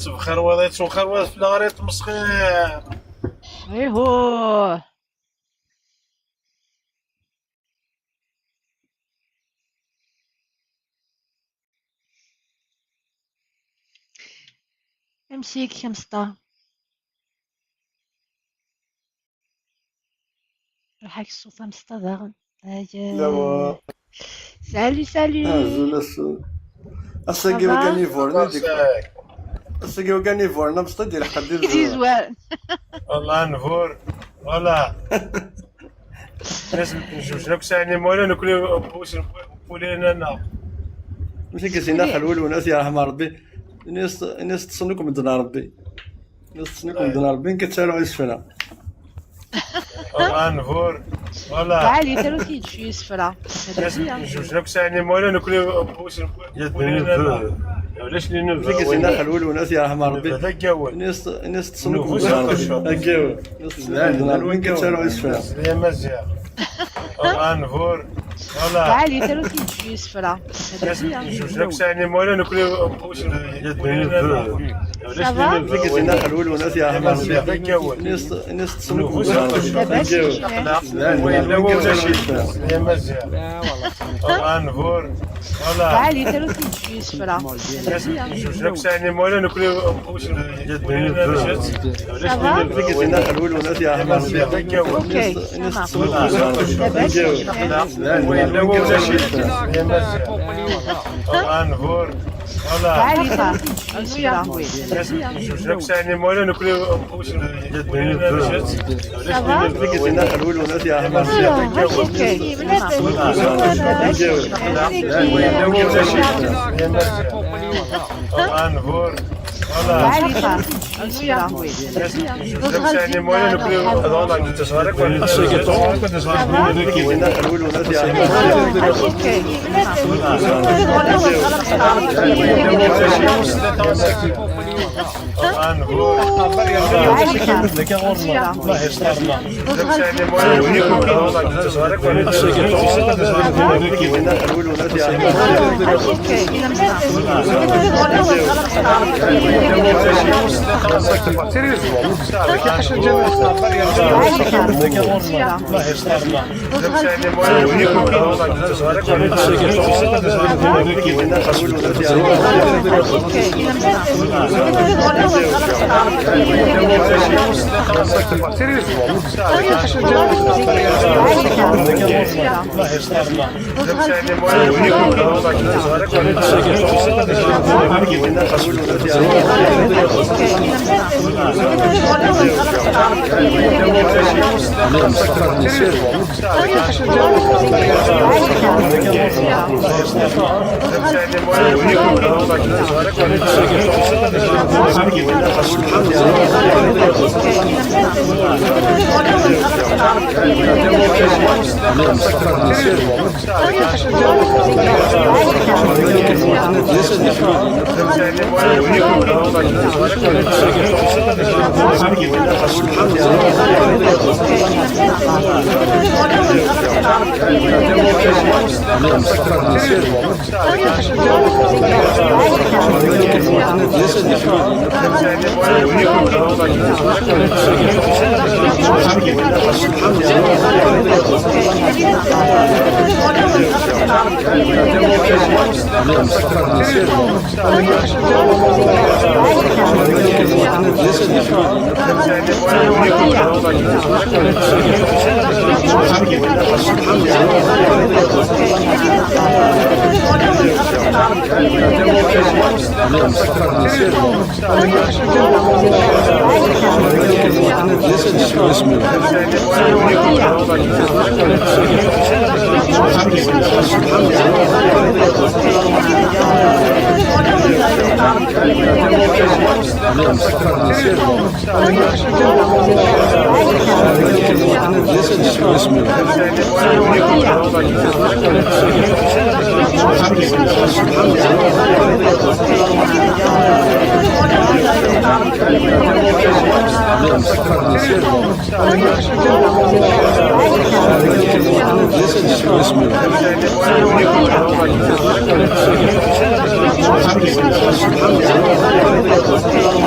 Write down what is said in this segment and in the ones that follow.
تبخر وضيت وخر في الغريط مسخير. ايهو امسيك يا مسطا راحك الصوفة مسطا داغن. زعما سالي زول سالي الساقي صافا وكانيفورني ديك الساقي وكانيفورنا بسطا ديال حدير كيزي زوار زوار. والله نفور والله ناس نشوف شنو كساني مولا ناكل بولينا انا ماشي كيسينا فولي خلول وناس يرحم ربي. الناس تصنكم من دنا ربي، الناس تصنكم من دنا ربي كتسالوا على سفنا. والله نفور والله تعالي ترى كي تشوي سفرة ناس هذا هي. نشوف شنو كساني مولا ناكل بولينا انا علاش اللي ماشي نفور كيسينا خلول وناس يرحم ربي. هذا كاول الناس تصنكم من نفوس دنا ربي. القشور هكاو الناس تصنكم من دنا ربي كتسالوا على سفنا. يا مزيان والله نفور والله تعالي ترى كي تشوي سفرة هذا ناس هي. نشوف شنو كساني مولا ناكل بولينا انا علاش صافا اللي ماشي كيسينا نفور خلول وناس يا يرحم ربي. مزيان هذا كاول الناس تصنكم من نفوس دنا ربي. القشور لاباس هكاو شنو وين لا ولا كتسالوا على شي سفنا. يا مزيان والله نفور والله تعالي ترى كي تشوي سفرة ناس هذا هي. نشوف شنو كساني مولا ناكل بولينا انا علاش صافا ماشي كيسينا خلول وناس يرحم ربي. هذا كاول اوكي الناس تمام تصنكم من دنا ربي. لاباس هكاو شنو وين لا ولا شي كتسالوا يا مزيان والله نفور والله تعالي ترى كي تشوي سفرة ناس هذا هي. نشوف شنو كساني مولا ناكل بولينا انا علاش صافا ماشي كيسينا خلول وناس يرحم ربي. اوكي تمام لاباس شنو وين لا ولا شي يا مزيان والله نفور والله تعالي ترى كي تشوي سفرة ناس نشوف شنو كساني مولا ناكل هذا تصارك ولا كيسينا خلول وناس يرحم ربي. اوكي والله نفور الله يسترنا كساني مولا ناكل هذا تصارك ولا كيسينا خلول وناس يرحم ربي. الله يسترنا كساني مولا ناكل هذا تصارك ولا كيسينا خلول وناس يرحم ربي. الله يسترنا كساني مولا ناكل هذا تصارك ولا كيسينا خلول وناس يرحم ربي. Thank you.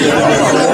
Thank you.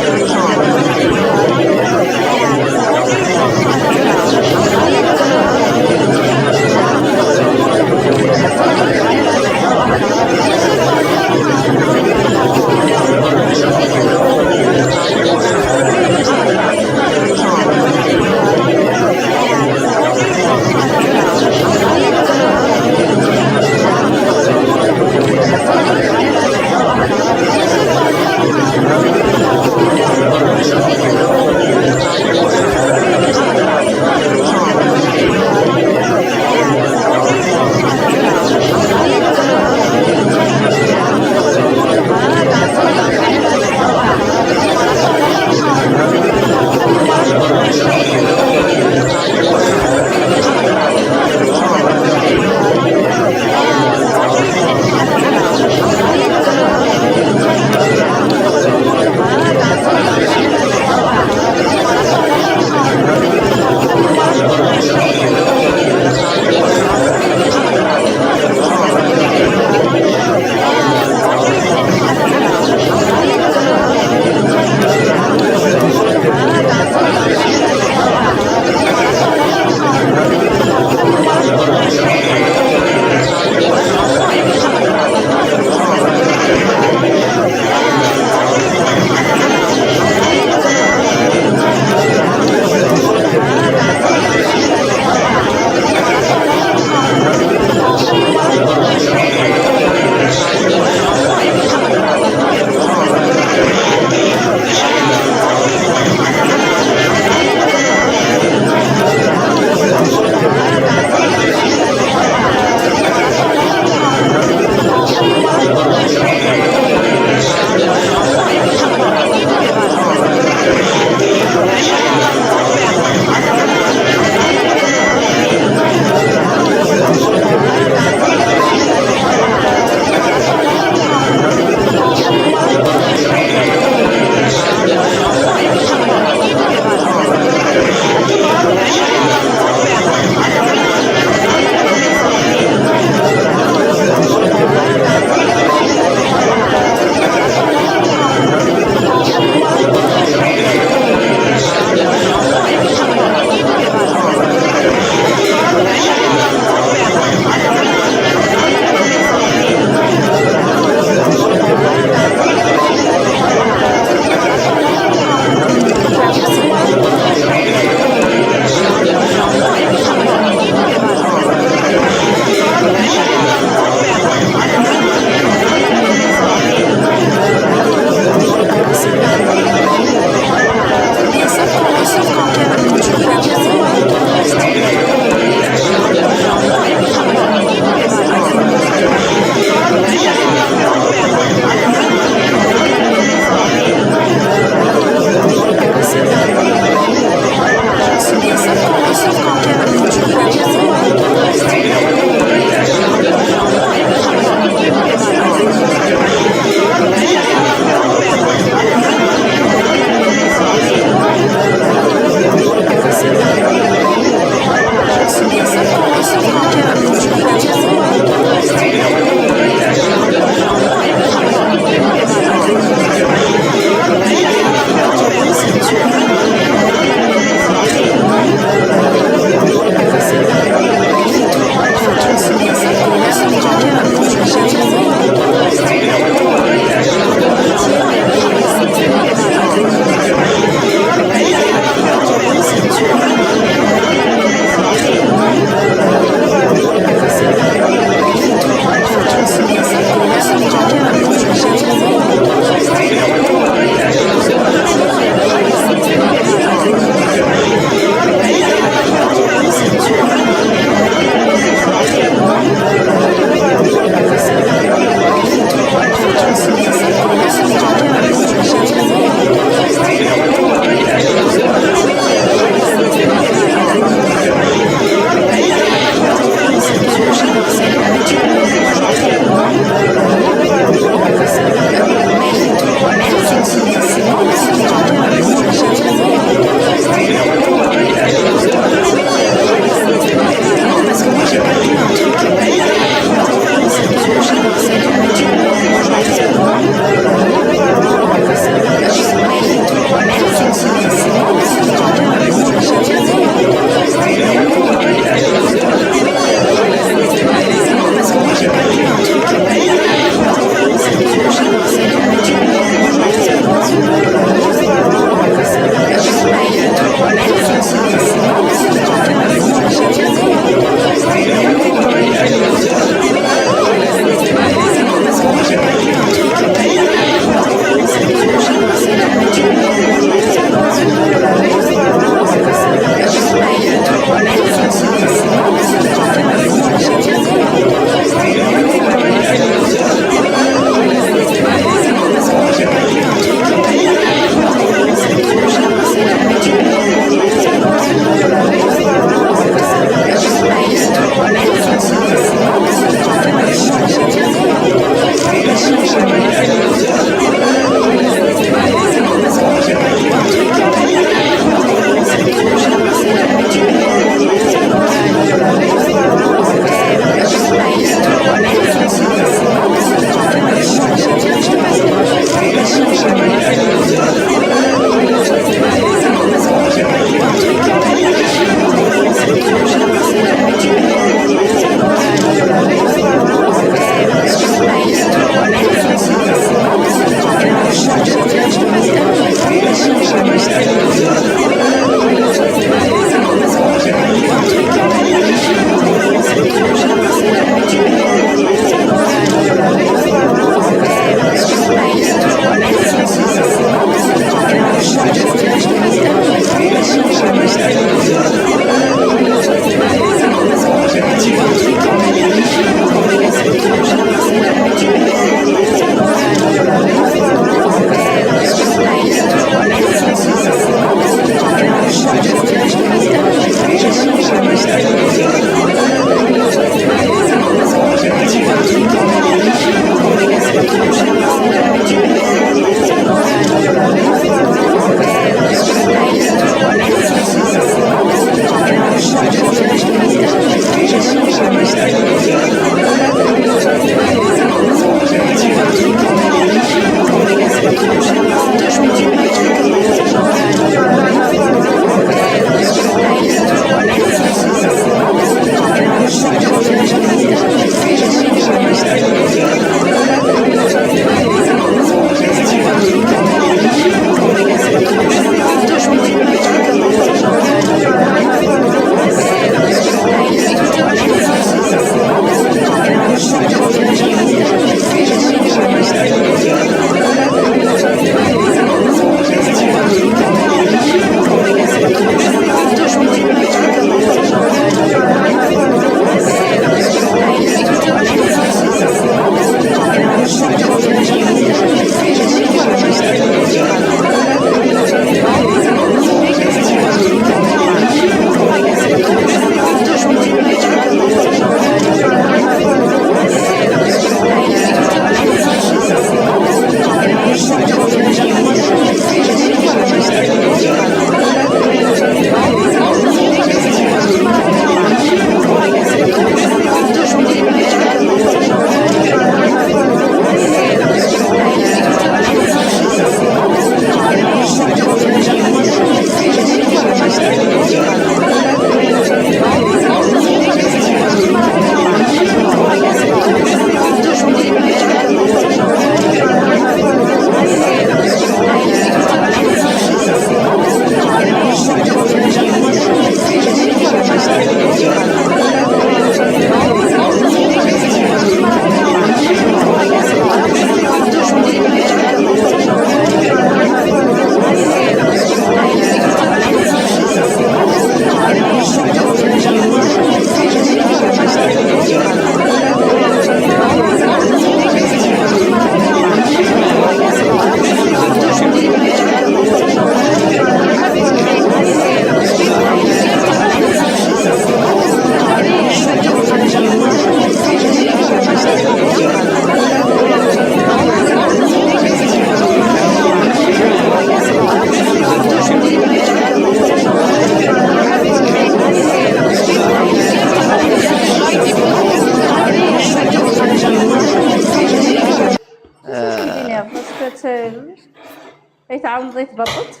تعاون زيت بطط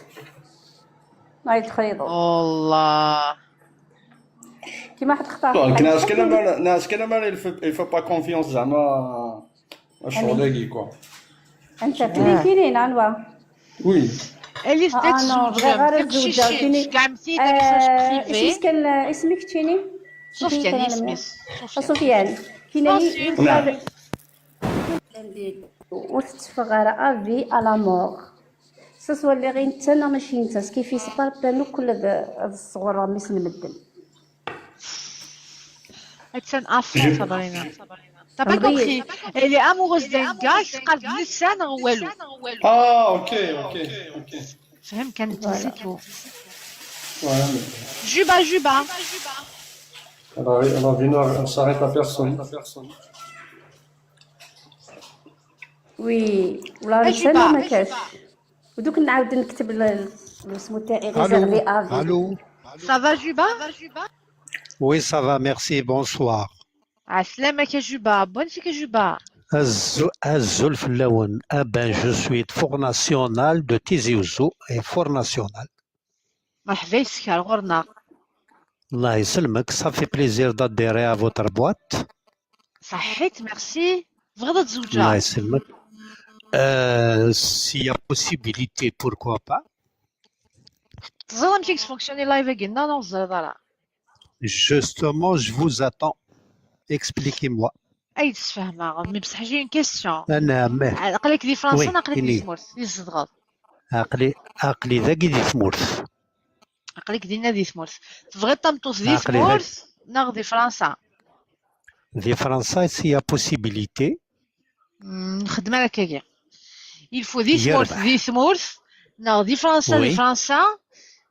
ما يتخيطوا والله كيما حد اختار دونك ناس كده ما il faut pas confiance زعما شغل كوا انت كاينين عنوا وي اليس نو بغا غير الزوجه كاينين كاع مثيل ميساج اش بريفي كان اسمك تشيني سفيان اسمي سفيان كاينين سفيان. وتتفغر افي على مور سوا اللي غير انت انا ماشي انت كيف يسبر بانو كل هاد الصغور راهم يسنمدن C'est un enfant, Sabrina. T'as pas compris. Elle est amoureuse d'un gars qui parle de l'Issan ou Walou. اه اوكي فهم كانت نسيتو. voilà Juba. elle a vu on s'arrête à personne وي ولا أجيبها. نسانا ما كاش ودوك نعاود نكتب الاسم تاعي ريزيرفي افي Allô? Ça va, Juba? Oui, ça va, merci, bonsoir. عسلامك يا جوبا. Bonne fille Juba. Azul Flaoun. Ah ben, je suis Four National de Tizi Ouzou et Four National. مرحبا يسكر غورنا. Allah يسلمك, ça fait plaisir d'adhérer à votre boîte. صحيت ميرسي. بغيت Allah تزوجها. يسلمك. S'il y a possibilité, pourquoi pas? تظن كيف فونكسيوني لايف اجين. Non, زرا. Justement, je vous attends. Expliquez-moi. اي تفهمها مي بصح جي اون كيسيون. أنا ما عقلك دي فرنسا وي، نقلك إني. دي سمورت. يزدغط. عقلي ذاك دي ثمورث. عقلك دينا دي سمورت. تبغي تمطوس دي عقلي سمورت ناخذ فرنسا. Des Français, s'il y a possibilité. نخدمها لك هكا. il faut دي سمورت يربح. دي سمورت ناخذ دي فرنسا وي. دي فرنسا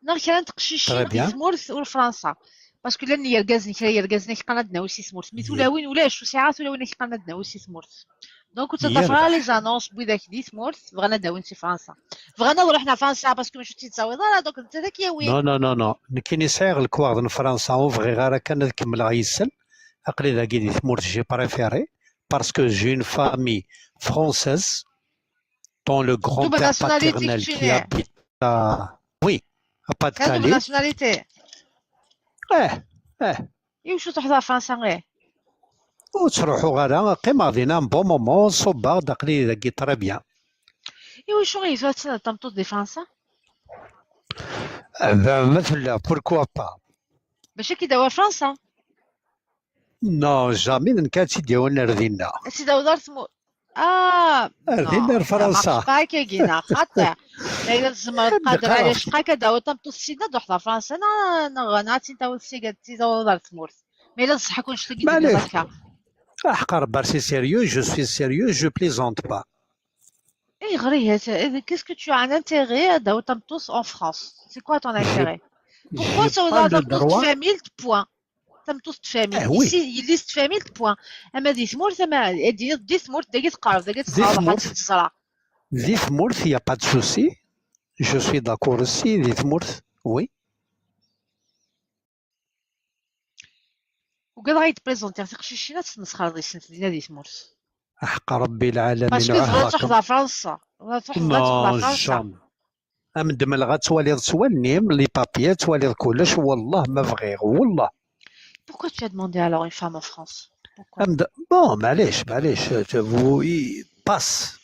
ناخذ كان تقشيشي Très دي bien. سمورت والفرنسا باسكو لان يرقزني قنادنا وسي سمورت ميت ولا وين ولاش وساعات ولا وين قنادنا وسي سمورت دونك تتفرغ يربح. لي زانونس بوذاك دي سمورت بغينا داون سي فرنسا بغينا نروحنا فرنسا باسكو ماشي تتزاوض لا دونك انت ذاك يا وين Non. كي نسير الكوارد فرنسا اوفغي غير كان نكمل غيسل عقلي ذاكي دي ثمورت جي بريفيري باسكو جي اون فامي فرونسيز دون لو غران Double بير nationalité باترنال que tu كي es. habite وي با كان دوبل كالي ناسيوناليتي اه يمشوا تحضر فرنسا غير وتروحوا غير قيم غادينا بون مومون صوبا عقلي ذاكي تري بيان ايوا شو غيزو هاد السنه تمطوط دي فرنسا مثلا بوركوا با باش كي داوا فرنسا نو جامي نكاتي ديالنا ردينا سي داو دار سمو ردينا فرنسا باك كينا خاطر الا تزمر قادر على شقا كداو تمطو السيده دو حضر فرنسا ناتي تاو السيده داو دار سمورت مي الا صح كون شتي معليش. هكا حقر بارسي سيريو جو سوي سيريو جو بليزونت با اي غريه كيسكو تو ان انتيغي داو تمطوس ان فرانس سي كوا طون انتيغي pourquoi ça pas va le تمطوس droit. تفاميل بوان تمطوس تفاميل oui. يسي يليس تفاميل بوان اما دي سمورت اما دي سمورت داكي تقارب داكي تصاوب سمورت. حتى تزرع Des Mourth, il n'y a pas de souci. Je suis d'accord aussi, des Mourth, oui. وقال غيتبريزونتي تقشيشينا تنسخر دي سنت دينا دي سمورت حق ربي العالمين باسكو تبغى وعافاكم. تحضر فرنسا تبغى نو تحضر فرنسا جام أمد ملغا تواليض توالنيم لي بابيات تواليض كلش والله ما بغيغ والله pourquoi tu as demandé alors une femme en France pourquoi أمد بون معليش فو باس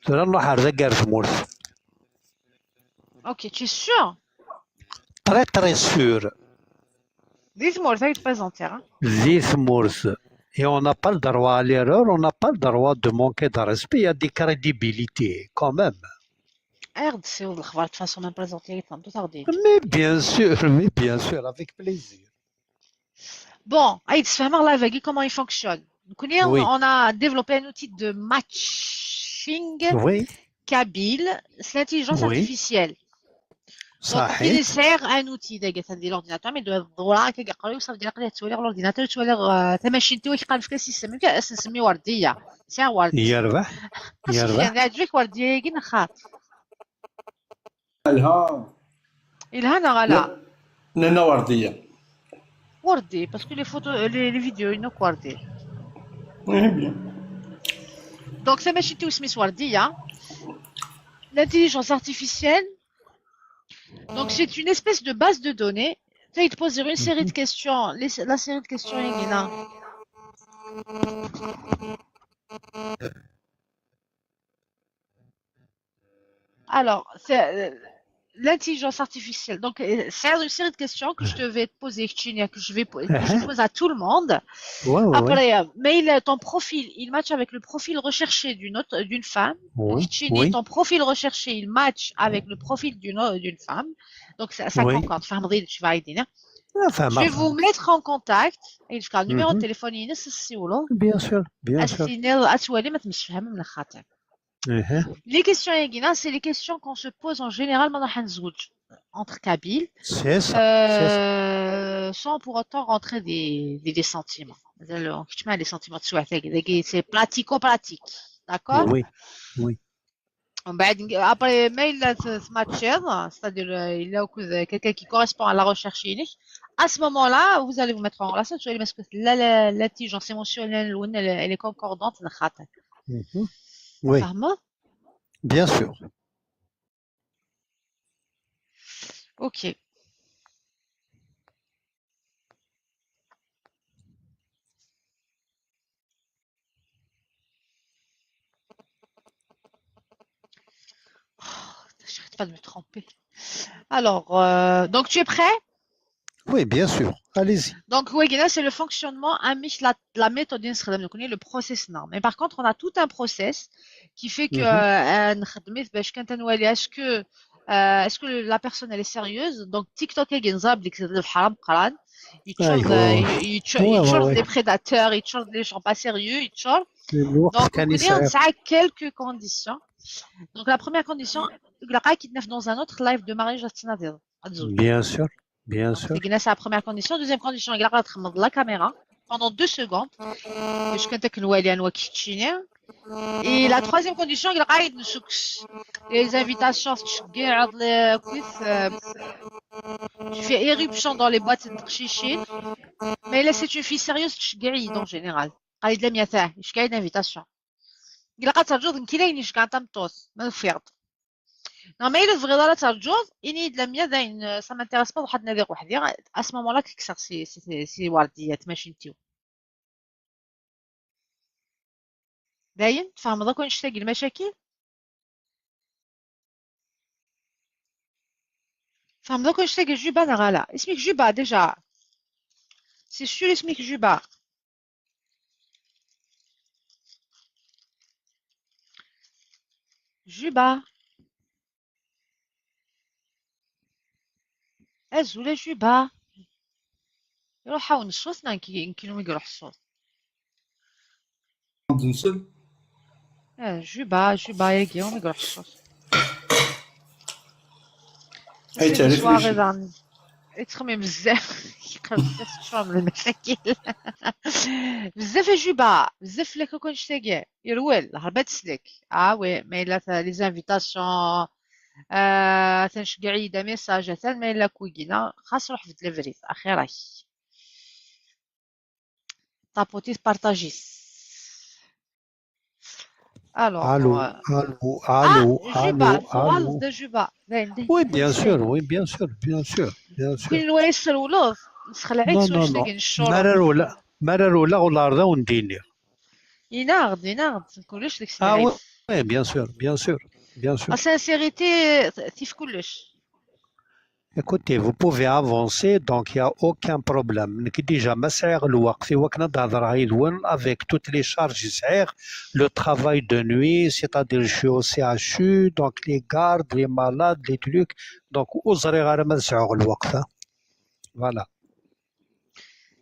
ترى نروح على ذاك مورث ok tu es sûr تري تري سور dis-moi ça te hein Des Mourth. Et on n'a pas le droit à l'erreur, on n'a pas le droit de manquer de respect, il y a des crédibilités quand même. غد سيو الخبر de façon ما بريزونتي تنطو تاخدين Mais bien sûr, avec plaisir. bon هاي تفهم الله يفاقي comment il fonctionne donc Oui. on a développé un outil de matching Oui, kabyle c'est l'intelligence Oui. artificielle donc صحيح. il sert un outil داك تندير l'ordinateur mais دو الضوره كيقراو يوصل ديال قضيه تولي l'ordinateur تولي تماشينتي ويقال في السيستم يمكن نسميه ورديه سي ورديه يربح يربح. يعجبك ورديه كي نخاط الها الهنا غلا نانا ورديه وردي باسكو لي فوتو لي فيديو ينوك وردي بيان دونك سما ماشي تو سميت ورديه l'intelligence artificielle, donc c'est une espèce de base de données. Tu il te pose une série de questions. La série de questions, il y en a. Alors, c'est l'intelligence artificielle. Donc, c'est une série de questions que je vais te poser, que je pose à tout le monde. Ouais, ouais, ouais. Après, ton profil, il match avec le profil recherché d'une femme. Oui, Donc, oui, ton profil recherché, il match avec le profil d'une femme. Donc, ça oui. concorde. Femme riche, tu vas aider. Enfin, Je vais vous mettre en contact. Et je vais le numéro de Mhm. téléphone, c'est où Bien sûr, bien sûr. Mhm. Les questions, c'est les questions qu'on se pose en général entre Kabyles, C'est ça, c'est ça. sans pour autant rentrer des sentiments. Les sentiments, c'est pratico-pratique. D'accord? Oui, oui. Après, mail, c'est-à-dire, il y a quelqu'un qui correspond à la recherche unique. À ce moment-là, vous allez vous mettre en relation. Tu vas dire, parce que l'intelligence émotionnelle, elle est concordante. Mhm. Oui, Fahma? bien sûr. Ok. J'arrête pas de me tromper. Alors, donc tu es prêt? Oui, bien sûr. Allez-y. Donc, oui, là, c'est le fonctionnement, la méthode on connaît le process norme. Mais par contre, on a tout un process qui fait que, Mhm. est-ce que la personne, elle est sérieuse? Donc, TikTok, il أيوه. Ouais, ouais, short ouais. les prédateurs, il short les gens pas sérieux, il short. الوقت Donc, on كان connaît, on يسعف. a quelques conditions. Donc, la première condition, il y a qui dans un autre live de mariage à Bien sûr, bien donc, sûr. c'est la première condition. Deuxième condition, il a la caméra pendant 2 secondes. Et la troisième condition, il a les invitations. Tu fais éruption dans les boîtes de chichi. Mais là, c'est une fille sérieuse, en général. Il y a une invitation. Il a non, mais il devrait dans la job, il y a de la mienne, ça m'intéresse pas, واحد نادي وحدي à ce moment-là كيكسر سي ورديات ماشي نتيو باين تفهم دوك واش تلاقي المشاكل فهم دوك واش تلاقي جوبا انا غالا اسمك جوبا ديجا سي سور اسمك جوبا جوبا ازولا جوبا يروحوا نصوص يمكنهم يروح الصوت نسل جوبا يلقيهم يروح الصوت أي سي دي تعرف لي سواغي شي دان يتخمم بزاف يقرب بزاف تشوف من المشاكل بزاف جوبا بزاف لك كون شتاقي يروال هربات سلك وي ما الا لي زانفيتاسيون تنشقعي دا ميساج ثان ما الا كويكينا خاص روح في دليفري اخيراي طابوتي بارطاجيس الوغ Allô, allô, allô, allô, جوبا الفوالز allô. دا جوبا باين Oui, كون bien sûr, شتاقي oui, bien sûr, bien sûr, bien sûr. كاين الوايس الولوظ نسخلعيك Non, سوا non, non. شتاقي نشورو مرر ولا ولا ونديني. يناغد نقولوش داك الشيء Ah اللي oui, غايب oui, bien sûr, bien sûr, bien sûr. السانسيريتي في كلش Écoutez, vous pouvez avancer, donc il n'y a aucun problème. نك déjà مسعر الوقت في وقت نهضر غيدون avec toutes les charges يسعر le travail de nuit, c'est-à-dire je suis au CHU, donc les gardes, les malades, les trucs, donc أزري غير مسعر الوقت. Voilà.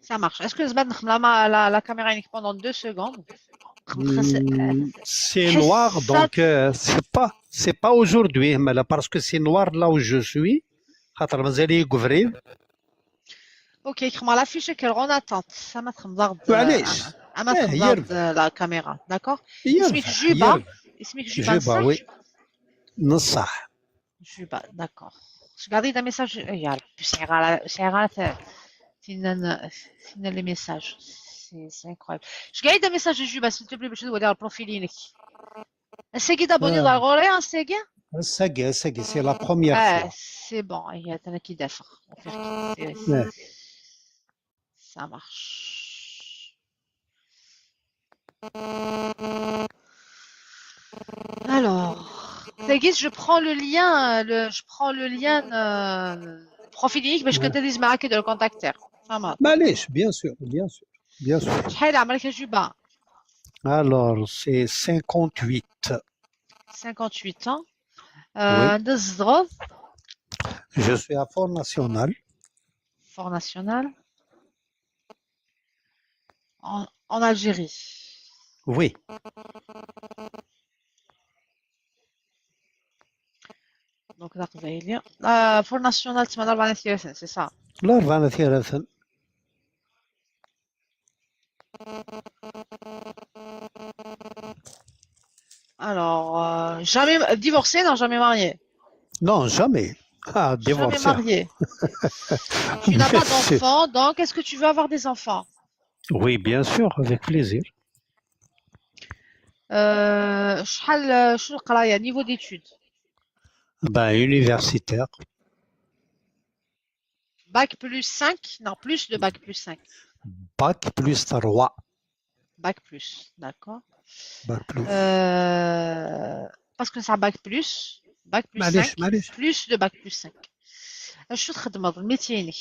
Ça marche. Est-ce que زباد نخدم la caméra unique pendant 2 secondes C'est noir, donc c'est pas aujourd'hui, mais là, parce que c'est noir là où je suis. خاطر مازال يقفرين. Ok, نخدم على فيشه كيرغون اتونت سما تخدم ضغط وعلاش؟ اما تخدم ضغط يرفع لا كاميرا داكوغ اسمك يرفع جوبا يرفع. اسمك جوبا جوبا صح وي نصح. جوبا داكوغ regardez دا ميساج يا ربي سي فين لي ميساج سي انكرويبل قاعد دا ميساج جوبا s'il te plaît باش تولي على البروفيل ينك الساقي دا بوني آه. ضروري الساقي Ça y est, c'est la première Ah, fois. c'est bon, il y a un qui d'affaire. Ouais. Ça marche. Alors, Tagis, je prends le lien profil unique باش Ouais. كتديز معاك de le contacter. فهمت؟ معليش, bien sûr, bien sûr, bien sûr. شحال عمرك يا جوبا؟ Alors, c'est 58. 58 ans. Oui. ندز الضغط. Je suis à Fort National. Fort National. En Algérie. Oui. Donc là, vous allez lire. Fort National, c'est ça. الأربعة ثلاثة. Alors, jamais divorcé, non, jamais marié. Non, jamais. Ah, Jamais divorcé. marié. Tu n'as pas d'enfant, donc est-ce que tu veux avoir des enfants? Oui, bien sûr, avec plaisir. شنو القراية niveau d'études? Ben, universitaire. Bac plus 5? Non, plus de bac plus 5. Bac plus 3. Bac plus, d'accord. Bac plus. Parce que c'est un bac plus 5, معليش. plus de bac plus 5. شو تخدم الميتيني؟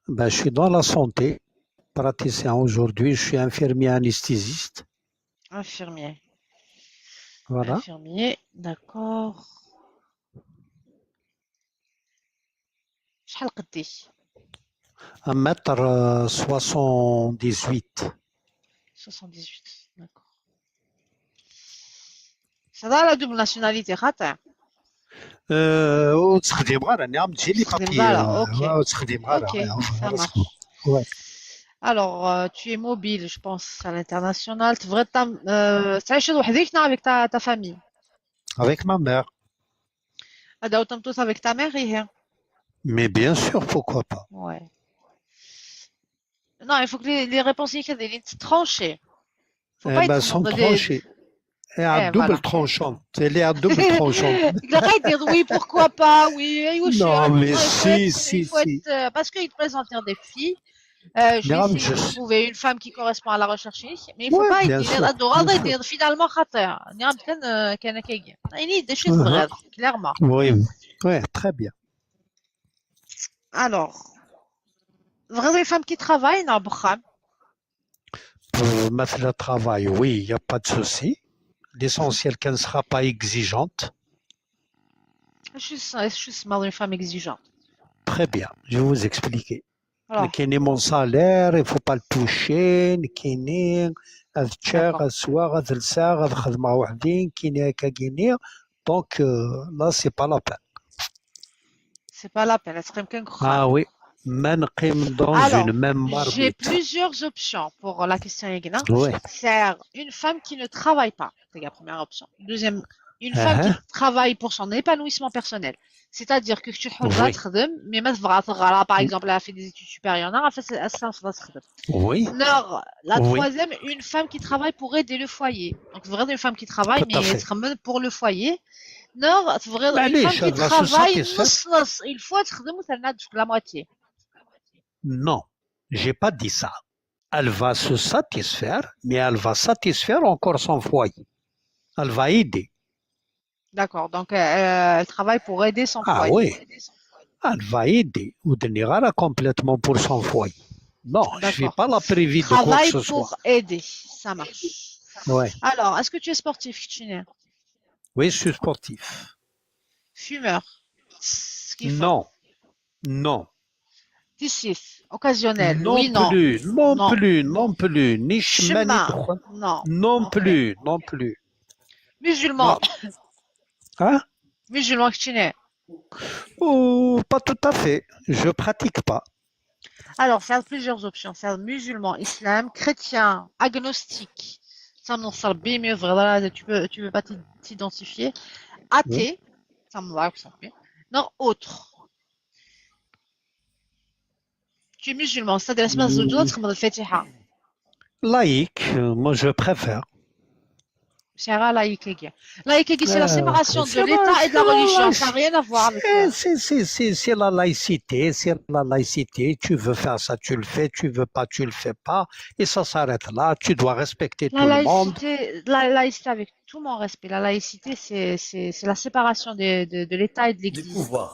Ben, je suis dans la santé, praticien aujourd'hui, je suis infirmier anesthésiste. Infirmier. Voilà. Infirmier, d'accord. شحال قدي؟ 1m78. 78, d'accord. Ça va la double nationalité خاطر؟ وتخدم راني عم تجي لي تخدم بابي. غالا، اوكي. وتخدم Ok, ça marche. Ouais. Alors, tu es mobile, je pense, à l'international. Tu devrais تعيش وحدك non avec ta famille. Avec ma mère. هذا tous avec ta mère hier. Mais bien sûr, pourquoi pas. Ouais. Non, il faut que les réponses soient tranchées. Faut pas Ben, être sont dans des... tranchées. Et à double voilà. tranchante. Elle est à double tranchante. Arrête de dire oui, pourquoi pas, oui. Non, mais il si. faut être, parce qu'ils te présentent des filles. Je vais نعم، essayer de je- trouver une femme qui correspond à la recherche mais il faut Ouais, pas bien dire sûr, الدغاض bien sûr. يدير finalement خطأ نعم كان كاين يعني des choses Mhm. vraies clairement. Oui, ouais, très bien. Alors vraiment une femme qui travaille non بخام. Pour mettre le travail, oui, il n'y a pas de souci. L'essentiel qu'elle ne sera pas exigeante. Je suis une femme exigeante. Très bien, je vais vous expliquer. Alors كاين mon salaire, il ne faut pas le toucher, كاينين هاد تشاغ d'accord. هاد سواغ هاد لساغ هاد خدمة وحدين كاين هكا كاينين. Donc là, c'est pas la peine. C'est pas la peine elle serait quelqu'un Ah oui, ما نقيم dans alors une même j'ai marmite. plusieurs options pour la question Yegna. Ouais. C'est une femme qui ne travaille pas. C'est la première option. Deuxième, une femme qui travaille pour son épanouissement personnel. C'est-à-dire que tu Oui. mais par exemple, elle a fait des études supérieures. Non, elle fait Oui, non, la Oui. troisième, une femme qui travaille pour aider le foyer. Donc, vraiment une femme qui travaille, Tout à mais fait. elle se ramène pour le foyer. Non, vraiment une معليش، femme qui elle va se travaille, satisfaire. il faut être la moitié. Non, j'ai pas dit ça. Elle va se satisfaire, mais elle va satisfaire encore son foyer. Elle va aider. D'accord, donc elle travaille pour aider son Ah foyer. oui, elle va aider. Ou de complètement pour son foyer. Non, je ne vais D'accord. pas la priver de quoi que Travaille ce soit. pour aider, ça marche. Ouais. Alors, est-ce que tu es sportif, Kitchener? Oui, je suis sportif. Fumeur? Non, non, Tissif? Occasionnel? non Oui, non. plus, non Non. plus, non plus. Ni chemin, ni Chemin? droit. Non. Non Ok. plus, non plus. Musulman? Hein? Musulman, Kitchener? Oh, pas tout à fait. Je pratique pas. Alors, faire plusieurs options. Faire musulman, islam, chrétien, agnostique. Ça me semble bien mieux, voilà, tu peux pas t'identifier. Athée. Ça me va, ça me bien. Non, autre. Tu es musulman, c'est-à-dire اسمها الزوج تخمر الفاتحة. Laïque, moi je préfère. C'est la laïcité. Laïcité, c'est la séparation de C'est l'État et de la la religion. laïc- Ça n'a rien à voir avec ça. C'est la laïcité, c'est la laïcité. Tu veux faire ça, tu le fais. Tu veux pas, tu le fais pas. Et ça s'arrête là. Tu dois respecter La tout le monde. laïcité avec tout mon respect, la laïcité, c'est la séparation de l'État et de Des l'Église. pouvoirs.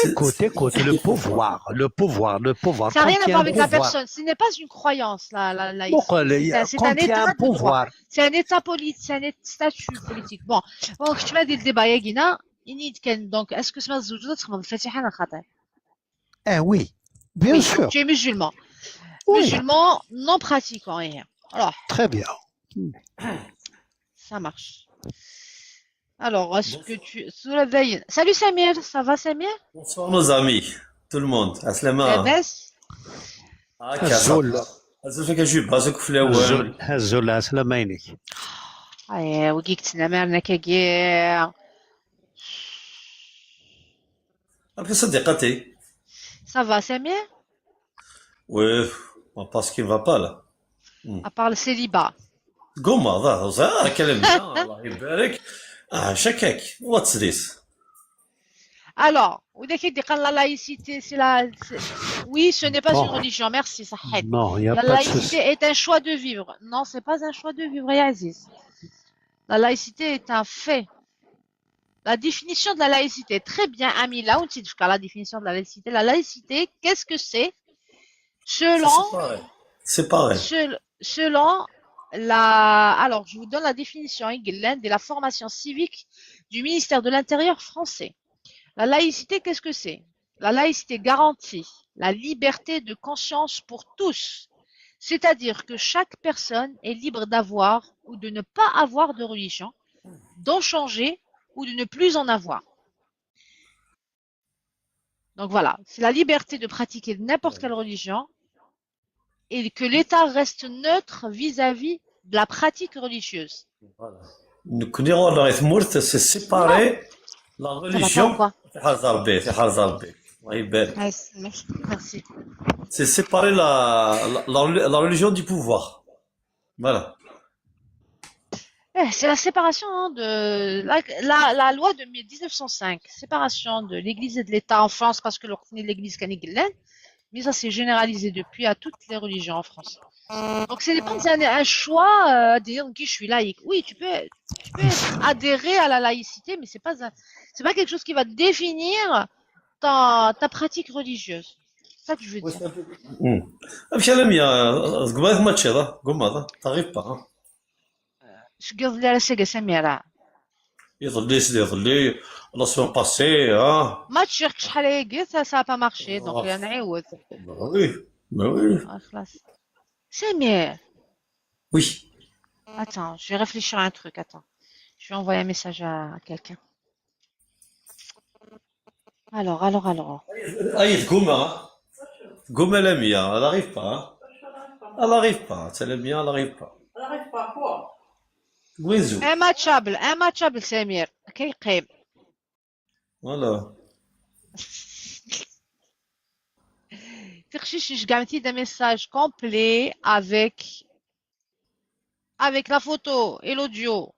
Écoute, le pouvoir. Ça n'a Quand rien à il y a voir un avec la pouvoir, personne. Ce n'est pas une croyance, la donc, laïcité. C'est quand un il y a état un de droit. pouvoir, C'est un état politique, c'est un statut politique. Bon, donc tu m'as dit le débat, Yagina. Donc, est-ce que c'est oui, bien Oui, sûr, tu es musulman. oui, Musulman non pratiquant rien. Alors, très bien. ça marche. Alors, est-ce que tu... Salut Samir, ça va Samir? Bonsoir nos amis, tout le monde. Aslama. Labès? الزول Azul fait que je base que flaouan. الزول عسلامة عينيك. ايه وقيت نمرنا كاكير. Après صديقتي. Ça va Samir? Oui, parce qu'il ne va pas là. À part le célibat. قوم هذا كلمنا الله يبارك. شكاك. What's this? Alors, la laïcité, oui, ce n'est pas Bon. une religion, merci, ça aide. Non, il n'y a La pas de laïcité souci. est un choix de vivre. Non, c'est pas un choix de vivre, Yaziz. La laïcité est un fait. La définition de la laïcité, très bien, Ami, là où tu dis la définition de la laïcité. La laïcité, qu'est-ce que c'est? C'est pareil. Selon alors, je vous donne la définition anglaise de la formation civique du ministère de l'Intérieur français. La laïcité, qu'est-ce que c'est? La laïcité garantit la liberté de conscience pour tous. C'est-à-dire que chaque personne est libre d'avoir ou de ne pas avoir de religion, d'en changer ou de ne plus en avoir. Donc voilà, c'est la liberté de pratiquer n'importe quelle religion et que l'État reste neutre vis-à-vis de la pratique religieuse. Nous connaissons la réforme, c'est séparer la Ça va pas ou religion. quoi? Merci. C'est séparer la religion du pouvoir. Voilà. C'est la séparation de la loi de 1905, séparation de l'Église et de l'État en France parce que l'Église canadienne, mais ça s'est généralisé depuis à toutes les religions en France. Donc ce n'est pas un choix de dire que je suis laïque. Oui, tu peux adhérer à la laïcité, mais c'est pas quelque chose qui va définir ta pratique religieuse. C'est ça que je veux dire. T'arrives pas. Je garde la sega Samira. يظلي la semaine passée, hein. ما تشيخ شحال هيك ça a pas marché donc نعاود. Bah oui. خلاص. Samir. Oui. Attends, je vais réfléchir à un truc. Attends. Je vais envoyer un message à quelqu'un. Alors. Aïe, Gouma. Gouma l'ami, elle n'arrive pas. Hein. Elle n'arrive pas. C'est le mien, elle n'arrive pas. Elle n'arrive pas à quoi? Guizou. Immatchable, Samir. كيقيم. Voilà. Je garantis des messages complets avec la photo et l'audio.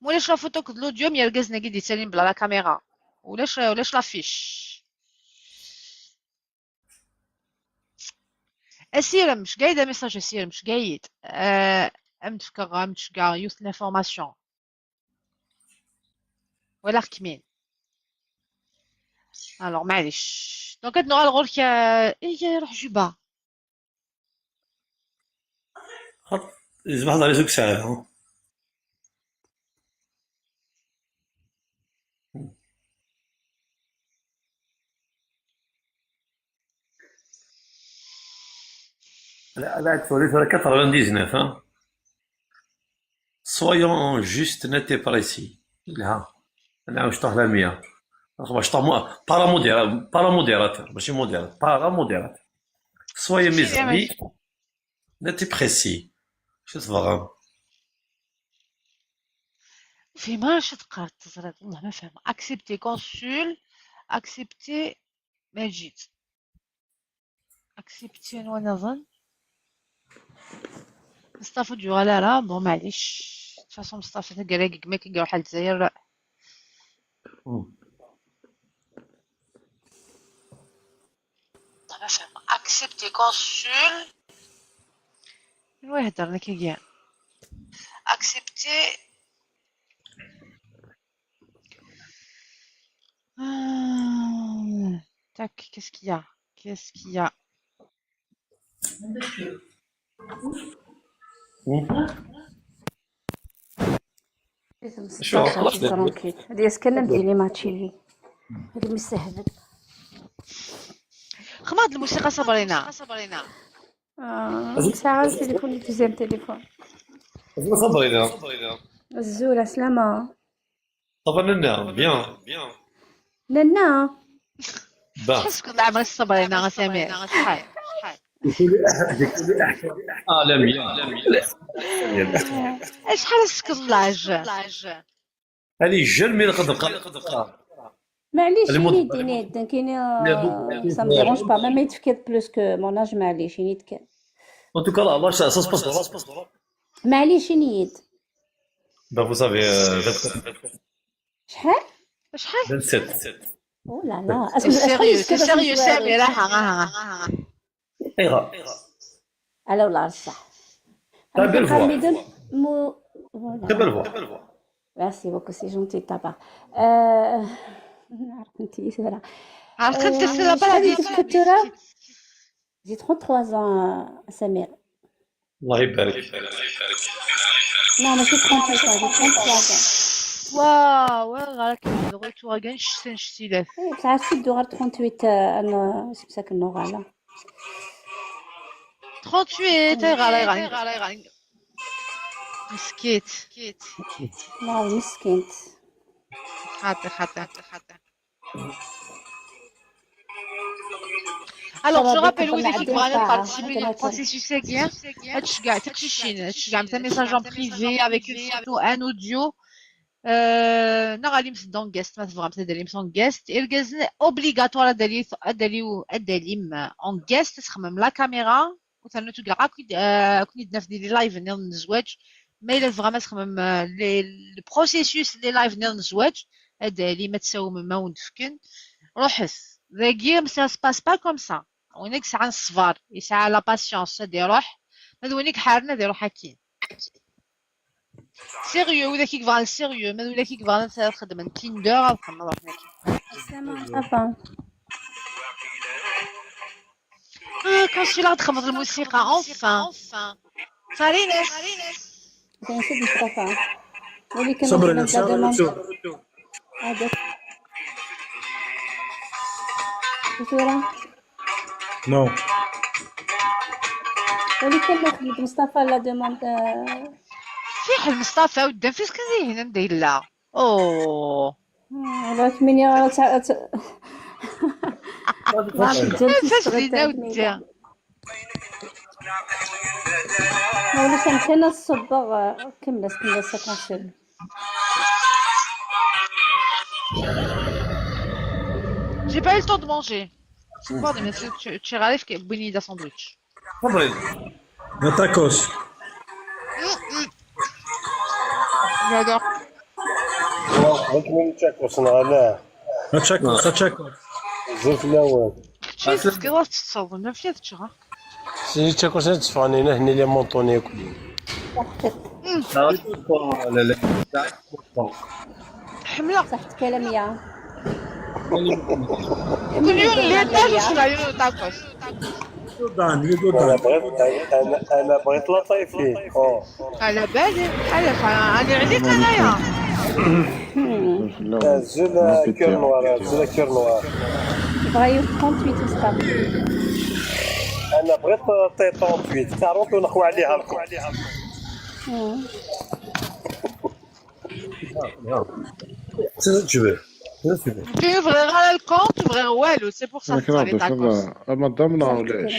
Moi, la photo que l'audio, mais elle gagne نقدر يتسلم بلا caméra. ولاش l'affiche. اسير مش قايد ميساج اسير مش قايد. امتفكر يوث l'information. ولا كمين. Alors معليش. Donc نوع الغول يروح جوبا. يسمح لنا زوج ساعة. لا تولي 99 hein. Soyons juste net et précis. لا أنا مش طاح ل100. باش طاح باراموديراتور ماشي موديراتور باراموديراتور. Soyez mes amis net et précis. شو تفهم؟ فيما اش تقرا التزريط والله ما فاهمه. accepter consul accepter ماجد accepter وانا نظن نستافد جو لا بون معليش فاصون مصطفى تقراقق ما كيقراو حال الجزائر. طبعا فهم اكسبتي كونسول شنو يهضر لك كاع اكسبتي tac qu'est-ce qu'il y a شو خلاص ترونكيل هادي سكننا مديري ماتشي هادي مستهبل. خما هاد الموسيقى صبرينا ساعة التليفون دوزيام تليفون صبرينا الزورة سلامة صبرنا بيان لنا بان تحس كل عام صبرينا سامي شحال لا بيان شحال سكن لاج هذه جل من قد معليش المد- نيد كاين لا، سا مي ديرونج با ميم يتفكر بلوس كو مون اج معليش نيد كان En tout cas, là, ça se passe. معليش نيد Ben, vous savez, 27. شحال 27. او لا لا سيريو سامي راه ها ايغا على ولا الصح Très belle voix. مو Très belle voix. ميرسي بوكو سي جونتي تابا نعرف انتي سهله عرفت انت السلام شحال بلادي الدكتورة جي 33 ans سمير الله يبارك. لا ماشي 33 جي 33 واو غالك دوغيتو غا نشتي له بصح عرفتي دو غير 38 انا ساكن نوغالا 38 غالي مسكيت لا مسكينت خاطر Alors, je rappelle aux équipes qui vont participer dans le processus séguien, un message en privé avec une photo, un audio. نغالي dans guest ما تبغى تدليم son guest الجزء obligatoire الدليم en guest تخمم لا كاميرا وثاني تلقى كوني ديري لايف نيل الزواج ما الا تبغى ما تخمم لي بروسيسوس لي لايف نيل الزواج الدليم ما تساوي ما وندفكن روحس ذاكير سا سباس با كوم سا وينك ساعه الصبر يسعى لا باسيونس دير روح ما وينك حارنا دير روح هكين سيريو ولا كي كفان السيريو ما ولا كي كفان تخدم تيندر او خمم روحنا افا كونسيلا تخمض الموسيقى اونفان فارينس كاين شي مصطفى ولكن صبرنا مثلا صبرنا هذاك دكتورة نو ولكن نخدم مصطفى لا دوموند فيه المصطفى ودام فيس كزي هنا ندير لا اوه ولا 8 فاش زيدنا ودا ولا كان الصبغ كمل سكونسيل J'ai pas eu le temps de manger. C'est quoi, mais tu rêves que Bonnie da sandwich. صبرنا. تاكوس J'adore. من تاكوس نغلا تاكوس زوج الاول Tu sais ce que tu تصور ما فيها تشرا. سي تاكوس تفاني هنا لي مونطوني كلي لا حملة. صحت كلامية كل يوم اللي تاكل شرايو تاكل. انا بغيت لا طايفي على بالي أنا عليك أنايا. زول كير نوار زول كير نوار بغاو 38 مصطفى انا بغيت طي 38 40 ونخوى عليها لكم tu veux. Tu ouvrir le compte, ouvrir والو, c'est pour ça que tu as les tacos. ما ضمنا ولاش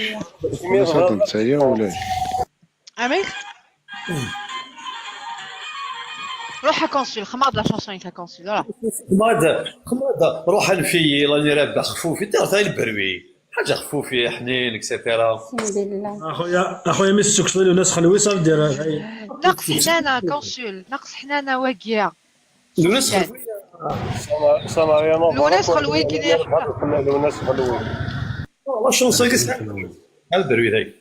سمير صدق انت هي ولاش Amir روح كونسول خماض لا شونسون يا كونسول ولا خماده روح الفي راني رابح خفوفي دار البروي حاجه خفوفي حنين اكسيتيرا بسم الله اخويا ميسوك شويه الناس خلوي صافي دير ناقص حنانة كونسول، ناقص حنانة واقية. لوناس سفيان. خلوي Ça n'a rien à voir. لوناس خلوي كي داير لوناس خلوي. والله شونسو كيس البروي ذاك.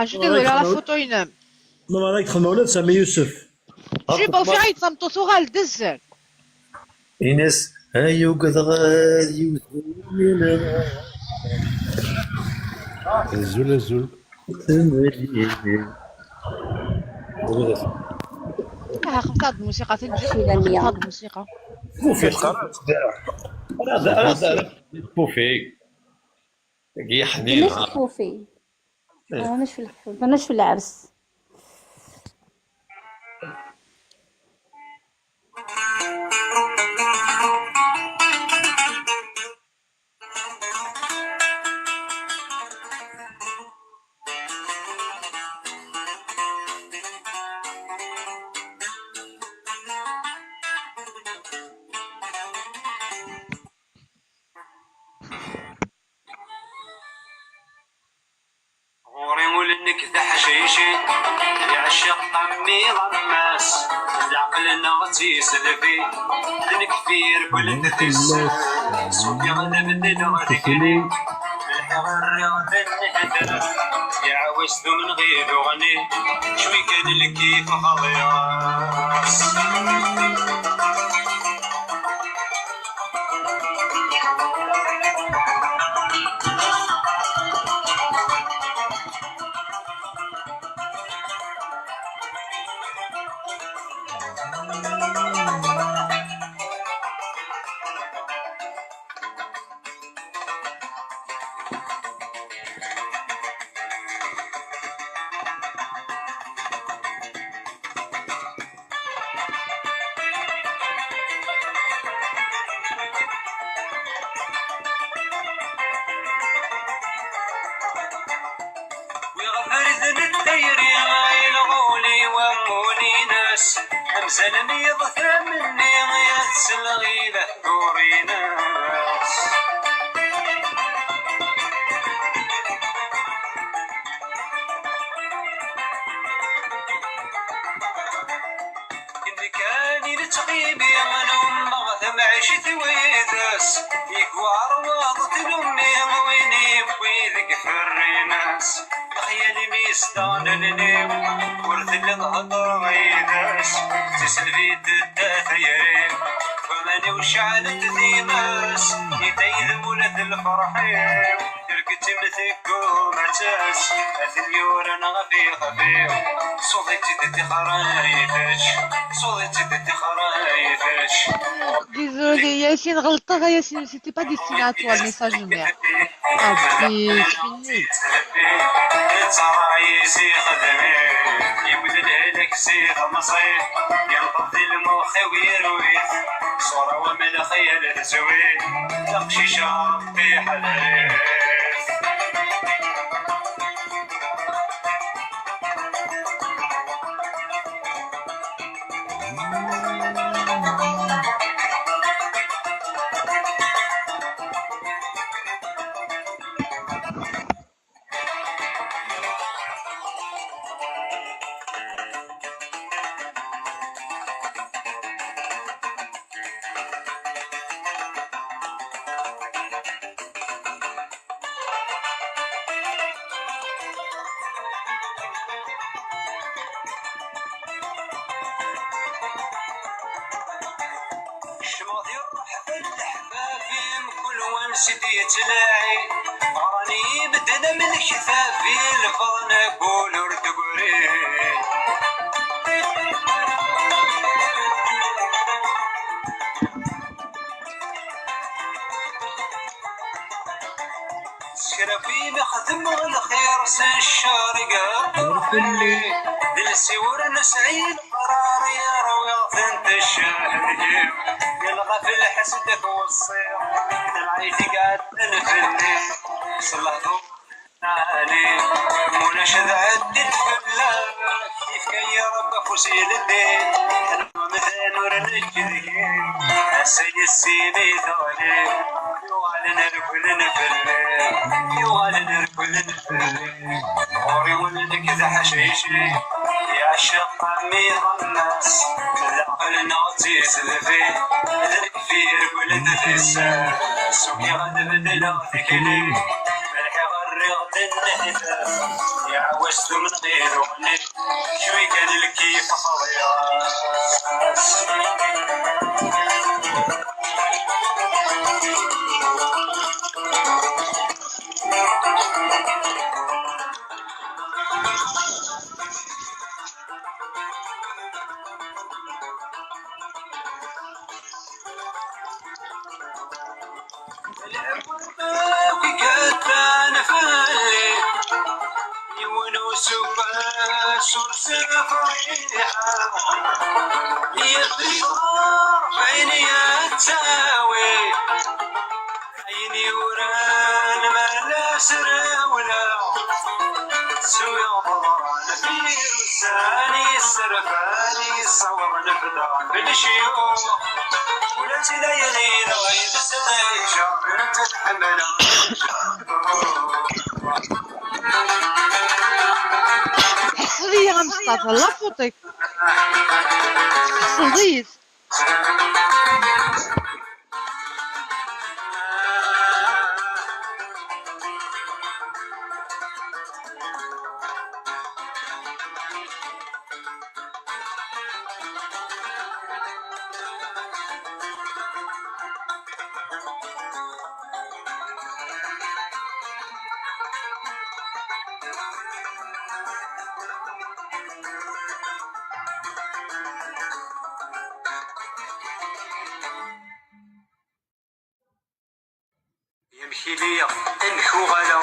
شو ديروا على فوتو ينام. ماما راك تخدم ولاد سامي يوسف. جيبو في عيط صمتو غال دزر. إنس هايو قد غادي وثمينا الزول الزول. خفت هاد الموسيقى تنجي. شيلانية. هاد الموسيقى. بوفي هذا بوفي يا حنين ماناش الخوفي، ماناش في العرس. غوري ولنك ذا حشيشي يعشق أمي غماس العقل نغتي سلفي نكفير كل تخساس سوقي غدا بدل غتكلي الحغر غدا نهدر يعوز من غير غني شوي كان الكيف خلاص أمزل ميض ثمني يتسل غيله دوري ناس إني كاني نتغيبي غنوم مغثم عشت ويداس يكوار واضت لأمي ويني ويذق فريناس خيالي ميستان لنيم ورث اللي ظهر غيداس تسلفي الداثيرين فماني وشعلت ذيماس يديد ولد الفرحين تركت مثك ومعتاس اليور انا غفي خفيف صوتي تدي خرايفش صوتي تدي خرايفش Désolée, Yacine, غلطة Yacine, c'était pas destiné à toi le message de merde. Ah, c'est fini. ترايسي خدمي يولد هلك سيخ مصير ينقض المخ ويرويث صورة ومن خيال تزوي تقشي شاب في حديث سيدي تلاعي راني بدنا من كثافي الفضل نقول ورد قري شرفي مخدم الخير سنشارقة طرفلي للسور نسعيد قراري روي ثنت الشهر يلغى في الحسدك والصير دمعيتي قاعد تنفلي صلحتو ناني مناشد عدت فلا كيف كان يا رب فوسيل الدين انا مثل نور الجديد السيد السيمي ثاني يوالنا الكل نفلي يوالنا الكل كل الفلي غوري ولدك ذا حشيشي يعشق عمير الناس العقل ناطي سلفي الكفير ولد الساس سوقي غد بدل ذكري ملحي غرغد النهتاف يا عوجت من غير غني شوي كان الكيف خضياس وكتان فالي يونس باسور سفريحة يضرب عيني التاوي عيني وران ما لا سراولا سوي ضران في لساني السرفاني صور نفضان بالشيوخ ولا تلايني نغيب السطيشة من تتحمل حصرية يا مصطفى الله فوتك حصرية يمشي ليا انكو غلا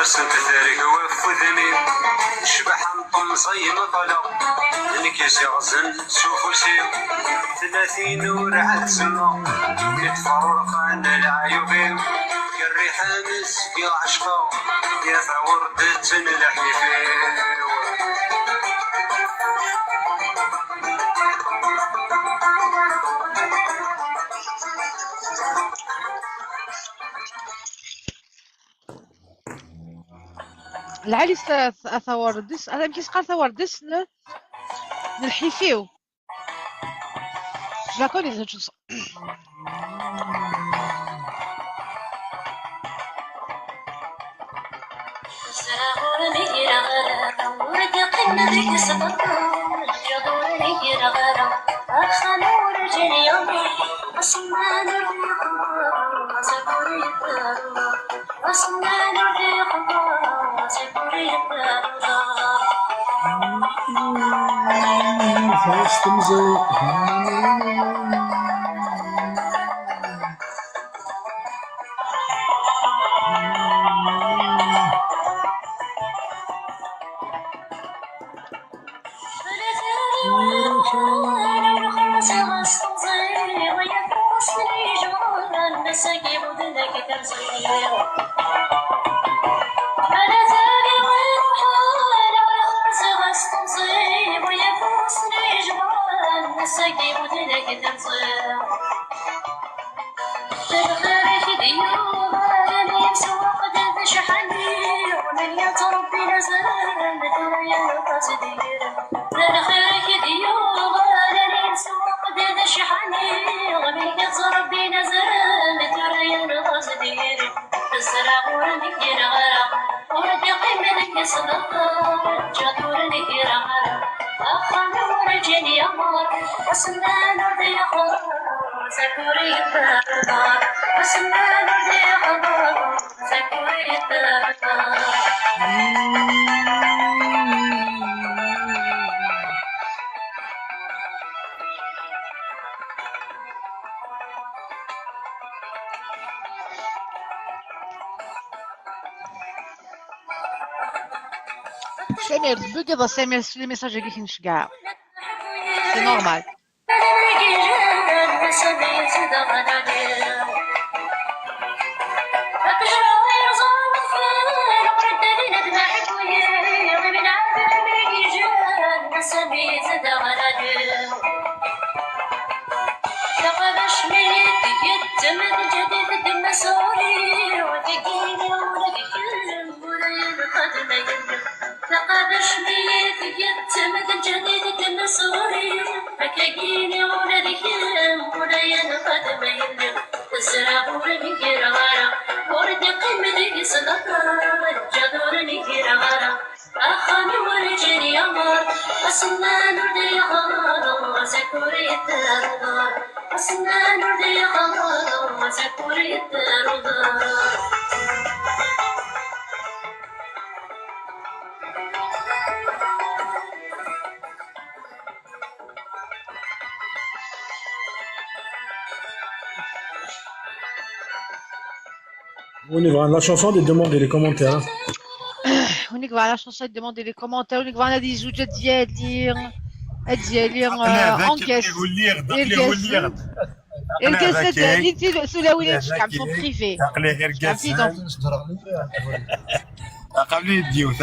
رسمت ثارك وفذني شبح نطم زي مطلع انكيس يغزن شوفو سيو 30 ورعد سما يتفرق عن العيوبين الريحة مسك يا عشقا يا ثوردة الحيفين العالي ثوردس هذا يمكن قال ثوردس نلحيفيو je la connais cette chanson. Samir, bugge da Samir sur les messages qui hinch gars. C'est normal. تقابش ميت يتمد الجديد كنا صغير فكاكيني ولا ذيكم ولا ينقد ما يلم الزرع ولا مكير غارة ورد قيم ذيك صدقة جدور مكير غارة أخاني ورجني أمر أصلا نردي غارة سكوري الدار أصلا نردي غارة سكوري الدار. On est vraiment la chanson des demandes et les commentaires. Hein. ونقبل على شنو ديموندي لي كومونتير ونقبل على دي زوجات ديالي انكاس الكاسات هادي انت سلاويات كاع سون بريفي عقلي غير كاسات عقلي ديوث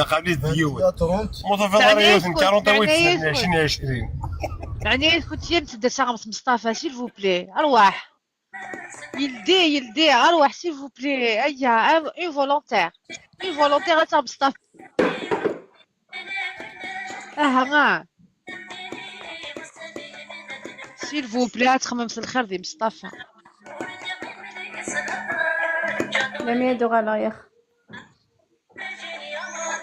مضافة ريوث 48 يعني كنت يا متدار شغمت مصطفى سيل فو بلي ارواح يلدي ارواح سيل فو بلي ايا اون فولونتير تاع مصطفى ها سيل فو بلي تخمم في الخير دي مصطفى لم يدغ على يخ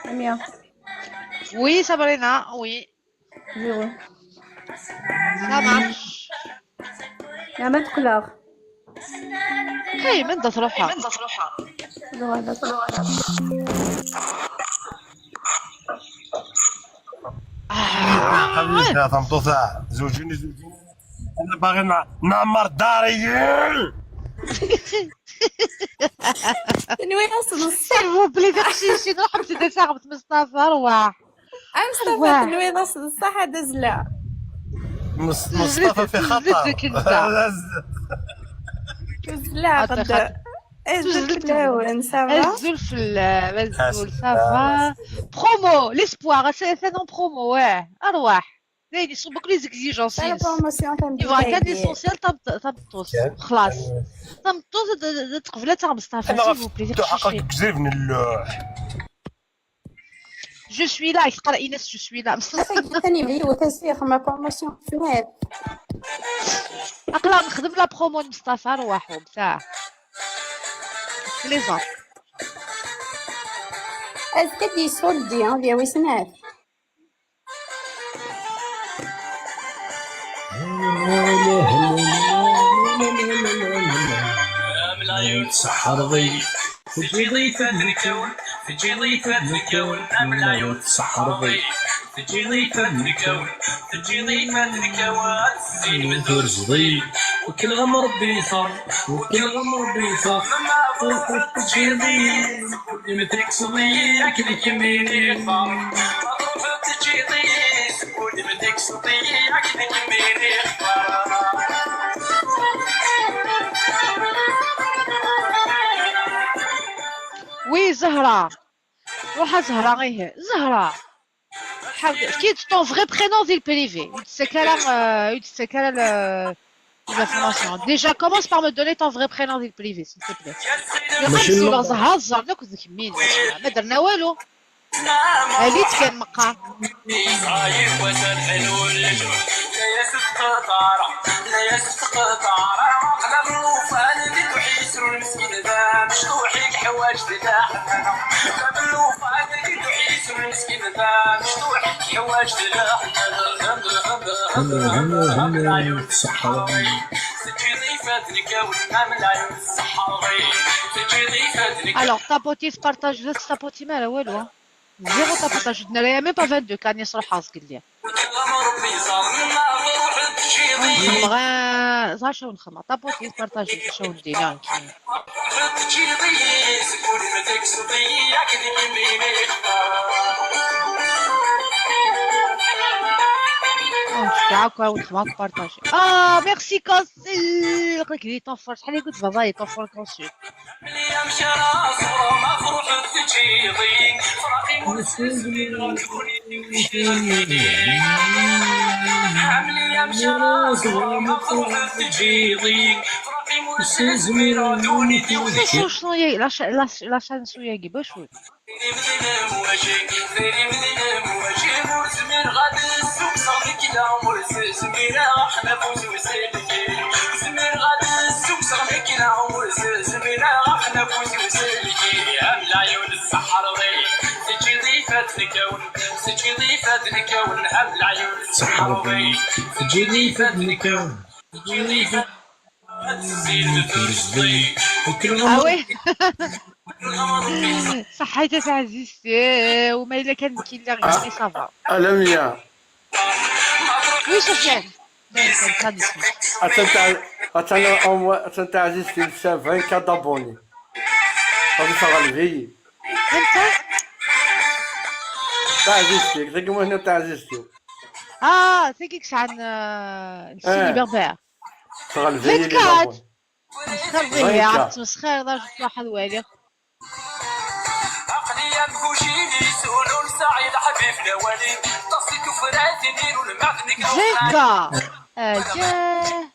لم وي سابرينا وي زيرو ça marche يا ما تكلاغ هاي من تروحها قبل ثمطوثة زوجين انا باغي نعمر داري نوي اصل سيرفو بلي داكشي شي نروح نبدا شغبت مصطفى ارواح مصطفى نوي نص الصح دزلا مصطفى في خطر دزلا قد الزول سافا الزول سافا برومو ليسبوار سي نون برومو واه ارواح زين يصبك لي زيكزيجونس يبغى كان ليسونسيال تمطوس خلاص تمطوس تقبله تاع مصطفى سيفو بلي تحقق بزاف من اللوح جو سوي لا يقرا ايناس جو سوي لا ثاني معي وتسيخ ما بروموسيون فيها اقلا نخدم لا برومو مصطفى رواحو بتاع لي زون اسكدي سودي يا وسنات ملايين سحرضي تجي ضيفة الكون تجي ضيفة الكون ملايين سحرضي تجي ضيفة الكون تجي ضيفة الكون زين من ترجضي وكل غمر بيصر ما تجي ضيف كل ما تكسضي اكل كميني خار تجي ضيف كل ما تكسضي اكل كميني خار. وي زهرة روحها زهرة غير زهرة كيت طون فغي برينون ديال بريفي يتسكر l'information. Déjà, commence par me donner ton vrai prénom ديال بريفي s'il te plaît. يا زهرة زهرنا كنت كمين ما درنا والو هاليت كان مقا صاير وسن حلو الجوع لا يسد قطارة قلم الوفان اللي تحيسر المسكين ذا مشطوحيك حواج تلاحنا قلم الوفان اللي تحيسر المسكين ذا مشطوحيك حواج تلاحنا من عيون الصحراوي تجي ضيفة الكون من عيون الصحراوي تجي ضيفة الكون. Alors tapotis partage le tapotis مالا والو زيرو tapotage دنا même pas 22 كان يصرح حاصق ليا نبغى زعما شنو نخدم طابوتي بارطاجي شنو ندير يعني نشجعك ونخدم بارطاجي ميرسي كاسي قلت طفر شحال قلت فضاي طفر كونسيل حملي يا مشى راسه مفروح تجي ضيق فرقي زميرة دوني ديوني شنو هي لا شانسو ياكي باش ود زمير غادي السوق صافي كدا عمر زميرة احنا فوز وسالكي زمير غادي السوق صافي كدا عمر زميرة احنا فوز وسالكي هم العيون الصحراوي تجي ضيفات نكون تجي ضيفات نكون هم العيون الصحراوي تجي ضيفات نكون تجي ضيفات وي صحيتك عزيزتي وما الا كان كاين لا غير صافا لميا وي سفيان أنت عزيزتي بزاف 24 دابوني غادي تغلبي انت تاع عزيزتي زي ما هنا تاع عزيزتي تيكيكس عن السيني بربر تغلبي فاتكات مسخر عرفت مسخر درجة واحد والي عقليا بوجيني سولو سعيد حبيب دوالي تصيك وفراتي نديرو المعدنك زيكا اجاه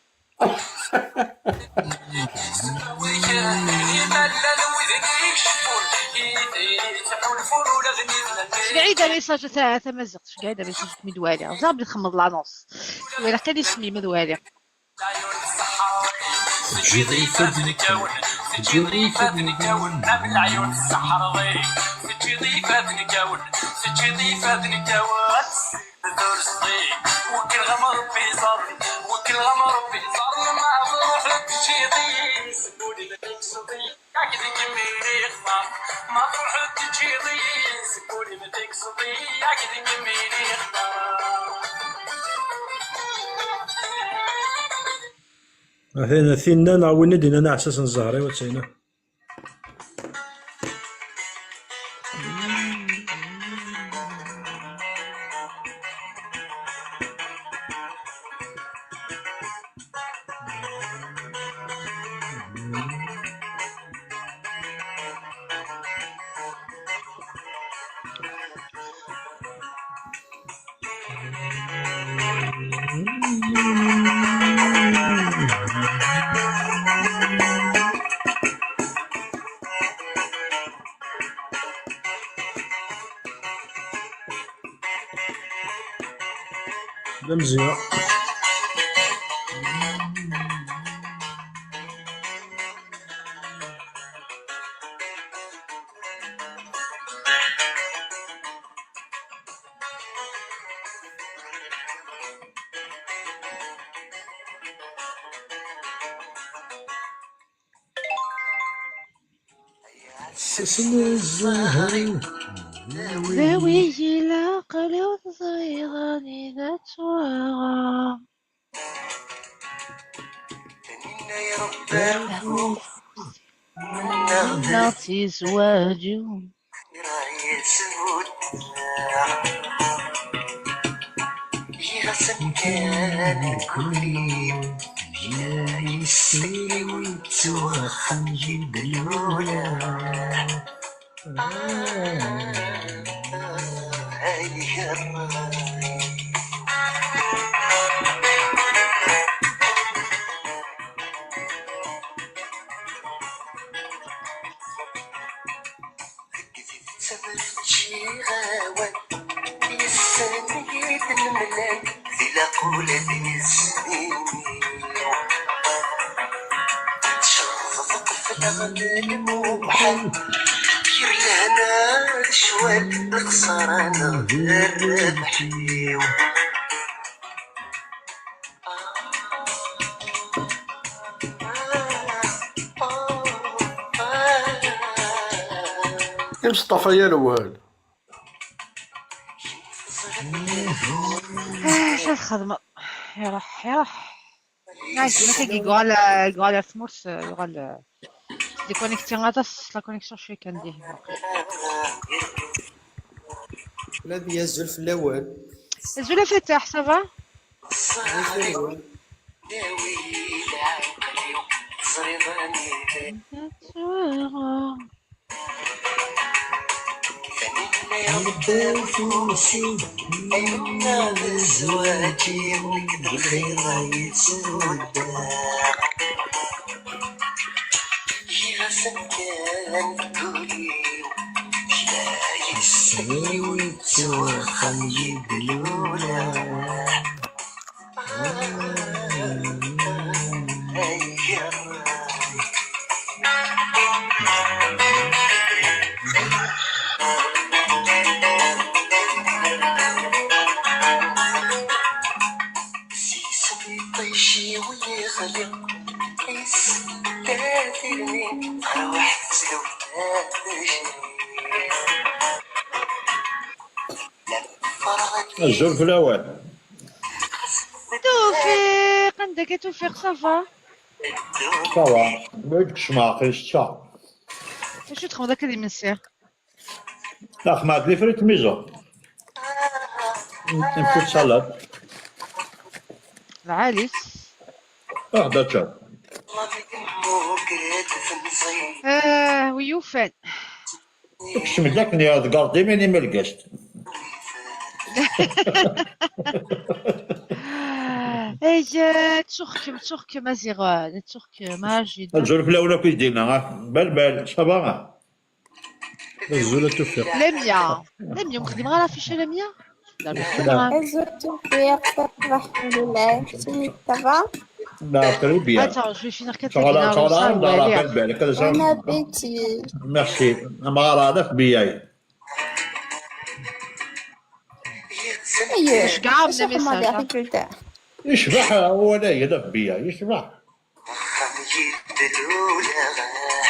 قاعدة ميساج تاع مازغت قاعدة ميساج مدوالي زعما نخمض لانونس ولا كان يسمي مدوالي تجي ضيفة نكون تجي ضيفة نكون نام العيون الصحراوي تجي ضيفة نكون تجي ضيفة نكون دور صديق وكل غمر بيزار وكل غمر بيزار لما بروحك تجي ضيف سكوني ما تقصدي اكيد نكملي خطا ما بروحك تجي ضيف سكوني ما تقصدي اكيد نكملي خطا أثينا ثينا نعاون دينا نعساس الزهري وتسينا لا مزيان ذوي العقل والصيغان ذات صغى نعطي زواج كان كل جاي السير ويتوخم جلد الأولى هاي الراي شي غاوان يسانيد الملاك في العقولة السنين تشرفك في الأغلال ومحل كبير لهنا الشوال الخسرانة الربحي مصطفى يا الوال شو الخدمة يروح نايس ما تيجي قال فموس قال ديكونيكتي غاطاس لا كونيكسيون شويه كنديه ولا ديال الزلف الاول الزوله فتح صافا أيونا بالزواج ونقدر الخير يتسود الزول في الاول. توفيق عندك يا توفيق صافا. صافا ما يبكش معاقل الشتا. واش تخدم داك اللي من السير؟ لا خمات لي فريت ميزو. نمشي صالات. العاليس. هذا شاف. ويوفان. اقسم لك اني هاد كاردي ماني ما لقاش. اي تشوخكم ازيغ تشوخكم ماجد. الزول في الاول كي دينا بال صافا. الزول توفيق. لميا مخدم غير فيش لميا. الزول توفيق صافا الحمد لله. شتي صافا؟ لا تري بيان. Attends, je vais finir quelques شغلة dinars. دارا في بالك هذا بون شغل. ابيتي. ميرسي ما هذا في بياي. اييه واش كاع اش بدا خدمة ميساج. ديغيكولتاه. يشبح هو لا يدا في بياي يشبح. اوكي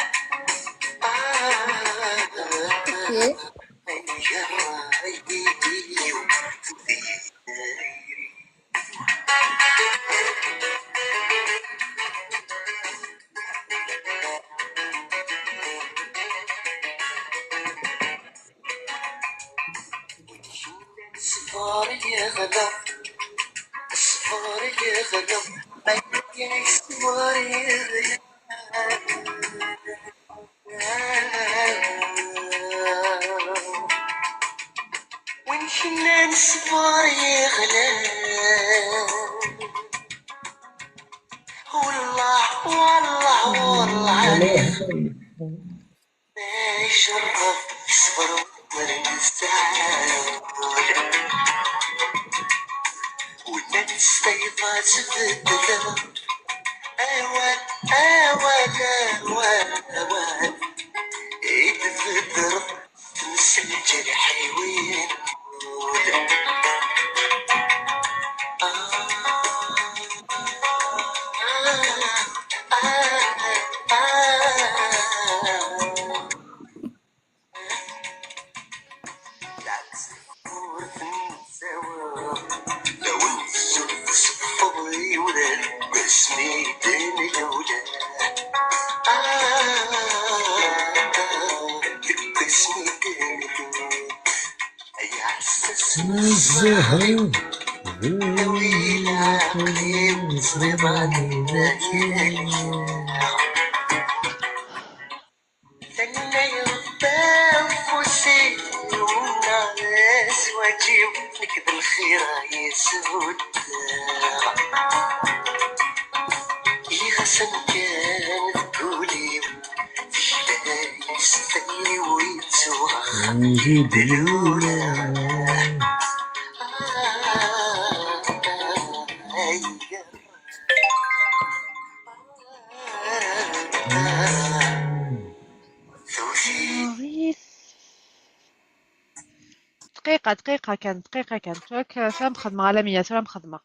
دقيقة كانت توك سلام خدمة عالمية سلام خدمة.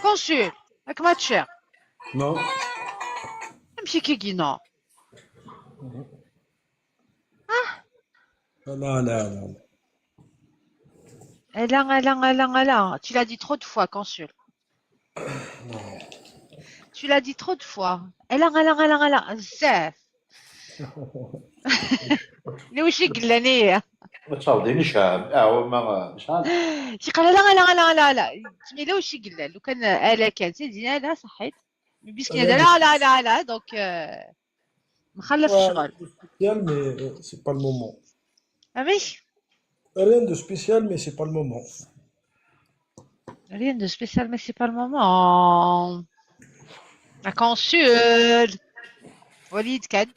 كونسول راك ما تشير. Non. امشي كي كينا. لا لا لا. Alain, tu l'as dit trop de fois, consul. Tu l'as dit trop de fois. Alain, بزاف. اللي واش يقلاني. ما تصاوبينيش ما شحال. تيقال لا تسمي لا واش يقلان لو كان الا كان تدينا لا صحيت. بيسكين لا دونك مخلف الشغل. Spécial, mais c'est pas le moment. فهمي؟ Rien de spécial, mais c'est pas le moment. Rien de spécial, mais c'est pas le moment. La consul. وليد كان.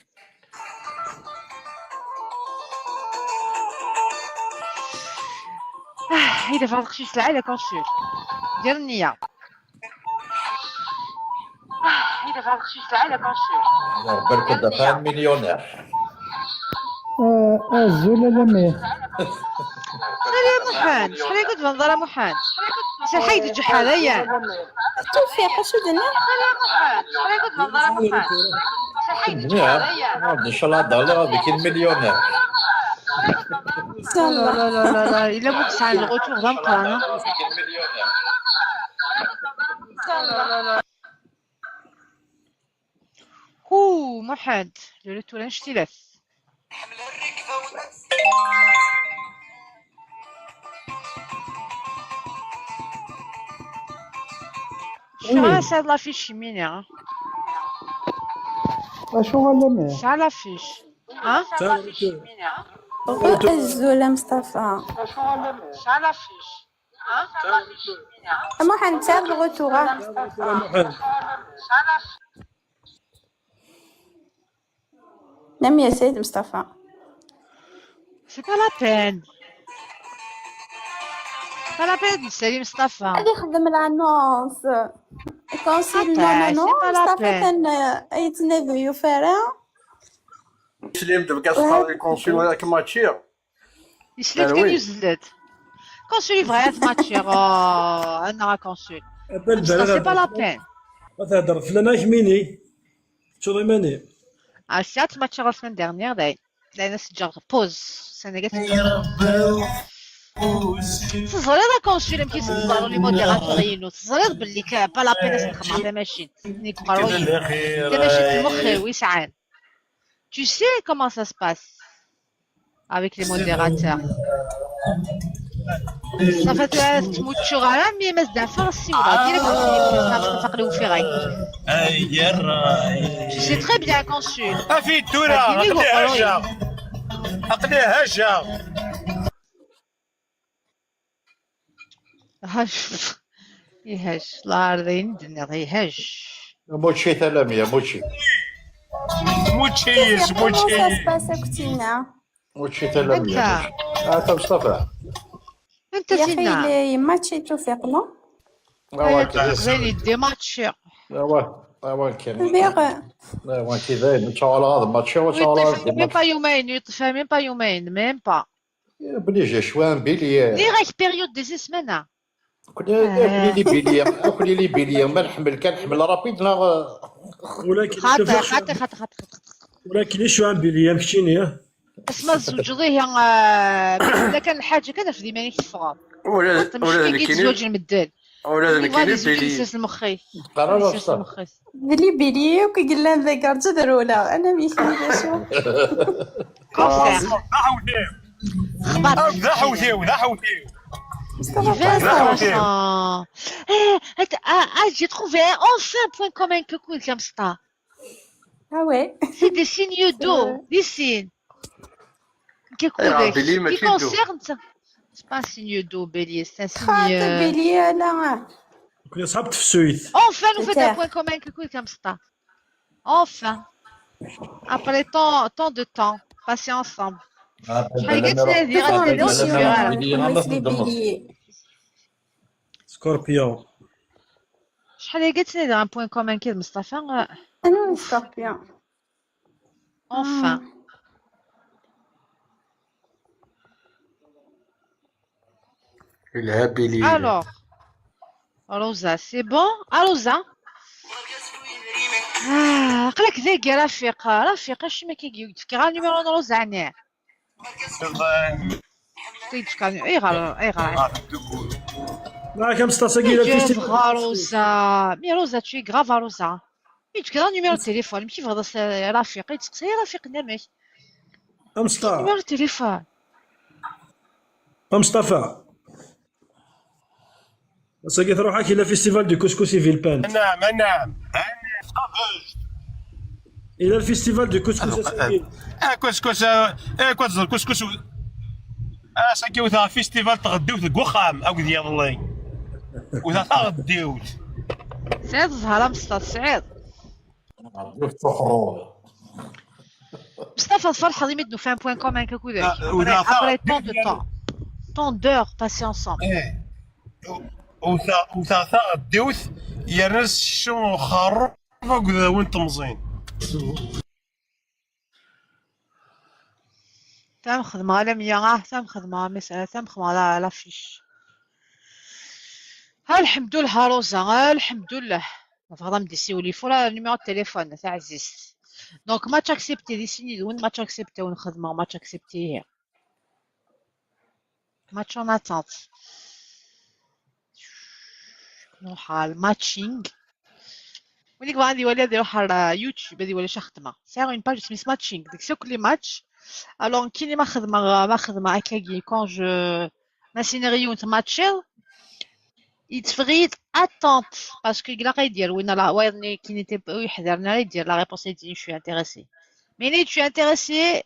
إذا فرضك شي سلعة لا كونسول. دير النية. إذا فرضك شي سلعة لا كونسول. بالك دابا مليونير. الزلمة شحال يا محمد شحال كنت بنظر محمد شحال حيد الجحالية توفيق اش درنا؟ شحال كنت بنظر محمد شحال حيد الجحالية ان شاء الله هذا هذيك المليونير. لا لا لا لا لا إلا بغيت تسعى الغوتور ضا مقرانا هو محمد درت ولا نشتي لاس شحال صاد لافيش يميني اشو علمه شحال لافيش ها الزولة مصطفى شحال لافيش ها محمد تاع الغوتوغا نعم يا سيد مصطفى سي با لا بين با لا بين سالي مصطفى غادي يخدم العنونس كونسيل نو مصطفى يتنافيو فرا سليم دابا كتبقى الكونسول ولكن ماتشير. يسلت كان يزلت كونسول بغا ماتشيغ انا كونسول سي با لا بين تهضر فلان كميني تشوريماني عشات ماتشيغ لا سيمين ديرنيير داي ناس تجرب بوز سنه قالت تزريد كونسول يمكن تداروا لي موديراتورينو تزريد باللي با لا بين نخدم على ماشين نيك قراوي تا ماشي في مخي ويسعان Tu sais comment ça se passe avec les modérateurs. Ça fait تموت شغالة مي مازال فرسي ولا ديريكت تقلو في غاي. Tu sais très bien consul. في الدورة عقلي هجا هاش يهاش لا رضين دنا يهاش. موتشي تلامية موتشي. موتشيز موتشيز كنتينا موتشي تلامية. انت مصطفى. انت يا زينا. خيلي ماتشي توفيق نو زين دي ماتش. ايوا كاين. بيغ ايوا كذا ان شاء الله هذا الماتش ان شاء الله. ميم با يومين يطفى ميم با يومين ميم با. بلي جا شوان بيلي. لي غايك بيريود دي سيمانا. كولي لي بيلي كولي لي بيلي ما نحمل كنحمل رابيد لا. ولكن خاطر ولكن شو بلي مشيني اسمع زوجيه الا كان الحاجه كذا في ديماني الفغار ولا كي تزوج المدال ولا كاين بيلي المخي قرار بصح بلي بلي وكيقول لها ذاك تدرولا انا ميشي شو خبط j'ai trouvé enfin un point commun que cool comme ça. Ah ouais. C'est des signes d'eau, des signes. Qui concerne ça. C'est pas un signe d'eau, bélier, c'est un signe. bélier là. كنا صحاب تفسويت. Enfin, nous faisons un point commun que cool comme ça. Enfin. Après tant de temps passé ensemble. سكوربيون شحال قلت لي ان بوين كومون كي مصطفى انا سكوربيون enfin alors روزا سي بون روزا قالك ذاك رفيق اش ما كيفكر غير نيميرو روزا عناه اي غير معك مستساقي الفيستيفال روزا مي روزا تشي غراف روزا يتكرا نيميرو التليفون ماشي فغدا رفيق يتسقسي رفيق نماش مصطفى نيميرو التليفون مصطفى ساقي تروحك الى فيستيفال دو كسكسي فيلبان. نعم الى الفيستيفال دو كسكس كسكس ساكي وثا فيستيفال تغديو ثق وخام او ديال الله وثلاثة غديوت. سعيد الزهرة مصطفى سعيد. الضيوف تخرج. مصطفى الفرحة limite nous fait un point commun ككوداك. Après tant de temps. Tant d'heures passées ensemble. وثلاثة غديوت يرنس شو خرب وكذا وين تمزين. تم خدمة على مياه تم خدمة مسألة تم خدمة على فيش. الحمد لله روزا الحمد لله. فغدا مديسيو لي فورا نيميرو التليفون تاع عزيز. دونك ماتش اكسبتي ديسيني وين ماتش اكسبتي وين خدمة ماتش اكسبتي هي. ماتش اون اتونت. نروح على الماتشينغ. وليك غادي يولي يروح على يوتيوب هادي ولا شي خدمة. سير اون باج سميت ماتشينغ ديك سو كل ماتش. الوغ كي ما خدمة هكاكي كون جو ما سيناريو نتماتشيو يتفغيت اتونت باسكو يقلا غيدير وين لا وين كي نيتي يحضرنا يدير لا ريبونس يدير شوي انتريسي مي نيت شوي انتريسي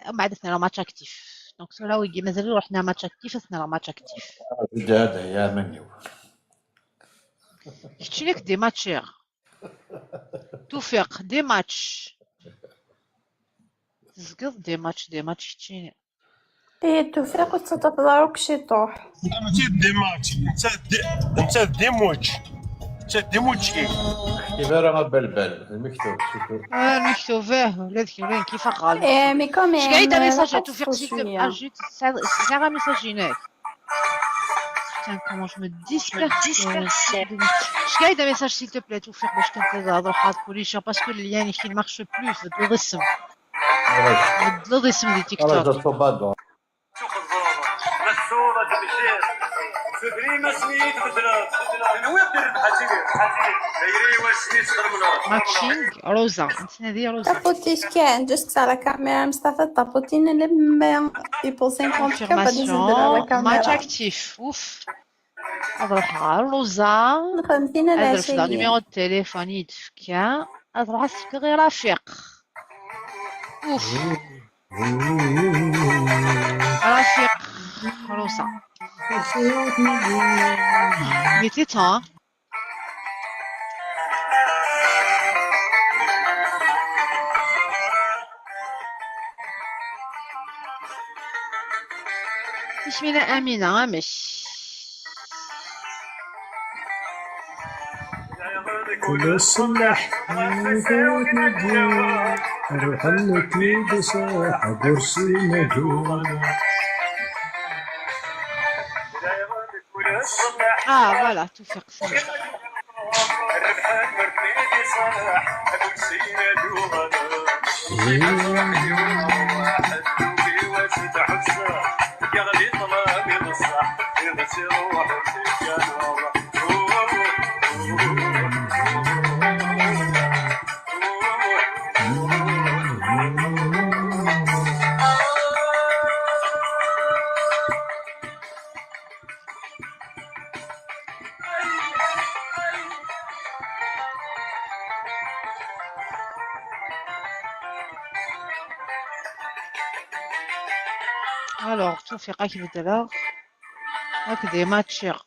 من بعد ثنا ماتش اكتيف دونك سولا ويجي مازال روحنا ماتش اكتيف ثنا ماتش اكتيف هذا يا منيو كيتشي لك دي ماتشير توفيق دي ماتش تزقط دي ماتش كيتشيني ايه توفيق وتتضرك شي طوح. انت دي ماتش انت دي موتش انت دي موتشي. اختبار بلبل المكتوب شكرا. المكتوب فيه ولاد كيورين كيف قال. ايه مي كومي. اش قاعد ميساج توفيق سيكتب اجيت ساعه ميساجينك. Putain, comment je me disperse. Je gagne un message s'il te plaît, tout faire باش كنتظر حاط كلشي باسكو اللين كي مارش بلوس الرسم الرسم ديال تيك توك. الصوره تمشي سفري ما سميت بدرات نوي دير بحال دايري واش سميت خرمنا ماتشينغ روزا انت هذه روزا طابوتيش كاع جست على كاميرا مصطفى طابوتين لما يبو 50 غادي نزيد على كاميرا ماتش اكتيف اوف نروح على روزا خمسين على هذا في نيميرو التليفون يدفكا نروح نسكري رفيق اوف رفيق روزا ميتي طون اسمنا أمينة مش كل الصلاح فوت نجوم روح النتيجة صاح قرصي نجوم. فوالا توفيق سمع Alors, توفيق كيف بدلا هكذا ماتشير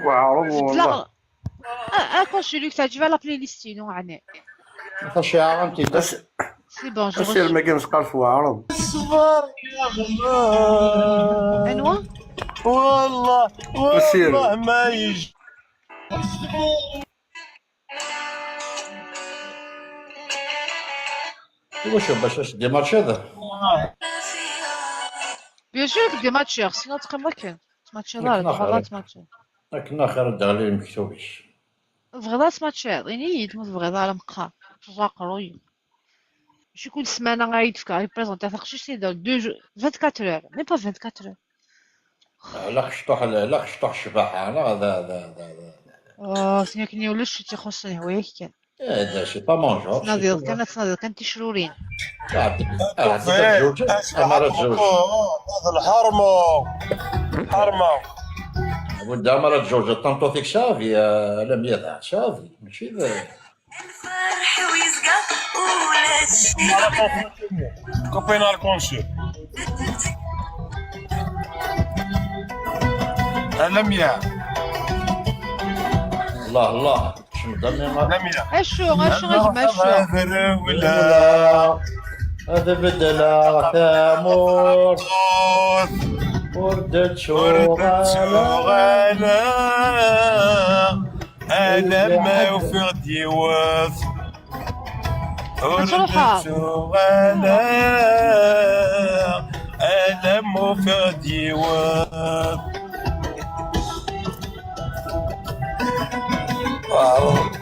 واعرض والله. Quand je lui tu vas la playlist non عناه. خشي عرمتي بس. C'est bon, je السير ما كاينش قال واعرض. الصبر يا غمام أنوا؟ والله والله ما يجي. واش باش دي ماتش هذا؟ Bien sûr que des matchers, sinon تقريبا كان matcher لا بغضات matcher. لكن خير الدغلي المكتوبش. بغضات matcher يعني يتموت بغضا على مقا. قروي. ماشي كل سمانة غايد في كاري بريزونتي تاخشي سي دو 24 heures, même pas 24 heures. لا خشطوح الشباحة أنا هذا. سينا كني ولش تيخصني هوايك كان. هذا شي با مونجور. تناضيض كان تيشرورين. جوج أمارة جوج. هذا الحرمة حرمة. ولد أمارة جوج طنطو فيك شافي لم يدع شافي ماشي ذا. Copain الكونشو لميا الله الله شنو ضمن لميا اشو غجمة اشو ولا هذا بدلا ثامور وردة شغالة أنا ما وفقت يواث وردة شغالة أنا ما وفقت يواث وعراض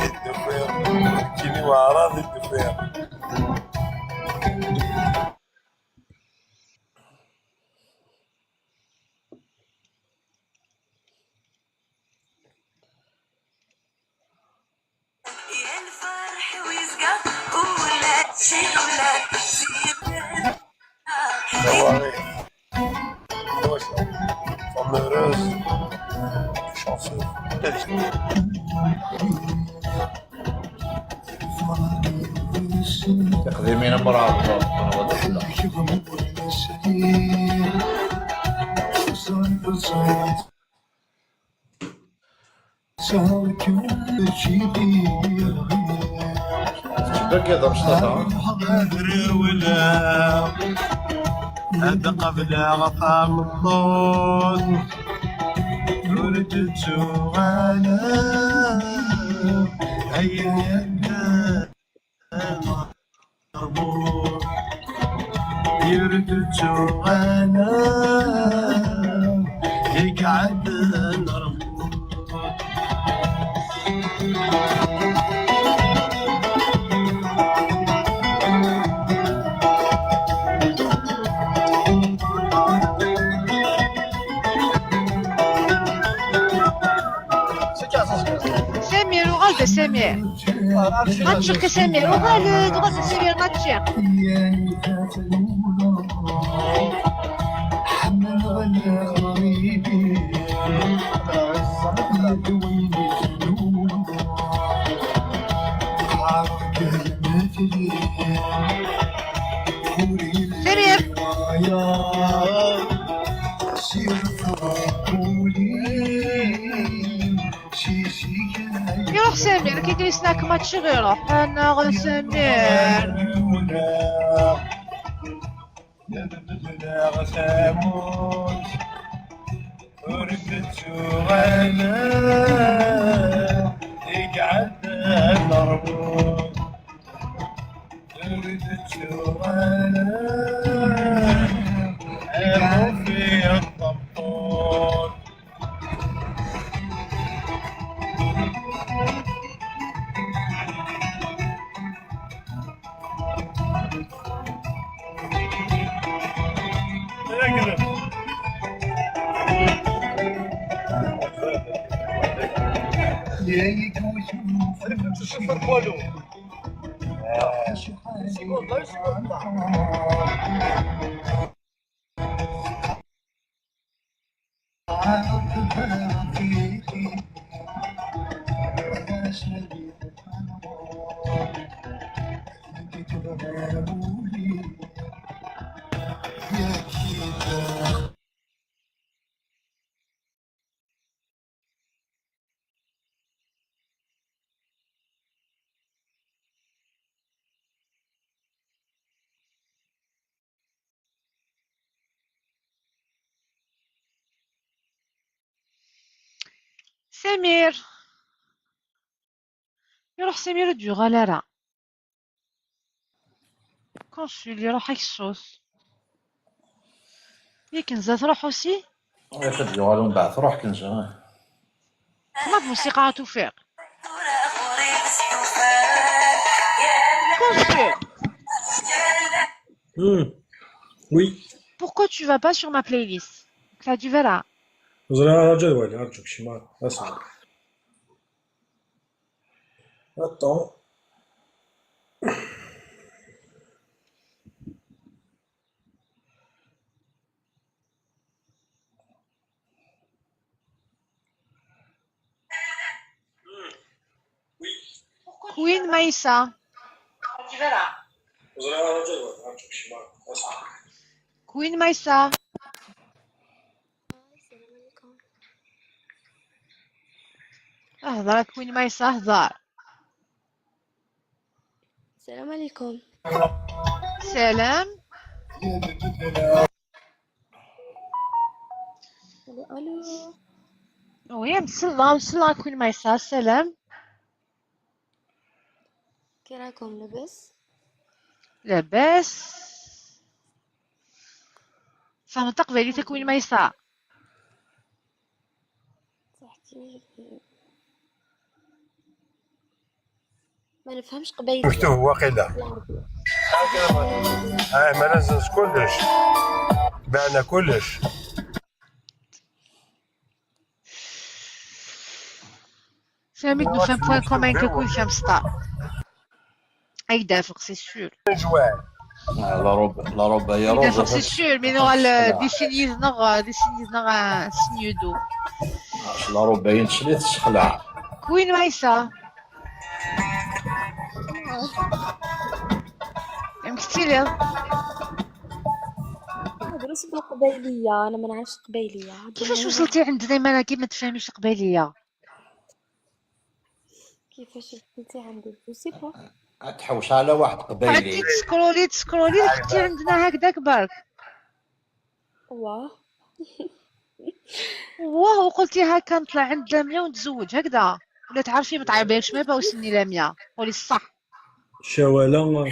الدفير كيني وعراض الدفير تقديمين برافو بقي ضرب ولا هذا قبل غطام الطول وردت شغالة هيا يا مربوط يردت شغالة يقعد نربط سمير وغالد سمير غاتشيق سمير وغالد وغالد سمير غاتشيق سمير يروح سمير كي يدير سناك ماتش يروح انا غير سمير وردت شغالة يقعد نربط وردت شغالة عيبو في الضمطون سمير يروح سمير دو غالارا كونسول يروح يكسوس ياك كنزة تروح اوسي ياخد جوال ومن بعد تروح كنزة ما بموسيقى توفيق كونسول Oui. Pourquoi tu vas pas sur ma playlist tu verras على الجدول أرجوك شمال أسمع. Attends. Queen Maïssa كوين ميسا. اهضر كوين ميسا اهضر. السلام عليكم. سلام. الو. وي مسلا كوين ميسا سلام. كي راكم لاباس؟ لاباس. فهمت قبيلي تكوين ميسا. صحتي ما نفهمش قبيلي. مكتوب واقيلا. ما نزلش كلش. بعنا كلش. سامي nous fait un point commun que كل شمسطة. أي دافق سي سور. جوع. لا ربا يا رب. دافق سي سور مي نوغ ديسينيز نوغ سنيودو. لا ربا ينشليت الشخلع. كوين ميسا. مكتيلي. ندرس بالقبيلية، أنا ما نعرفش قبيلية. كيفاش وصلتي عندنا ما كي ما تفهميش قبيلية؟ كيفاش وصلتي عندي؟ سي با. تحوش على واحد قبيلي. عندي تسكرولي لقيتي عندنا هكذاك برك. واه. واه وقلتي هاكا نطلع عند لاميا ونتزوج هكذا، ولا تعرفي ما تعرفيش ما باو سني لاميا، قولي الصح. شوالا. لا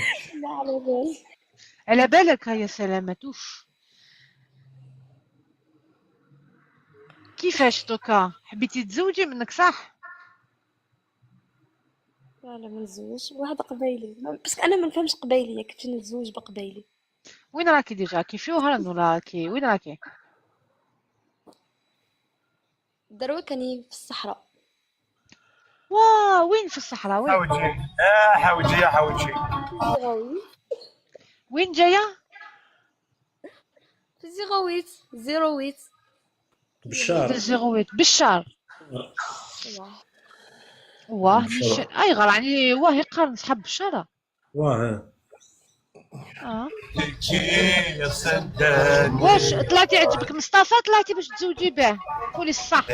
على بالي. على بالك يا سلامة. اوف كيفاش دوكا حبيتي تزوجي منك صح؟ لا ما نتزوجش بواحد قبيلي، بس انا ما نفهمش قبيليه، كيفاش نتزوج بقبيلي؟ وين راكي ديجا؟ كي في وهران ولا راكي وين راكي؟ دروك كاني في الصحراء. وين في الصحراء؟ وين؟ حوجي. حوجي يا حوجي. وين جايه؟ في زيروويت. زيروويت. بالشهر. زيروويت بالشهر. واه نيشان اي غير يعني واه يقارن صحاب بالشارع. واه. واش طلعتي عجبك مصطفى؟ طلعتي باش تزوجي به؟ قولي الصح.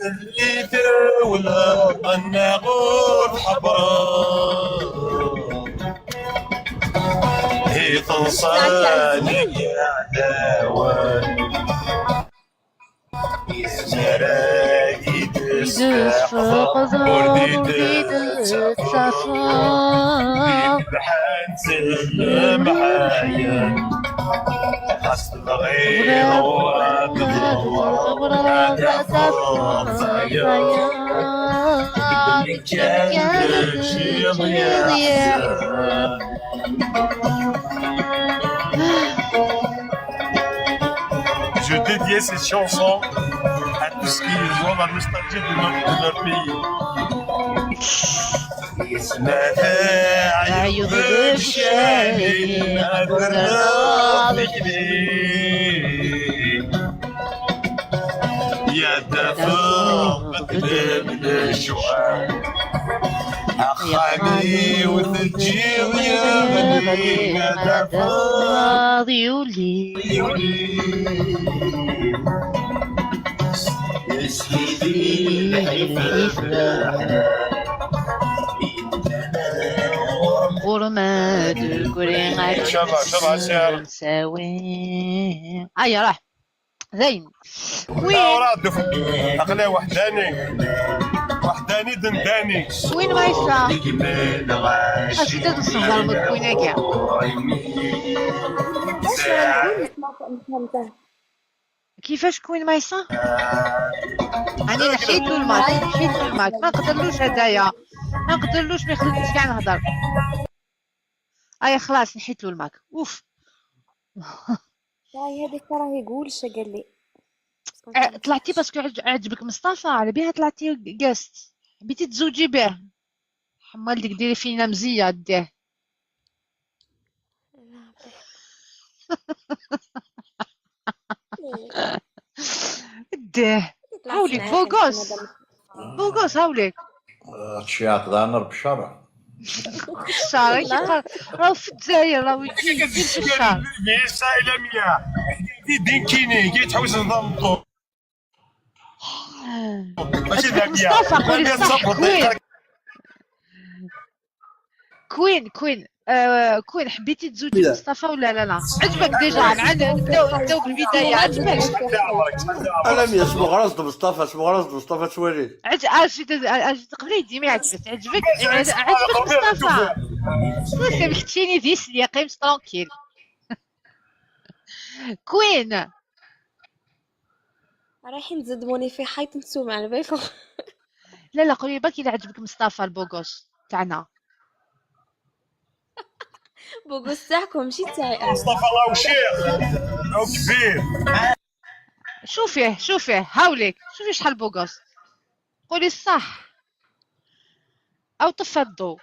اللي تولى الناقور حبراء هي تنصاني يا عداوة يزمرادي تسفق وردي تسفق بحال سلم حياة حسب الغير وابدور Je dédiais cette chanson à tous ceux qui ont la nostalgie de leur pays. عيوب الشاهين يا دافع بقلب الشعاع أخاني وثجي ويا غني يا دافع ضيولي يا سيدي الحفاف غرمات الكرين ان شاء الله نساوي راح زين وين اقلع وحداني دنداني وين مايسا اش بدات الصهر مكوينه كاع كيفاش كوين مايسا يعني نحيتو الماك ما نقدرلوش هدايا ما نقدرلوش ما يخلينيش كاع نهضر خلاص نحيتلو الماك اوف هاي هذيك راه يقولش قال لي طلعتي باسكو عجبك مصطفى على بها طلعتي جاست حبيتي تزوجي به حمال ديك ديري فينا مزيه ديه ديه هاوليك بوغوس هاوليك هادشي عقدانا بشرع في الشهر راهو في الجزائر راهو يجي في الشهر يا سائله مياه دين كيني كي تحوس نظام الضوء ماشي ذا مصطفى قولي صح كوين كوين حبيتي تزوجي مصطفى ولا لا عجبك ديجا نبداو بالبدايه عجبك انا مي اسمو غرض مصطفى توالي قبل ديما عجبك مصطفى سامحتيني ديس لي قيمت ترونكيل كوين رايحين تزدموني في حيط نسوم على بالكم. لا قولي باكي الا عجبك مصطفى البوغوس تاعنا بوغوس تاعكم ماشي تاعي. مصطفى راهو شيخ راهو كبير. شوفيه هاوليك شوفي شحال بوغوس قولي الصح او طفى الضو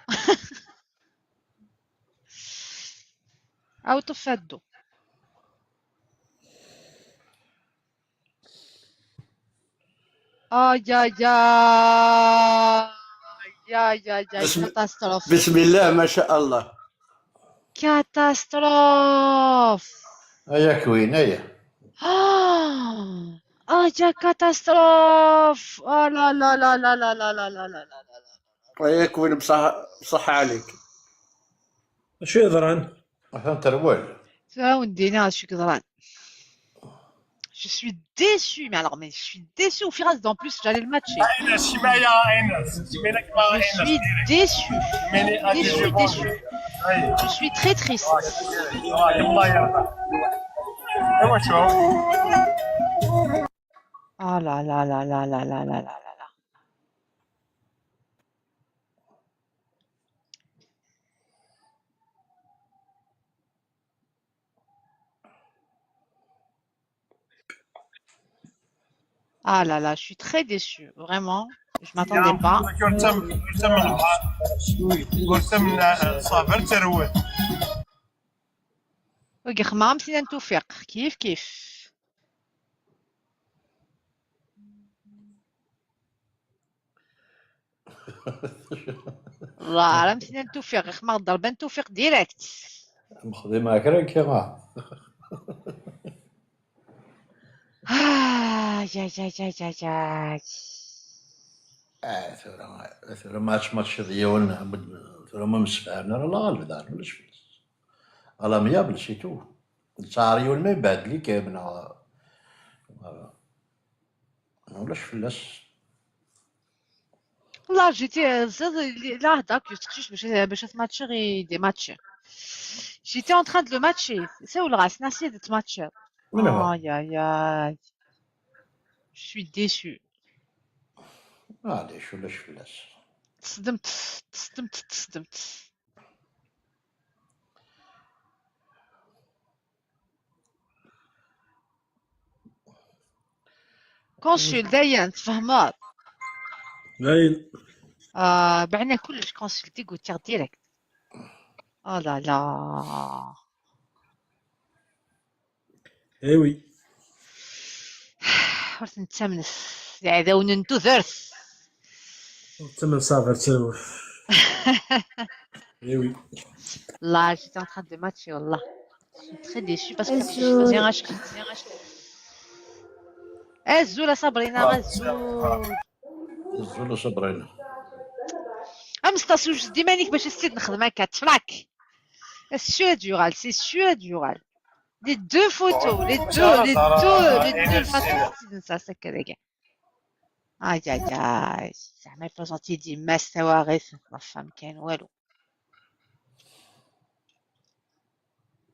او طفى الضو. يا كاتاستروف. بسم الله ما شاء الله. كاتاستروف. هيا كوين هيا. يا كاتاستروف. لا لا لا لا لا لا لا لا لا لا لا. هيا كوين بصحة عليك. شو يضرن؟ فهمت الأول. ودينا شو كضران. Je suis déçue, mais alors, je suis déçue au Firas, en plus, j'allais le matcher. Je suis déçue. Déçue. Je suis très triste. Oh là là là là là là là là là. Ah là là, je suis très déçue, vraiment. Je m'attendais pas. وقي خمام سنان توفيق كيف الله على سنان توفيق خمام ضربان توفيق ديريكت مخدي معاك راك يا ثورة ماتش ديالنا ثورة ما مسفعنا راه غالب دار ولاش فلس على ميابل شيتو صاريول ما يبعد لي كامنا ولاش فلس والله جيتي زاد لا هداك يتخشش باش تماتشي دي ماتشي جيتي en train de le matcher ساو الغاس ناسي ديت ماتشي aïe je suis déçue معليش ولاش فلس تصدمت كونسول داين تفهمات باين بعنا كلش كونسلتي قلت ديريكت لا لا اي وي ورث نتسمنس هذا وننتو ذرث تمن صافر تسوف اي وي لا j'étais en train de matcher والله je suis très déçue parce que je faisais un match الزولة صابرينا الزولة صابرينا امستاسوش ديما نيك باش نسيت نخدم هكا تفراك c'est sûr dural les deux photos les deux façons ça c'est كذا aïe زعما بروزونتي ديما السواغيث ما فهم كاين والو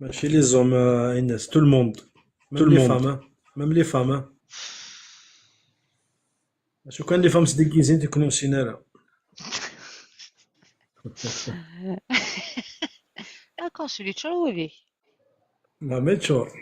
ماشي لي زوم الناس تو الموند ميم لي فام شو كان لي فام سديكيزين تيكونوا سينارا كونسولي تشرولي ما ميتشور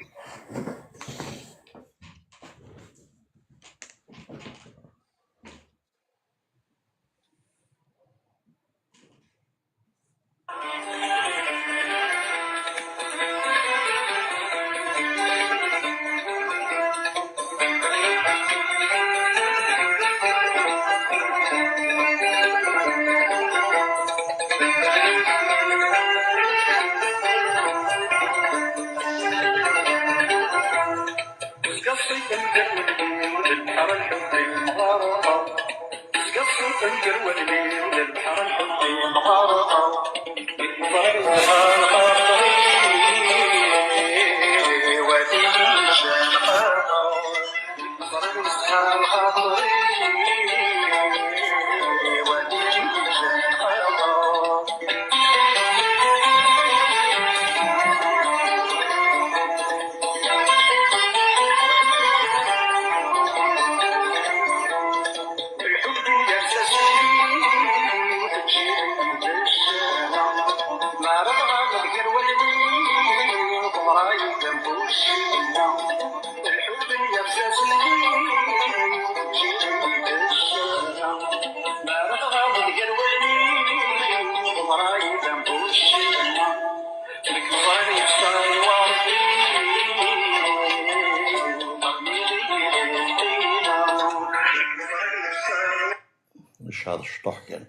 مش هذا الشطح كان.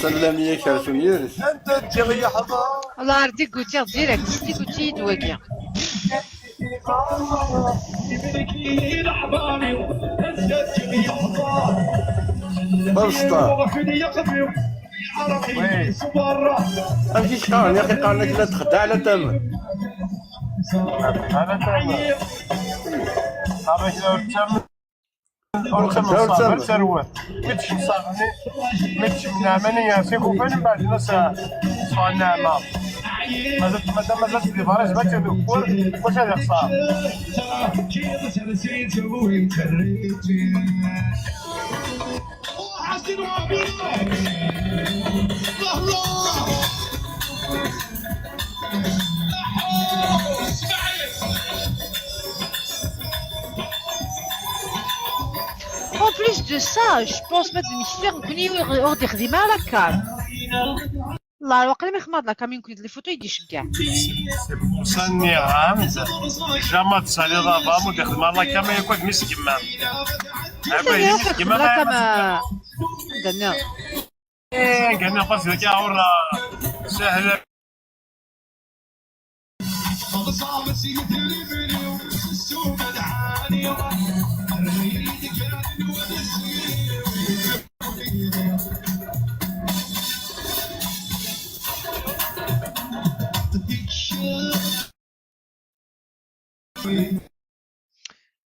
سلم يا كرتون يارس. والله رديك قلتي ديريكت سيدي قلتي دواكي. بسطة امشي شحال يا اخي قال لك لا تخدع على تمن مازال تدي فراش باك تدور واش هذا خساره En plus de ça, je pense mettre le mystère on connaît hors des khidma à la cam. الله الوقت ما يخمض لك يمكن يدير لي فوتو يديش كاع. سني غامز جامات سالي ضافا مو دخل مالله كما يكون مسكين ما. هذا مسكين ما كما عندنا. قلنا قصدي كاع ورا سهله.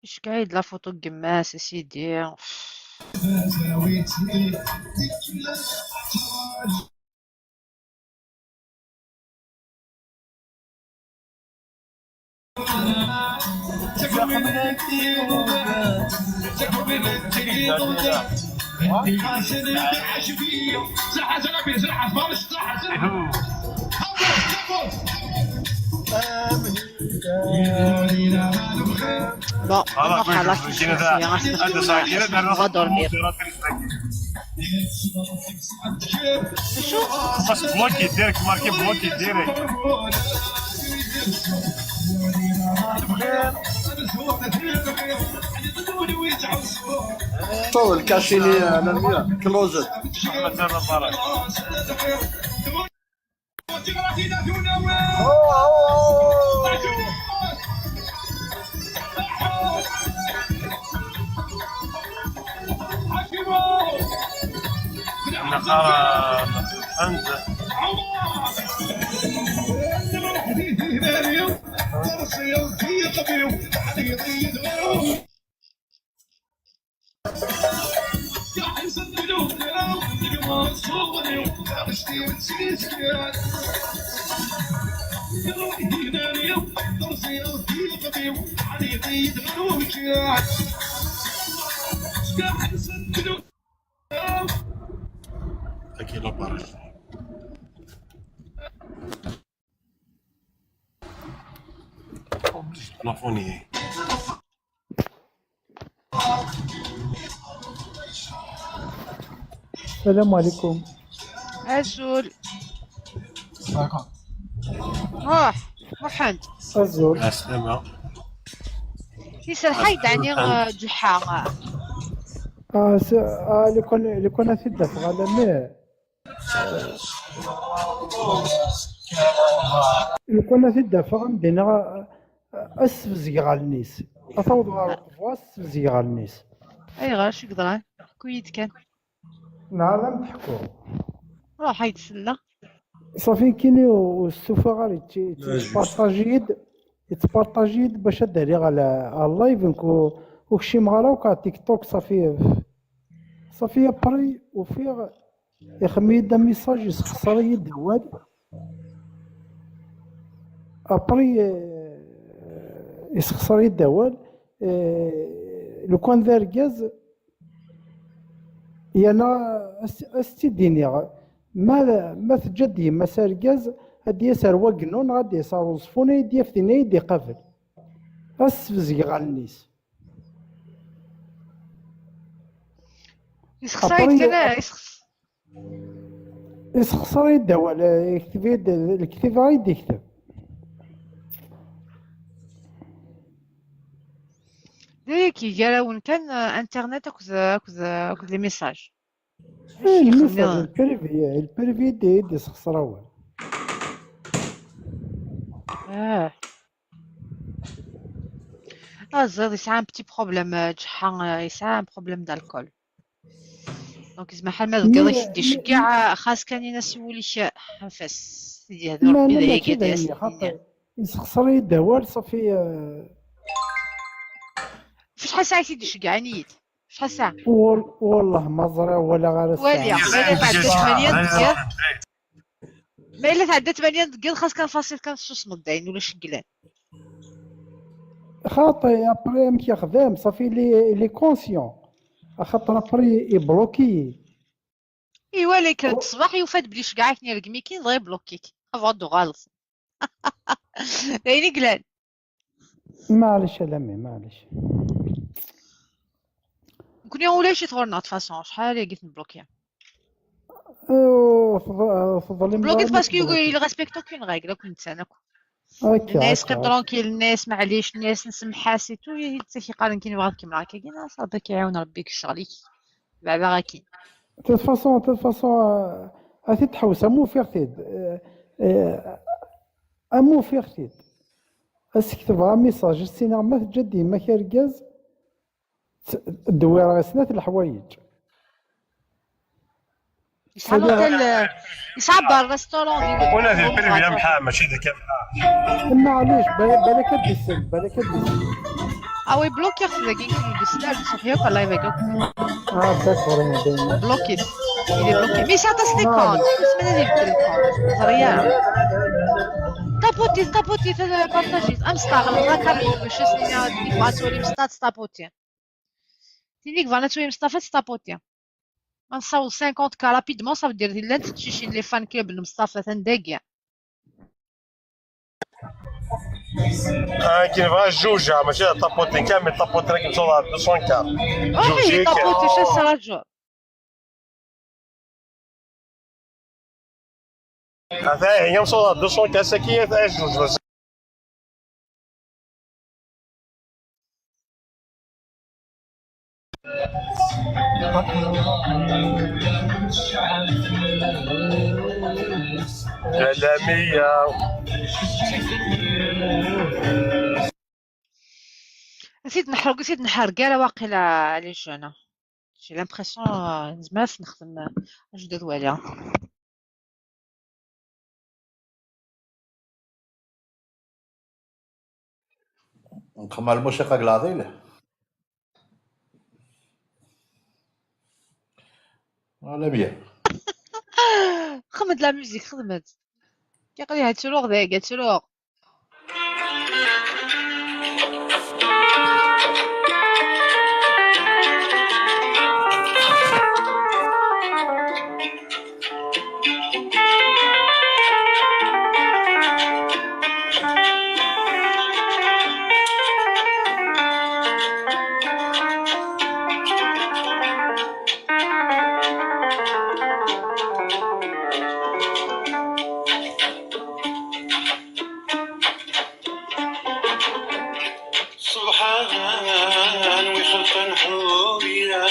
اش قايد لا فوتو قماس سيدي. Bon, on va la on va dormir. شو؟ بس بلوكي ديرك ماركي بلوكي ديرك. طول كاشيني على المياه كلوزت. احمد زاد الفرج. نقرا انت كيلو برج تلفوني السلام عليكم. أزول روح محمد أزول السلامة يسال حيد عني جحا لو كان تدافع على ما لو كان تدافع عندنا السفزي على الناس أصوت على القفوا السفزي على الناس أي غير شو يقدر كويت كان نعلم تحكوا روح يتسلى صافي كاين والسوفا غير يتبارطاجيد باش داري على اللايف وكشي مغالا وكا تيك توك صافي بري وفيه يخمي يدا ميساج يسخسر يدوال ابري يسخسر يدوال لو كان دار كاز يانا استديني ما تجدي ما سار كاز هادي يسار وقنون غادي يسار وصفوني يدي يفتيني يدي قافل السفزي على الناس يسخسر يدوال يكتب الكتيبة يدي يكتب كي قالوا كان انترنت اكوز لي ميساج الميساج البريفي يدي يسخسر اول الزيد يسعى ان بتي بروبليم جحا يسعى ان بروبليم دالكول دونك يسمح حال ما تقدر يدي شكاع خاص كان يناس يولي حنفس سيدي هذا ربي ذا يقدر خاطر يسخسر يدوال صافي شحال ساعه يدي شكاع نيت شحال ساعه والله ما زرع ولا غير الساعه ما إلا تعدى 8 دقائق خاص كنفاصل كنصوص داين ولا شكلان خاطر ابري كي خدام صافي لي كونسيون خاطر ابري يبلوكي ايوا لك الصباح يوفاد بلي شكاع كني رقمي كي غير بلوكيك افضو غالص دايني قلال معليش لامي معليش كوني ولا شي تغورنا فاسون شحال قلت نبلوكيها بلوكيت باسكو يقول ريسبكتو كون ريغل كنت انا الناس كي ترونكيل الناس معليش الناس نسمحها سيتو حتى كيقال كاين بغاك كيما هكا كاين صافي كيعاون ربي كشغليك بعدا غا كاين تي فاسون هاتي تحوس امو فيغتيد امو فيغتيد اسكتب غا ميساج السينما ما تجدي ما كيركاز دوير سنات الحوايج يسعى برا الريستورون ديالو ولا في البريفي محا ماشي ذاك معليش بالك ديسل وي بلوكي خصك كاين ديسل صحيح ولا يبقى داكور بلوكي il est bloqué mais ça t'as des comptes بس من اللي يبدل الكونت زريان طابوتي بارطاجي امستغل هكا باش سنيا ديك فاتوري مستات طابوتي تينيك فاتوري مستافات طابوتي غنصاوب 50 كا رابيدمون صافي دير لا تشيشين لي فان كلوب المصطفى تندقيا كاين بغا جوجا ماشي طابوتي كامل طابوتي راك توصل 200 كا جوجي طابوتي شا سراجو هذا هي وصل 200 كا ساكيه تاع جوج بس عالمية نسيت نحرق كاع واقيلا علاش انا جي لامبرسيون زعما نخدم جدد واليا نخمم الموسيقى كلاضيله ولا بيا خدمت لا ميوزيك خدمت كيقول لي هاد شلوغ ذاك هاد شلوغ سبحان ويخلق الحور يا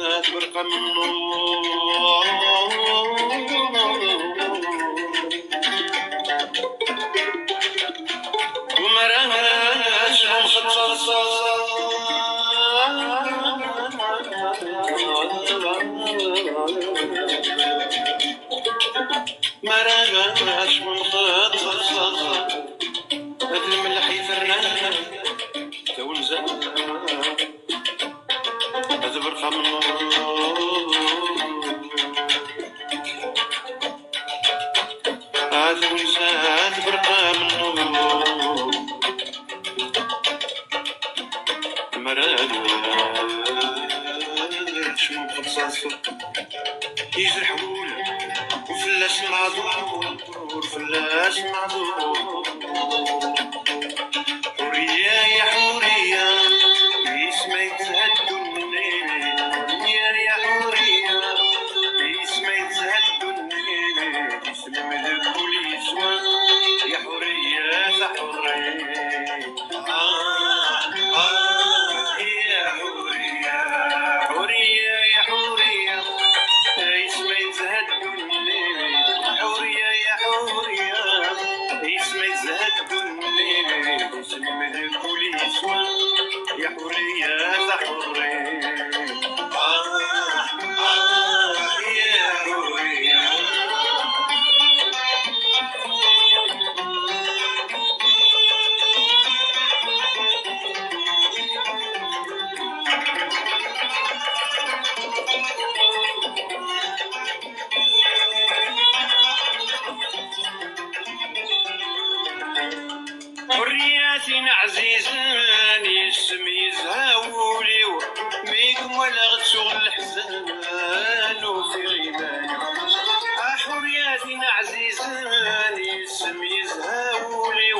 تبرق من النور وما راش ما راش من خطر هاد الملح يفرنا تونزا هاد برقة من هاد تونزا هاد برقة من ما راش من خطر يجرحون وفلاش معذور فلاش معذور حورية يا حورية اسمك تهدوني يا حورية اسمك تهدوني اسم ملك وليسوى يا حورية يا حورية يا حورية حورية يا حورية اسمي تهدوني حورية يا حورية اسمي تهدوني اسم ملك وليسوى يا حورية يا حورية يا حورية حرياتنا عزيزان يسمي زهاولي ميكم ولا غتشغل الحزان وفي غيبان حرياتنا عزيزان يسمي زهاولي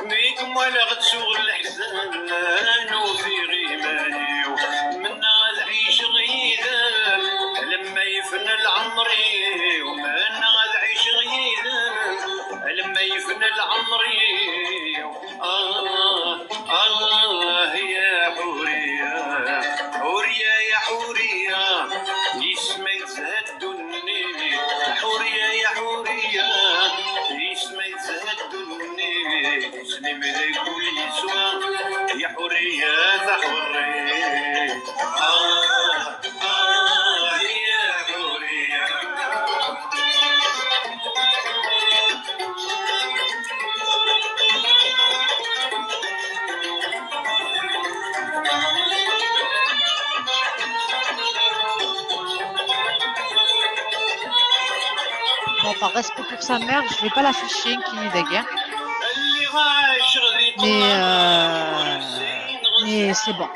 ميكم ولا غتشغل الحزان وفي غيباني منا غادعيش غيدان لما يفنى العمري ومنا غادعيش غيدان لما يفنى العمري يا حورية حورية يا حورية اسمي تهدوني حورية يا حورية اسمي تهدوني اسمي ملك وليسوى يا حورية يا حورية يا حورية Bon, par respect pour sa mère, je vais pas l'afficher, qui est de guerre. Mais c'est bon.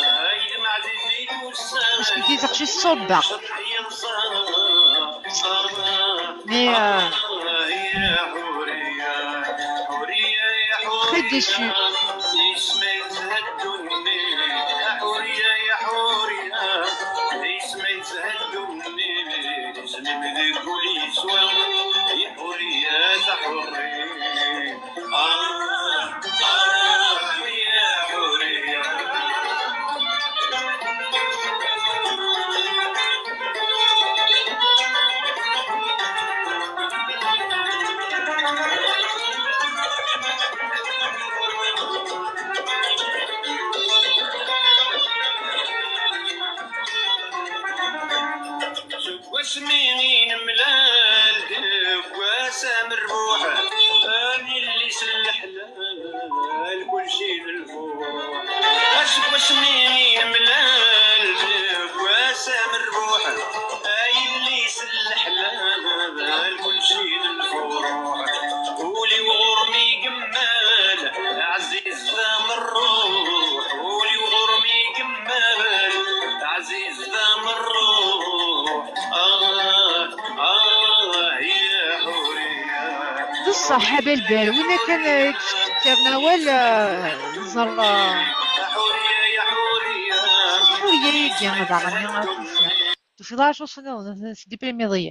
Parce que tu es juste صبع. Mais très déçu. واسمين ملال واسام الروح اني اللي سلحلال كل شي للفوح واسمين ملال واسام الروح اني اللي سلحلال كل شي للفوح قولي وغرمي جمال عزيز دام الروح قولي وغرمي جمال عزيز دام الروح بالصحة بالبال وين كان ترناول زر حورية يجي ضاغني تفضل شو صنع ديبريميضية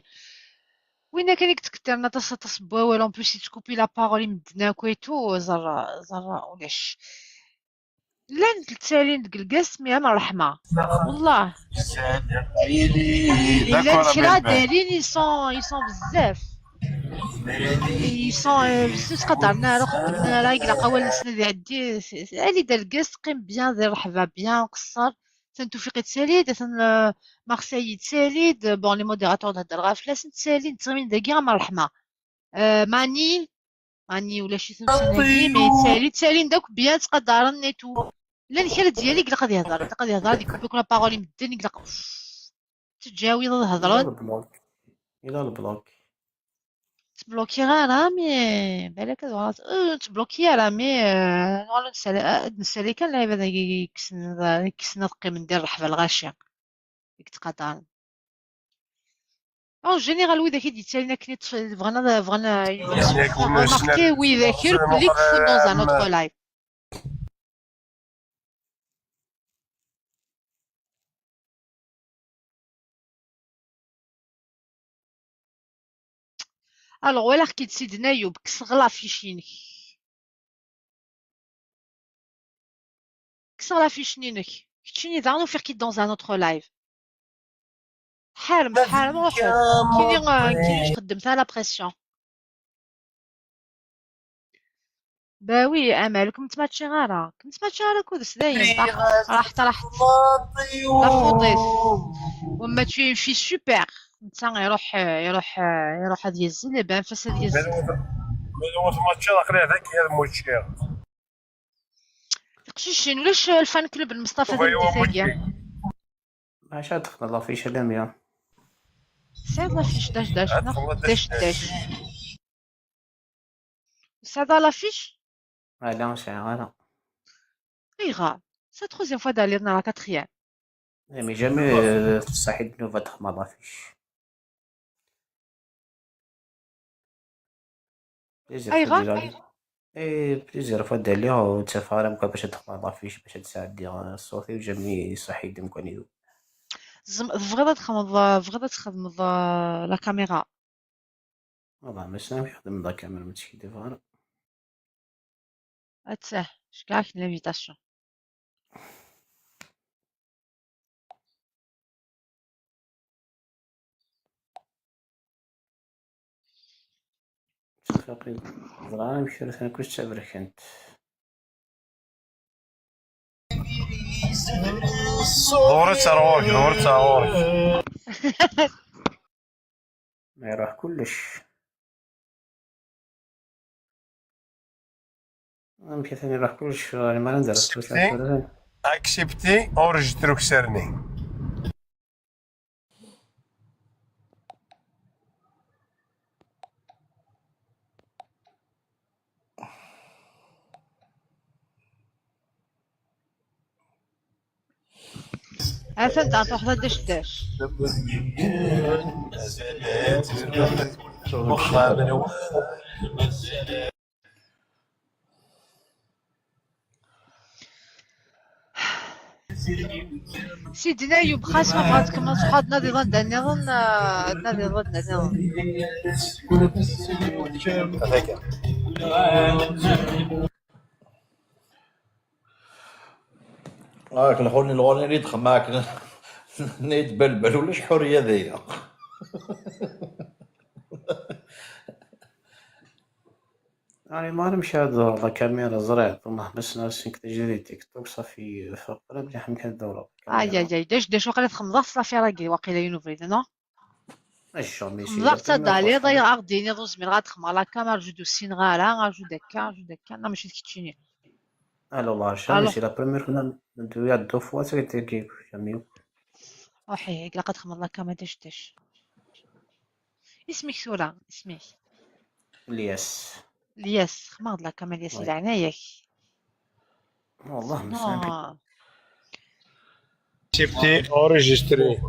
وين كان يكتكترنا تصبوا en plus تكوبي لا بارول يمدنا كويتو زر ولاش لان تسالين القلقاس ميا من الرحمة والله إلا الكرا دايرين يصون بزاف يصون بزاف تقدرنا خدمنا راه يقلا قوال السنة دي عدي اللي دار القاس قيم بيان دير رحبة بيان قصر تن توفيق تساليد تن مارسيلي تساليد بون لي موديراتور تهدر غافلاس تساليد تغمين داكي غا من الرحمة ماني ولا شي سمساناكي مي تسالين داك بيان تقدرن نيتو لا الكرا ديالي قلا قد يهضر ديك بيكون بارول يمدن يقلا تجاوي الهضرات إلى البلوك تبلوكي راه مي بالك تبلوكي راه مي نقولو نسالي كان لعيبه هذا كيسنا تقيم ندير الرحبه الغاشيه ديك تقدر اون جينيرال وي داك يتسالينا كنيت بغانا ماركي وي ذاكر بلي كفون دون ان اوتر لايف الوغ ولا حكيت سيدنا ايوب كسغ لافيشينك كسغ لافيشينك كتشيني دانو فير كيت دون ان اوتر لايف حارم روحو كيني قدمتها لا بريسيون باوي امل كنت ماتشي غارة كودس داين راحت فوطيس وما تشوي في سوبر نتا يروح هاد يزن بان فاس هاد يزن ملوث ماتش الاخر هذاك هي الموتشير تقشيشين ولاش الفان كلوب المصطفى ديال باش دخل لافيش لاميا سعد لافيش داش سعد لافيش لا ماشي غادا غير سا تروزيام فوا داليرنا لا كاتريام مي جامي صحيت نوفا دخل لافيش بليزير فوا دار ليها وتفارم باش تدخل لافيش باش تساعد ليها الصوفي وجامي صحي دمكانيدو بغيت تخدم لا كاميرا والله ما سامح يخدم لا كاميرا ماشي ديفار اتساه شكاك لانفيتاسيون صافي زرا نمشي انا كنت تعبرك انت دورت روحك ما يروح كلش ممكن ثاني يروح كلش ما ندرس اكسبتي اورجستروك سيرني فهمت انت وحده داش سيدنا ايوب خاص ما بغاتك ما تقعد نادي ضد نظن نادي ضد راك الخوني الغوني اللي يدخل معاك نيتبلبل ولا شحورية ذيا يعني ما نمشي هذا لا كاميرا زرع والله بس ناسين تجري تيك توك صافي فقرة مليح يمكن الدورة اي داش وقيلا تخمض صافي راكي واقيلا ينوفريد نو اش ميسي خمضت دالي ضيع عقديني دوز من غتخمر لا كاميرا جو دوسين غالا جو دكا لا ماشي كيتشيني الو الله شا سي لا بروميير كنا ندوي دو فوا تيكي جاميو وحي لا قد خمض لا كاميرا داش اسمك سورة اسمك الياس خمض لا كاميرا ياسي لعنايك والله مسامح اكسبتي اورجستري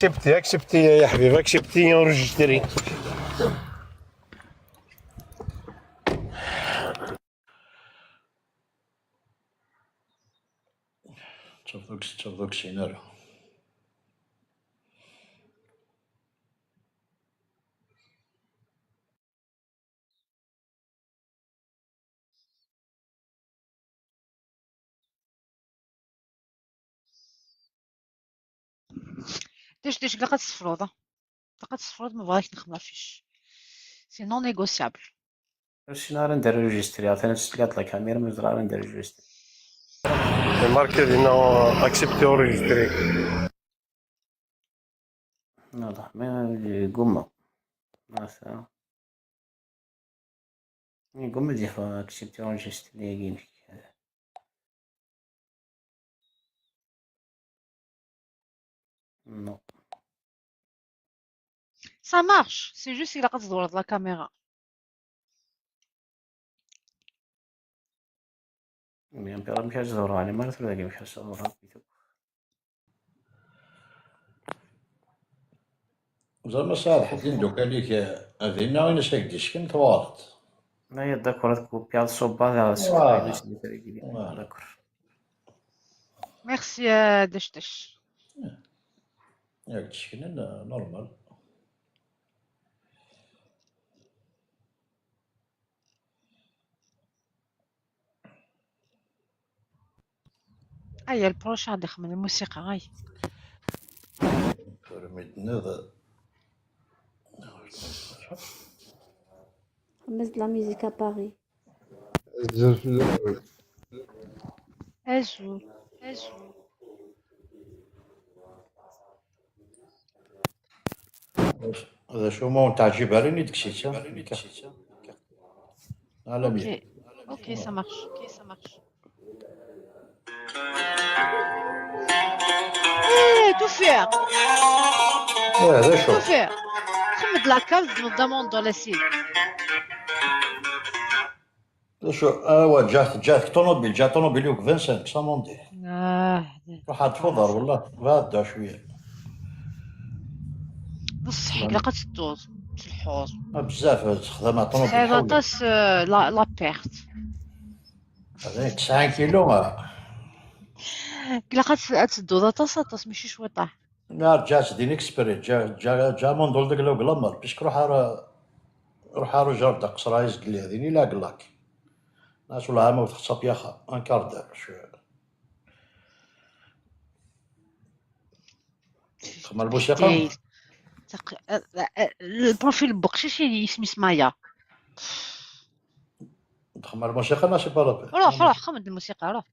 اكسبتي يا حبيبي، اكسبتي اونجستري. تشوف السيناريو. ديش لقد السفروضة، لقد السفروض ما بغاش نخدم فيش، سي نون نيغوسيابل. شنو ندير ريجستري عطينا تسلقات لا كاميرا ما زرا ندير ريجستري. ماركي لنا اكسبتي اونجستري. واضح ما قمة مثلا قمة دي فاكسبتي اونجستري يجيني. نو Ça marche, c'est juste إلا قد تدور لا كاميرا. بيان بيرا مش هزورها على ما نتلاقي مش هزورها. زعما صالح الدين دوكا ليك هذينا وين شاكديش كنت واضح. لا هي داكور كوبي على الصوبة على فوالا. السكرين داكور. ميرسي دشدش. ياك تشكينا نورمال. هيا البروشان غادي نخمم الموسيقى هاي. خمس لا ميوزيك ا باري. الزلف الاول. أزول. هذا شو مون تعجبها لي دكشيتها عالمية. اوكي ça marche. tout faire. هذا شو tout faire. خمد لا كارت demande dans la cible. شو جات طوموبيل جات طوموبيل يوك 25 ساموندي. روح تفضل والله غادا شويه بصح إلا قد تدوز الحوض بزاف تخدم طوموبيل هذا طاس لا بيرت. هذا 9 كيلو إلا قد تدوز طاس ماشي شوي طاح. نار جات دين اكسبري جا موندول داك لو غلامر باش روح رجال داك قصرايز قلي هذيني لا قلاك ناس ولا ما تخصب ياخا انكاردر شو خمر الموسيقى البروفيل بقشيش اللي اسمي سمايا. خمر الموسيقى ماشي بالابي. روح خمد الموسيقى روح.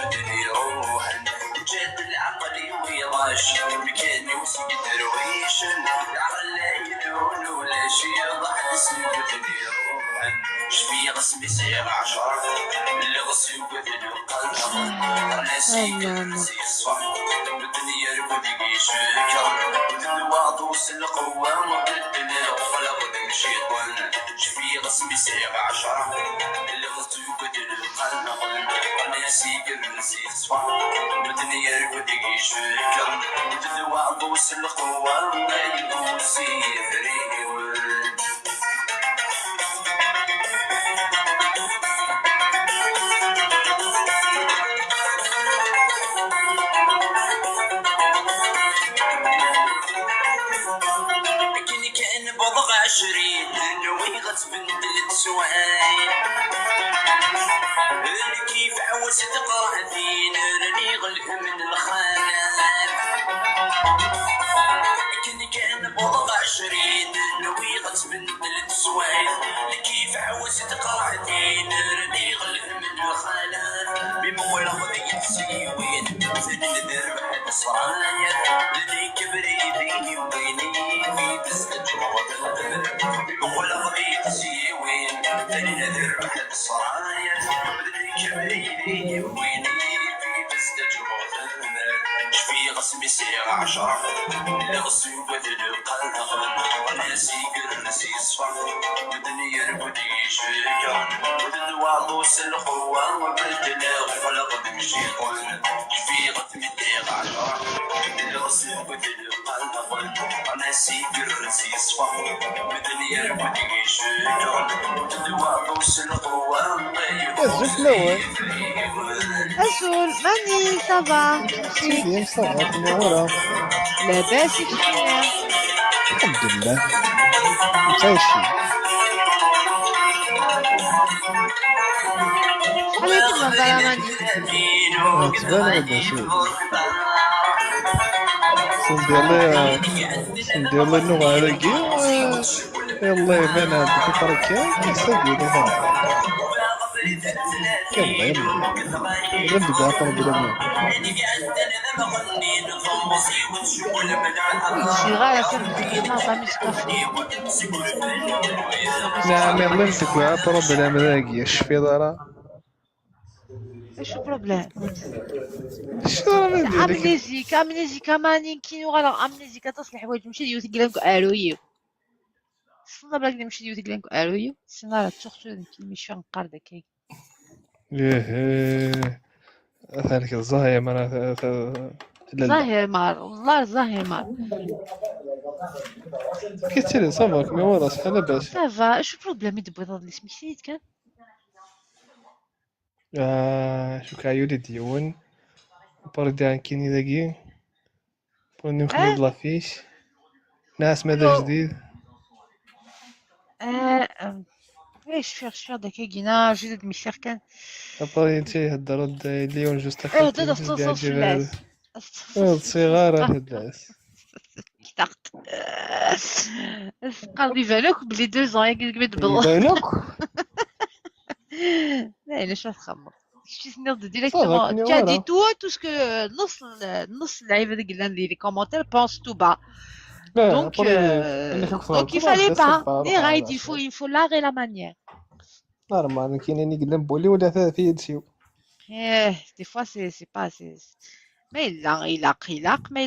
بدني يروحن جد العقل ويضاش مكاني وسيد درويش العقل لا يلون ولا شي ضحك اسمي بدني يروحن شفي غسمي سيغ 10 اللي غسي وبدني وقلب ناسي ناسي الصفا بدني يرقد يشكر بدني واضوس القوة وبدني وخلق دمشي طن شفي غسمي سيغ 10 اللي غسي وبدني وقلب ناسي ناسي الصفا بدني يرقد يشكر بدني واضوس القوة وبدني يفريق ولد كني كأن بضغ 20 نوي غتبندل سواي كيف عوس تقاعدين راني غلق من الخانات كني كأن بضغ 20 نوي غتبندل سواي كيف عوس تقاعدين راني غلق من الخانات بمول غضي تسيوين ثاني ندير بحد الصرايا لدي كبريدي وبيني في بزنة وغض الدبر بمول غضي تسيوين ثاني ندير بحد الصرايا لدي كبريدي وبيني في بزنة وغض الدبر شفي غسمي سيغ 10 اللي غسي وبدل القلق وناسي ناسي الصفر بدني يرقد يشكر بدل واضوس القوة وبدل وخلق دمشي طن شفي غسمي سيغ 10 اللي غسي وبدل القلق وناسي ناسي الصفر بدني يرقد يشكر بدل واضوس القوة وبدل أزول ماني صافا سيدي صافا منورة لاباس كيفاش الحمد لله متعايشين شحال هادي النظارة ماني تبان غدا شوي سندير لي النوع هذاكي يلا يبان هاد الفرق كيساقي يلا يلا نبدا طلب بلا الصغار سير ما فهمتش نعم يلا نبدا طلب بلا مذاقي الشفي دارا ايش البروبليم شنو راه امنيزيكا ماني كينو غالا امنيزيكا تصلح حوايج ماشي ديو تقلانكو الويو صنا بلاك ماشي ديو تقلانكو الويو سنا تشختو ماشي نقار كي ايه ذلك الظاهر مرة ظاهر مار والله ظاهر مار كيتيري صافاك مي ورا شحال لاباس صافا اش البروبليم يدبر هاد اللي سميتيت كان شو كايولي ديون بردي عن كيني داكي بوني نخلي لافيش ناس ماذا جديد ايش فيغ داك جينا جديد ميشير كان اباري انتي هدرو ليون جوست هذا الصلاص الصغار هداس كتاقت قال يبانوك بلي 2 زون يقبد بالله يبانوك لا انا شنو نخمم شتي نرد ديريكتومون تي دي تو سكو نص اللعيبه اللي قلنا لي كومونتير بونس تو با donc il fallait pas les raids il faut l'arrêter la manière نورمال كاينين يقلن بولي ولا في يدسيو des fois c'est pas mais il a mais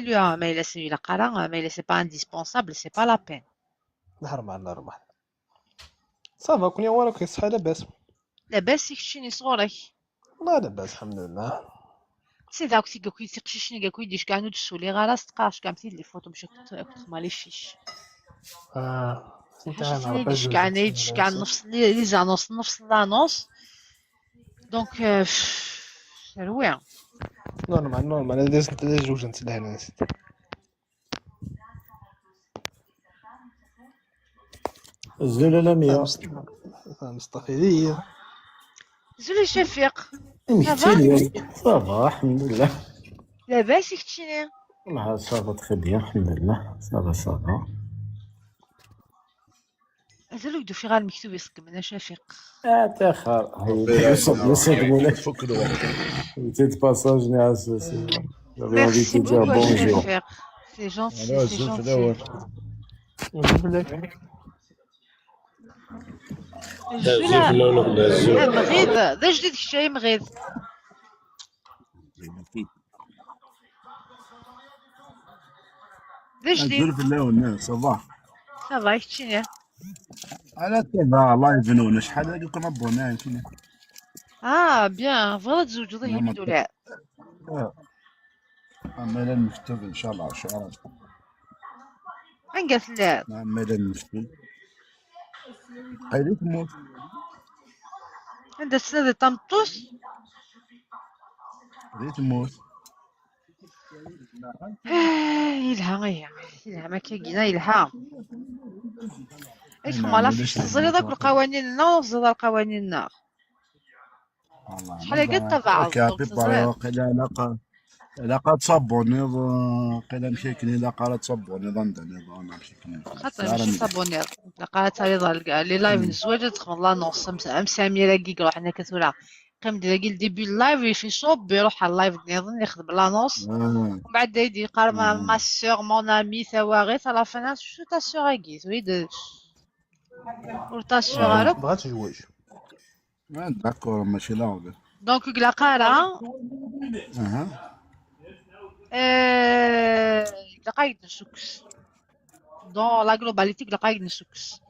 il a قرا mais c'est pas indispensable c'est pas la peine نورمال صافا كون يا وراك صحه لاباس يكشيني صغورك والله لاباس الحمد لله سي داك تيقاكو يتقششني قاكو يديش كانو دسولي غالا ستقاش كامتي لي فوتو باش مالي فيش يديش كان نفس لي زانونس نفس لانونس دونك روين نورمال هذا جوج نتسلها انا نسيت الزولة لامية مصطفى هذه زولي شفيق صافا الحمد لله لاباس كتشيني والله صافا تخي بيان الحمد لله صافا مازالو يدو في غير المكتوب يسقم انا شفيق. تاخر فك الوقت. petite passage à ceci. J'avais envie de ميرسي te dire بوكو bonjour. شفيق. سي جونتي Alors, سي je fais جونتي. الزوف اللون ولا الزوف. مغيض ذا جديد كشي مغيض. ذا جديد. الزوف اللون صباح. صافا كتشيني. على تبع لايف نون شحال هادي كنا بوناي شنو. بيان فوالا تزوجوا ضيه يمدوا لها. عمالا نكتب ان شاء الله شهر. من قالت لا؟ عمالا نكتب. قايلة تموت. عندها سنة طمطوس. قايلة تموت. يلها يلها ما كاينه يلها. ايش ما لا فيش تزري داك القوانين نوص داك القوانين شحال قد تبع كابي بريق إلا علاقة تصابوني قيلا مشيكني علاقة تصابوني ضندني ضانا مشيكني خاطر ماشي صابونير علاقات هاي لي لايف نزواج تخمر الله نص ساميرة كيك روح هنا كثورة قيم ديال كيل ديبي اللايف يفي صوب يروح على اللايف نيضن يخدم لا نص ومن بعد يدي يقال ما سور مون امي ثواغيث على فانا شو تا سور كي تريد ورتا سور هذوك بغات تزوج. داكور ماشي لا دونك القلقارة لقايد نسوكس دون لا غلوباليتي لقايد نسوكس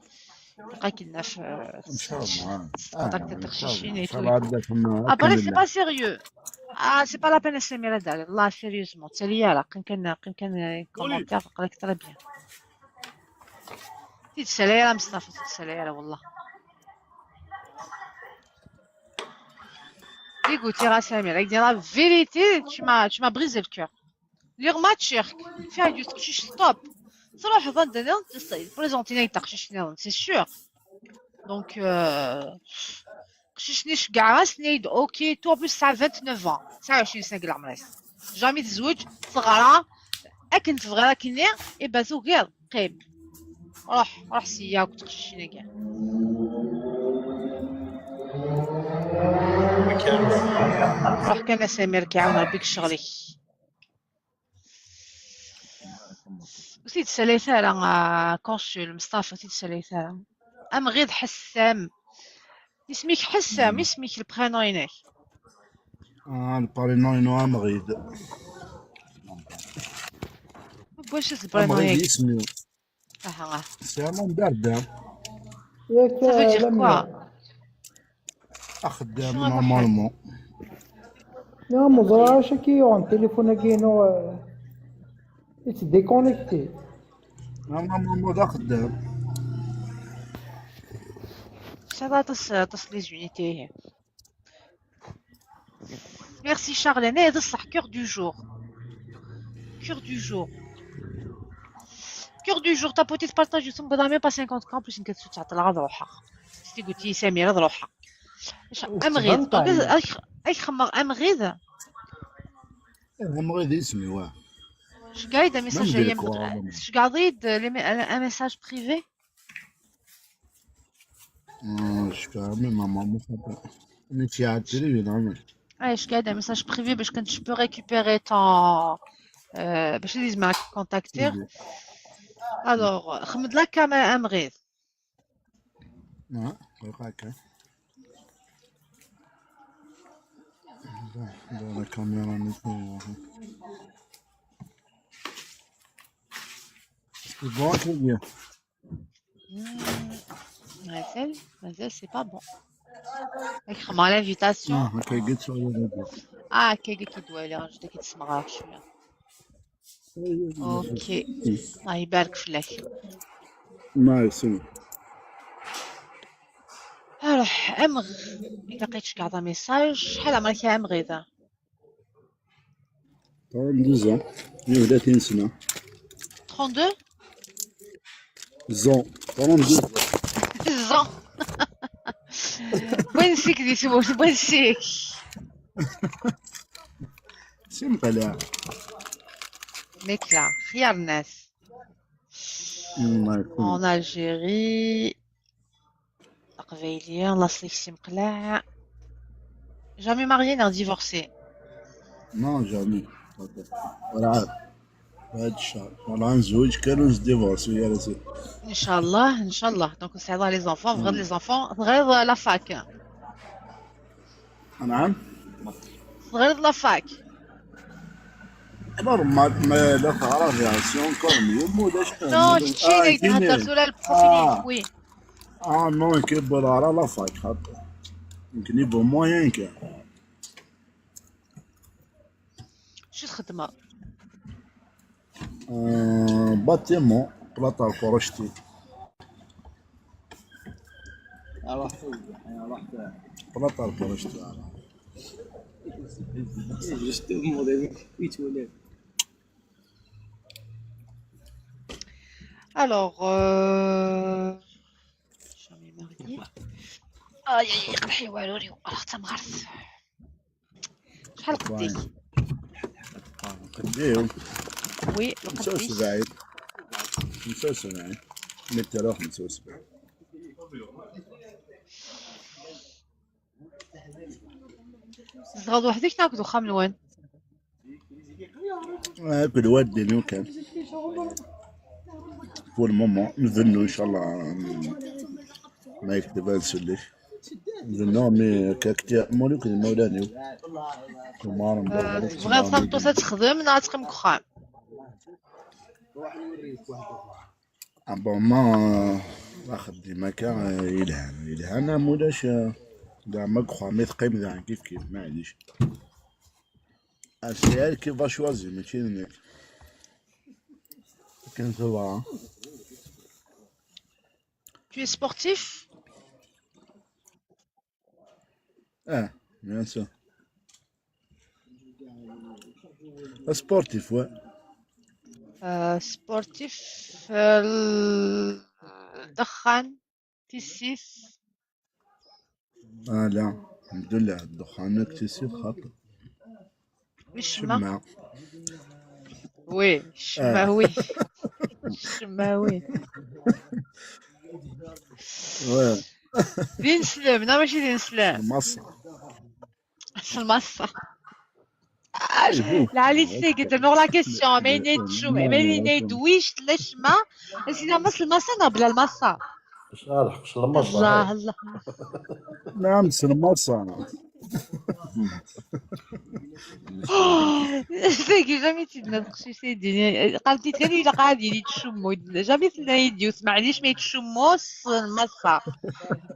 لقايد ناف ان شاء الله كونتاكت التخشيشين اي تو ابري ابري سي با سيريو سي با لا بين السميرة داري والله سيريوزمون تسالي راه كان كومونتير قالك ترى بيان تتسالي راه مصطفى تتسالي راه والله Écoute, Samir, avec dire la vérité, tu m'as brisé le cœur. L'urmat faire du stop. صراحة ضدنا بريزونتينا يتقششنا c'est sûr. Donc قششنيش كاع سنيد اوكي تو بلس 29 ans 29 سنة كاع عمري جامي تزوج صغرى اكن تبغي راكني يباتو غير قيب روح سيا وتقششنا كاع روح كان سمير كيعاون ربيك شغلي وسيد سليثة راه كونسول مصطفى سيد سليثة ام غير حسام اسميك حسام اسميك البرينو يناك البرينو ينو امغيد واش البرينو امغيد اسمي سلام باردة ياك صافي دير كوا اخدام نورمالمون يا مزرعة شكي اون تليفون كينو اتس ديكونيكتي نورمالمون دا خدام ça تصل les unités merci Charles انا تصح cœur du jour cœur du jour ta petite partage du son même pas 50 ans plus انك تعطي لها روحها سيتي قلتي سميرة روحها امغيض اي خمر امغيض امغيض اسمي واه اش قايد ميساج اش قاعد ان ميساج بريفي اش كامل ماما مخبا نتي عاد نعمل اش قاعد ان ميساج بريفي باش كنت جو ريكوبيري طون باش نديز معاك كونتاكتير الوغ خمد لك كاميرا امغيض هكا لا كاميرا نتو bon c'est bien مازال c'est pas bon اخرم على l'invitation هكا قلت شويه كي كيدوالي راه جدا كيتسمع راه شويه اوكي الله يبارك فيك ميرسي روح امغ لقيتش كاع دا ميساج شحال عمرك يا امغيضه 32 32 سنه 32 زون 32 زون وينسيك دي سموت وينسيك سيمبل ميكلا خيار الناس en Algérie قبيلي الله يصليك سي مقلع. جامي ماريي نار ديفورسي. نو جامي. ولا عارف هاد الشهر ولا نزوج كانوا نديفورسيو يا راسي. ان شاء الله ان شاء الله. دونك نساعدوا لي زونفون غير لي زونفون غير لا فاك. نعم غير لا فاك. نورمال ما لا فاراسيون كوم ولاش نو شتي اللي تهضرتو على البروفيل وي. نو يكبر على لا فاك خاطر يمكن يبقى موين كان. شو الخدمة؟ باتيمون بلاطا كورشتي. بلاطا كورشتي. Alors, jamais marié. Aïe aïe قرحي والو اليوم راه تمغرس. شحال قديك؟ قديهم وي 75 75 متر 75. تغدو وحدك تاكل دوخا من وين؟ كل واد دينو كان بور المومون نظنو ان شاء الله ما يكتب نسلش نظنو مي كاكتيا مولوك مولاني تبغي تخلطو تخدم نهار تقيم كخام. بون ما اخذ ديما كان يلهان مولاش كاع ما كخوا ما يثقيم ذا كيف ما عنديش السيال كيف با شوازي ماشي هناك كان سوا. Tu es sportif? bien sûr. سبورتيف سبورتيف. دخان تيسيس. لا الحمد لله الدخان كتيسير خاطر الشمع. وي الشمع وي الشمع وي. دين سلام لا ماشي دين سلام. المصة المصة. العالي تسيقت نور لا كيسيون ميني تشوم ميني دويش لشما سينا مص المصة بلا المصة. صالح قش المصة. الله الله. نعم المصة. ساكي جامي تنطقشي سيدي قالتي تاني الا قاعد يدي تشمو جامي تنا يديوس معليش ما يتشموس المصة.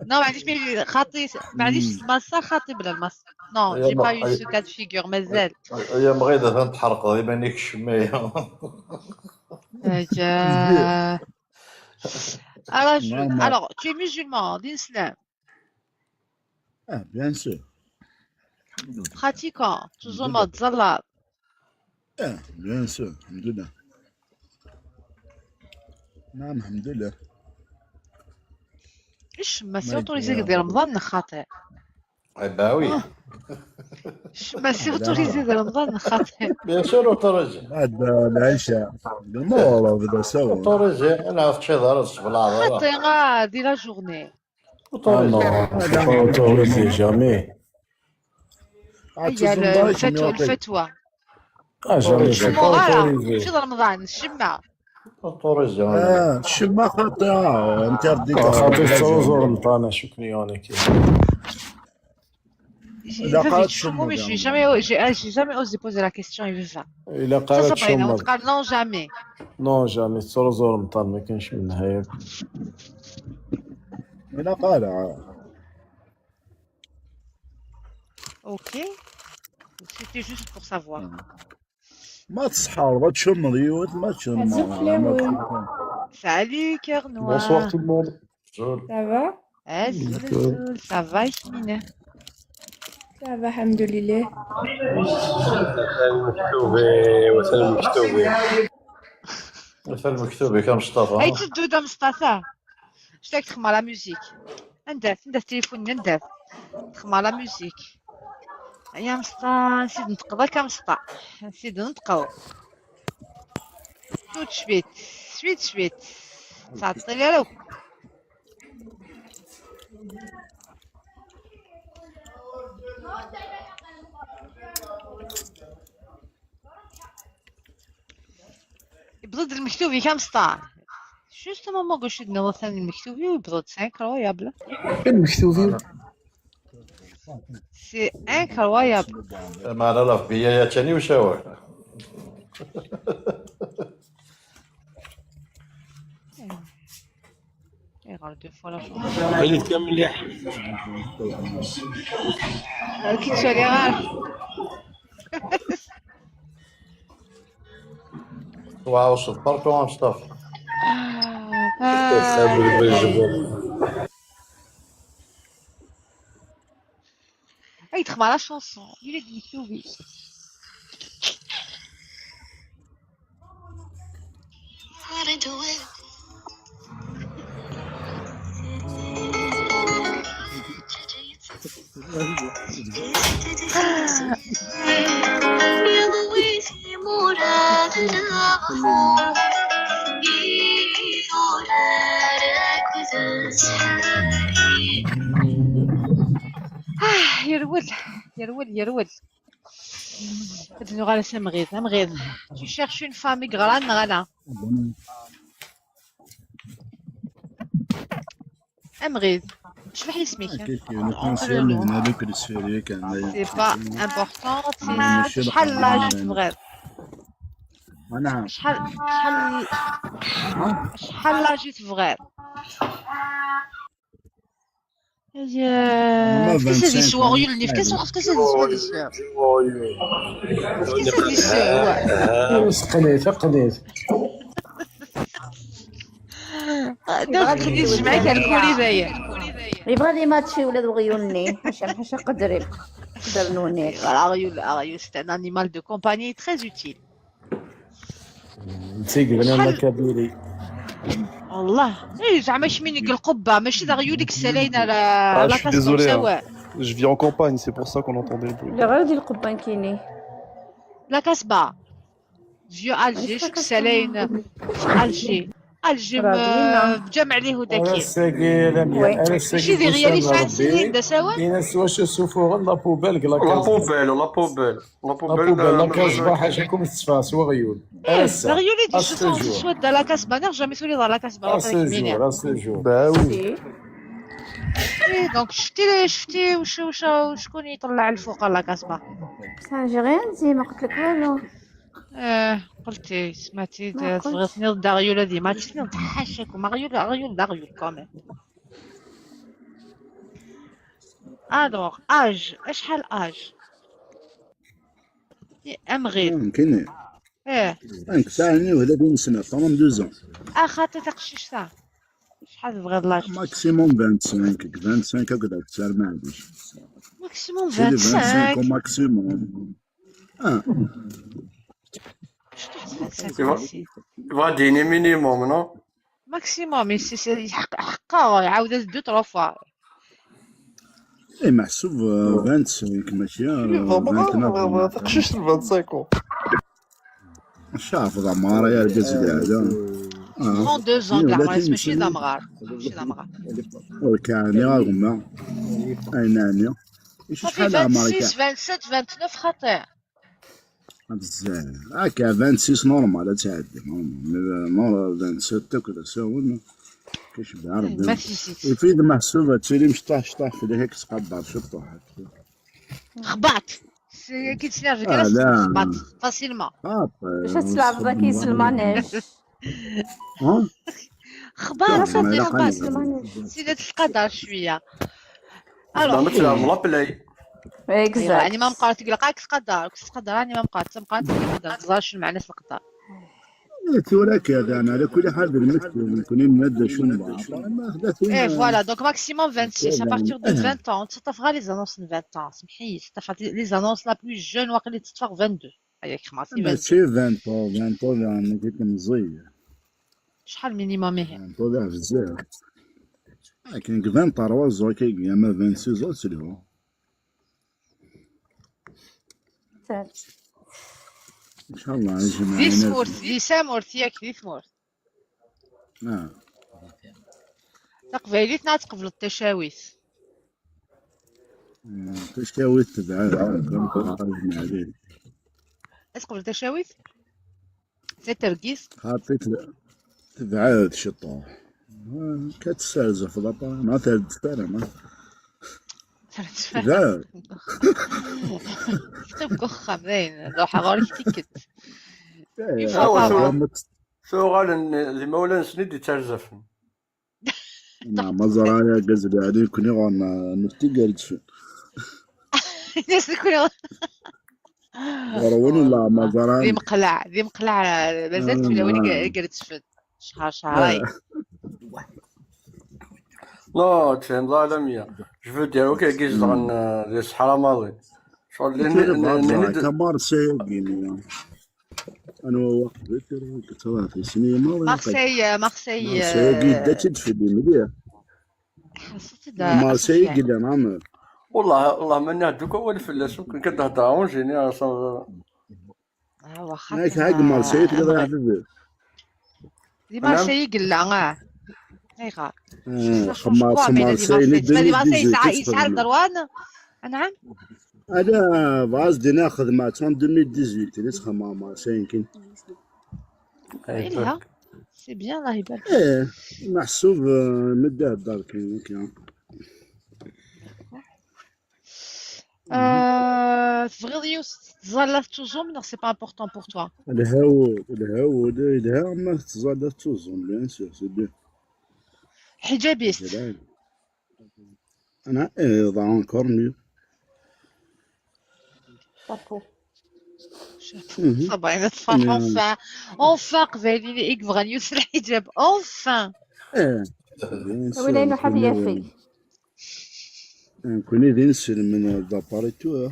نو معليش ما خاطي معليش المصة خاطي بلا المصة. نو جي با يو سو كاد فيغور مازال. هي مغيدة تنتحرق ديما نيك الشماية. اجا alors tu es musulman din islam. bien sûr. Pratiquant toujours mode salat. bien sûr الحمد لله. نعم الحمد لله. ايش ما سي اوتوريزي ديال رمضان خاطئ. باوي. ما سي اوتوريزي ديال رمضان خاطئ. بيان سور اوتوريزي. بعد العشاء المورا بدا سوا. اوتوريزي انا عرفت شي ضرس بلا خاطئ غادي لا جورني. اوتوريزي جامي. هيا الفتوى. جامي. شي رمضان الشمع. اوتوريزي. الشمع خاطئة انترديت. خاطئ صوزور رمضان شكرا يعني إلا قالت شمو mais j'ai jamais osé poser la question il veut ça. إلا قالت شمو وتقال non jamais. نو جامي صوزور رمضان ما كاينش منها ياك. إلا قال. Ok. C'était juste pour savoir. ما تصحى ما تشم ريوت ما تشم. Salut cœur noir. Bonsoir tout le monde. Ça va? Ça va Yasmine. Ça va الحمد لله. مثل مكتوبي كان مصطفى. هاي تدودا مصطفى. شتاك تخمى لا ميوزيك. نداف التليفون نداف. تخمى لا ميوزيك. يا مسطا نسيت نطق ضاك مسطا نسيت نطقو توت شويت شويت تعطي لي لو يبرد المكتوبي كم ستار. Justement, moi, je suis dans le المكتوبي ويبرد. C'est incroyable. المكتوبي C'est incroyable. معنا لا في بيا تاني وشاور. Regarde deux fois la chose. خليت كم مليح. كي تسالي غير. واو صفرتو مصطفى. Il trouve la chanson. Il est المكتوبي. يرول يرول يرول. غالا سمغيث مغيث. Tu cherches une femme grande غالا. أمغيث. شرح لي اسمك. كيف لوكانسيون من هذوك السفيري كان. سي با امبورطون. شحال لاج تبغي؟ انا شحال لاج تبغي؟ Qu'est-ce que c'est ce warrior le qu'est-ce que c'est سقنيت قنيت دابا خليت نجمعك الكولي داير يبغى لي ماتشي ولاد غيوني ماشي حاجه قدري قدر نوني Ariel, c'est un animal de compagnie très utile. نسيق انا كبيري والله ايه زعما شمينك القبه ماشي دغيو ديك السلاينه لا je suis كاسكو désolé, hein. سواء Je vis en campagne, c'est pour ça qu'on entendait le bruit. لا غير ديال القبان كاينين لا كاسبه فيو الجي شك سلاين في الجي الجي بجمع ليه انا داكي ساقي انا ماشي ساقي دي غيالي فان سنين دا سوا الناس واش يشوفوا غير لا بوبيل لا بوبيل لا كاسبه حاجه كوم تسفا سوا غيول لا غيولي دي سواد لا كاسبه انا جامي سولي لا كاسبه سيجور Bah oui. دونك شفتي وشكون يطلع الفوق لا كاسبه بصح جي غير زي ما قلت لك والو قلتي سمعتي تبغي تنيض داغيول ديما تنيض حاشاكم غيول داغيول كومين الوغ اج شحال اج امغيد كاين ايه 5 31 سنه 32 خاطي تقشيش ساعه شحال تبغي لاج ماكسيموم 25 هكذا اكثر ما عنديش ماكسيموم 25 25 ماكسيموم فاديني مينيموم نو ماكسيموم حقا يعاود 2 فوا اي محسوب 25 ماشي 29 ما تقشيش ال 25 شاف زعما يا الجزء هذا 32 كاع ماشي دمغار ماشي دمغار وكاني غما اينانيا شحال عمرك 26 27 29 خطير بزاف هكا 26 نورمال تعدي نورمال 27 كذا ساون كيشبع ربي ما فيش يفيد محسوبة تسيري مشطاح شطاح في هيك تقدر شطاح خبات كي تسنى كده خبات فاسيلمون باش تلعب ذا كيس المانيج خبات خبات سيدات القدر شويه الوغ تلعب لا بلاي اكزاكت يعني ما بقات تقلقاك تقدر راني ما بقات تقدر تزارش مع ناس القدر ولا كذا انا على كل حال بالمكتب نكون الماده شنو ما خدات ايه فوالا دونك ماكسيموم 26 à partir de 20 ans تصطفغ لي زانونس 20 ans سمحي تصطفغ لي زانونس لا بلو جون واقيلا تصطفغ 22 هياك خماسي ماشي 20 انا قلت مزيان شحال مينيموم هي 20 بزاف لكن 23 زو كي اما 26 زو سليو ان شاء الله نجمع دي سامورت ياك دي سمورت تقبيلي تقبل التشاويث. تشتاوي تبعاد عليه تقبل التشاويث سي ترقيس خاطيت تبعاد شطوح كتسالزة في الأطار ما تلد ما تبعاد خيب كخة باين لوحة غير تيكت شو قال زي مولانا سند يترزفن ما زرايا قزل عليه كوني غانا نفتقر تشو ناس كل غروين ولا ما زرايا ذي مقلع مازالت في لوني قرت شفت شهرين لا تفهم ظالمية جو فو دير اوكي كيز دغن لي الصحراء ماضي شغل كمار سيقين انا وقفت كتوا في سينما مارسي سيقين داتشد في مليح مارسي قد نعمل والله ما نهدوك ولا فلاس يمكن كتهضر اونجيني واخا هاك مارسي تقدر يحفظ دي مارسي قلع هيغا خمار مارسي دي مارسي يسعر دروان نعم هذا باز دي ناخذ مع 2018 ليش خمار مارسي يمكن إلها سي بيان الله يبارك ايه محسوب مدة الدار كاين تبغي تزال توزوم نو سي با امبورطون بور توا الهوا ما تزال توزوم بيان سور سي بيان حجابيست انا ضع انكور ميو شابو صباح الفرح enfin قبالي اللي يبغى يوصل الحجاب enfin ولا انه حد يفي نكوني ذي نسل من داباريتو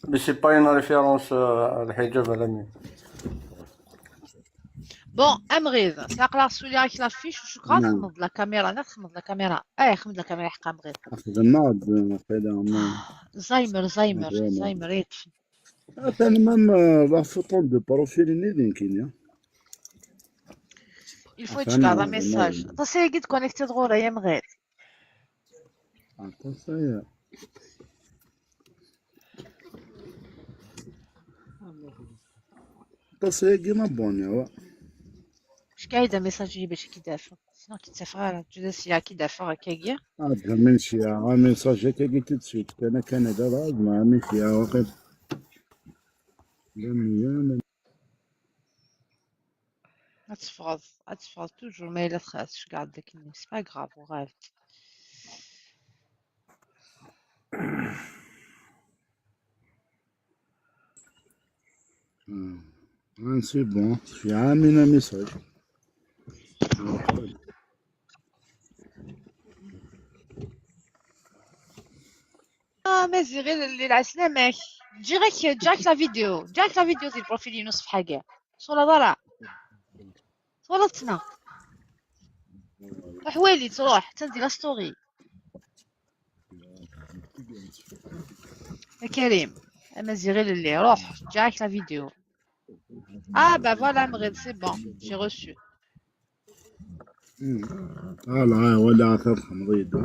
مي سي با اون ريفيرونس الحجاب الامي بون امغيض تقرا سولي راك لافيش وشو كرا تخمض لا كاميرا انا تخمض لا كاميرا خمض لا كاميرا حق امغيض الناض قيلا زايمر يطفي ثاني مام لا فوتو دو بروفيل نيدين كاين il faut tu gardes un message تصير قد كونيكتي دغورا يا مغيض تصير كيما بوني اش قاعده ميساجي باش كيدافع شنو كيتفرج جلس كيدافع كاكيا من شي ميساج كي تسويت كان دابا ما من شي واقف اتفرج توجور ما الا خاصش قاعد داك سي با غراف وغالب سي بون شي عامل ميساج ماشي غير اللي العسلامة جاك لا فيديو ديال البروفيل ينص في حاجة صورة ضرع صورة تنا وحوالي تروح تندير ستوري يا كريم ماشي غير اللي روح جاك لا فيديو bah voilà Mred c'est bon j'ai reçu لا ولا اخر مريض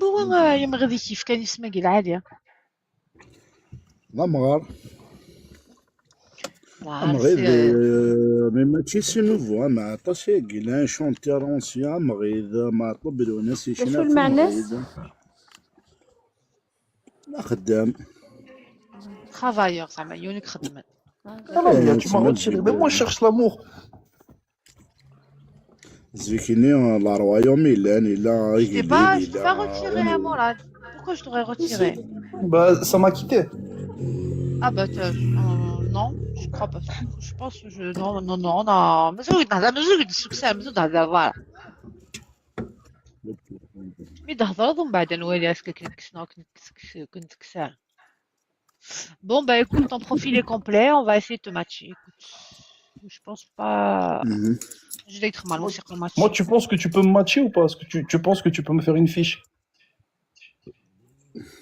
هو يا مغدي كيف كان يسمى العالية لا مغار مريض مي ماشي سي نوفو ما عطاش كيلا شونتير اونسيان مريض ما طلب له ناس شنو المعنى لا خدام travailleur زعما يونيك خدمت tu m'as retiré. Mais moi, je cherche l'amour. Zvikini, la royaume, il a. Je t'ai pas retiré, Morad. Pourquoi je t'aurais retiré? Bah, ça m'a quitté. Ah, bah, non, je crois pas. Je pense que je. Non. Mais c'est le succès, mais c'est voilà. Mais d'hadradهم بعد نولي اسكو كنت كسار. Bon, bah écoute, ton profil est complet, on va essayer de te matcher. Écoute, je pense pas. Je vais être mal sur le match. Moi, tu penses que tu peux me matcher ou pas? Est-ce que tu penses que tu peux me faire une fiche?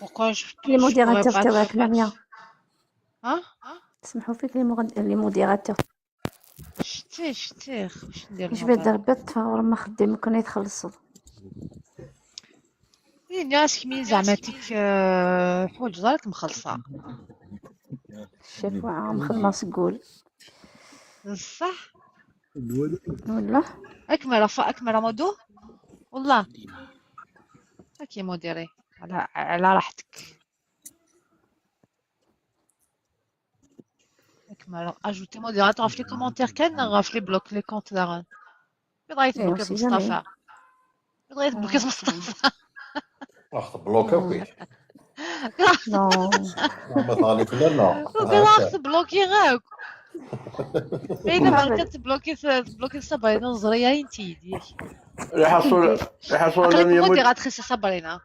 Pourquoi je. Les modérateurs تاعك لميا. Hein? تسمحوا فيك les modérateurs. شتيه واش ندير كيش لهم بدا ربات تفاور ما خدام كنا يتخلصوا الناس كمين زعما تيك حوايج راك مخلصه الشيف عام خدمة سقول بصح ولا اكمل مودو والله هاكي مديري على راحتك اكمل اجوتي موديراتور في لي كومونتير كان في لي بلوك لي كونت داغن بغا ايه يتبلوكي سي مصطفى جامي بغا يتبلوكي مصطفى واخد بلوكا وكيف نو ما تغالي في لا بغا تبلوكي غاك ما الا ما تبلوكي صابرينا الزريه انتي ديك يحصل عقلك لمية موديراتريس صابرينا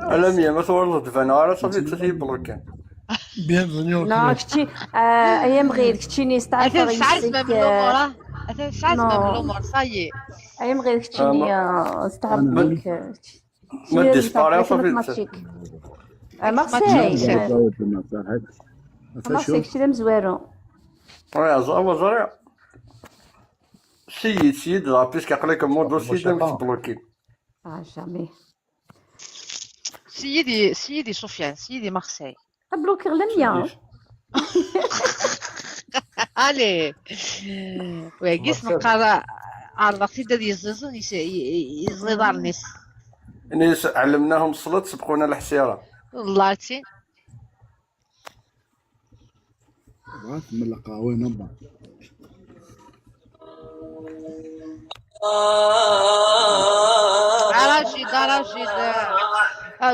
لمية ما تورط فانا على صافي تسيب بلوكان. Bienvenue au لا club. كنتي ايام غير كنتي نستعرف اتنسعز رئيسك من الامور اتنسعز من نو الامور صايي ايام غير كنتي استعرفك ما كنتي ديسباري نستعرف صافي ماتشيك ماتشيك. مارسيل كنتي مزوارو وي زعما زرع سيد لا بيسك عقلك مودو سيد متبلوكي جامي سيدي سفيان سيدي مارسيل بلوكي غلميا الي ويقيس نقرا عرفتي داد يززن يزيد الناس نيس علمناهم الصلاة سبقونا الحسيرة والله تي من القهوة نبع راشد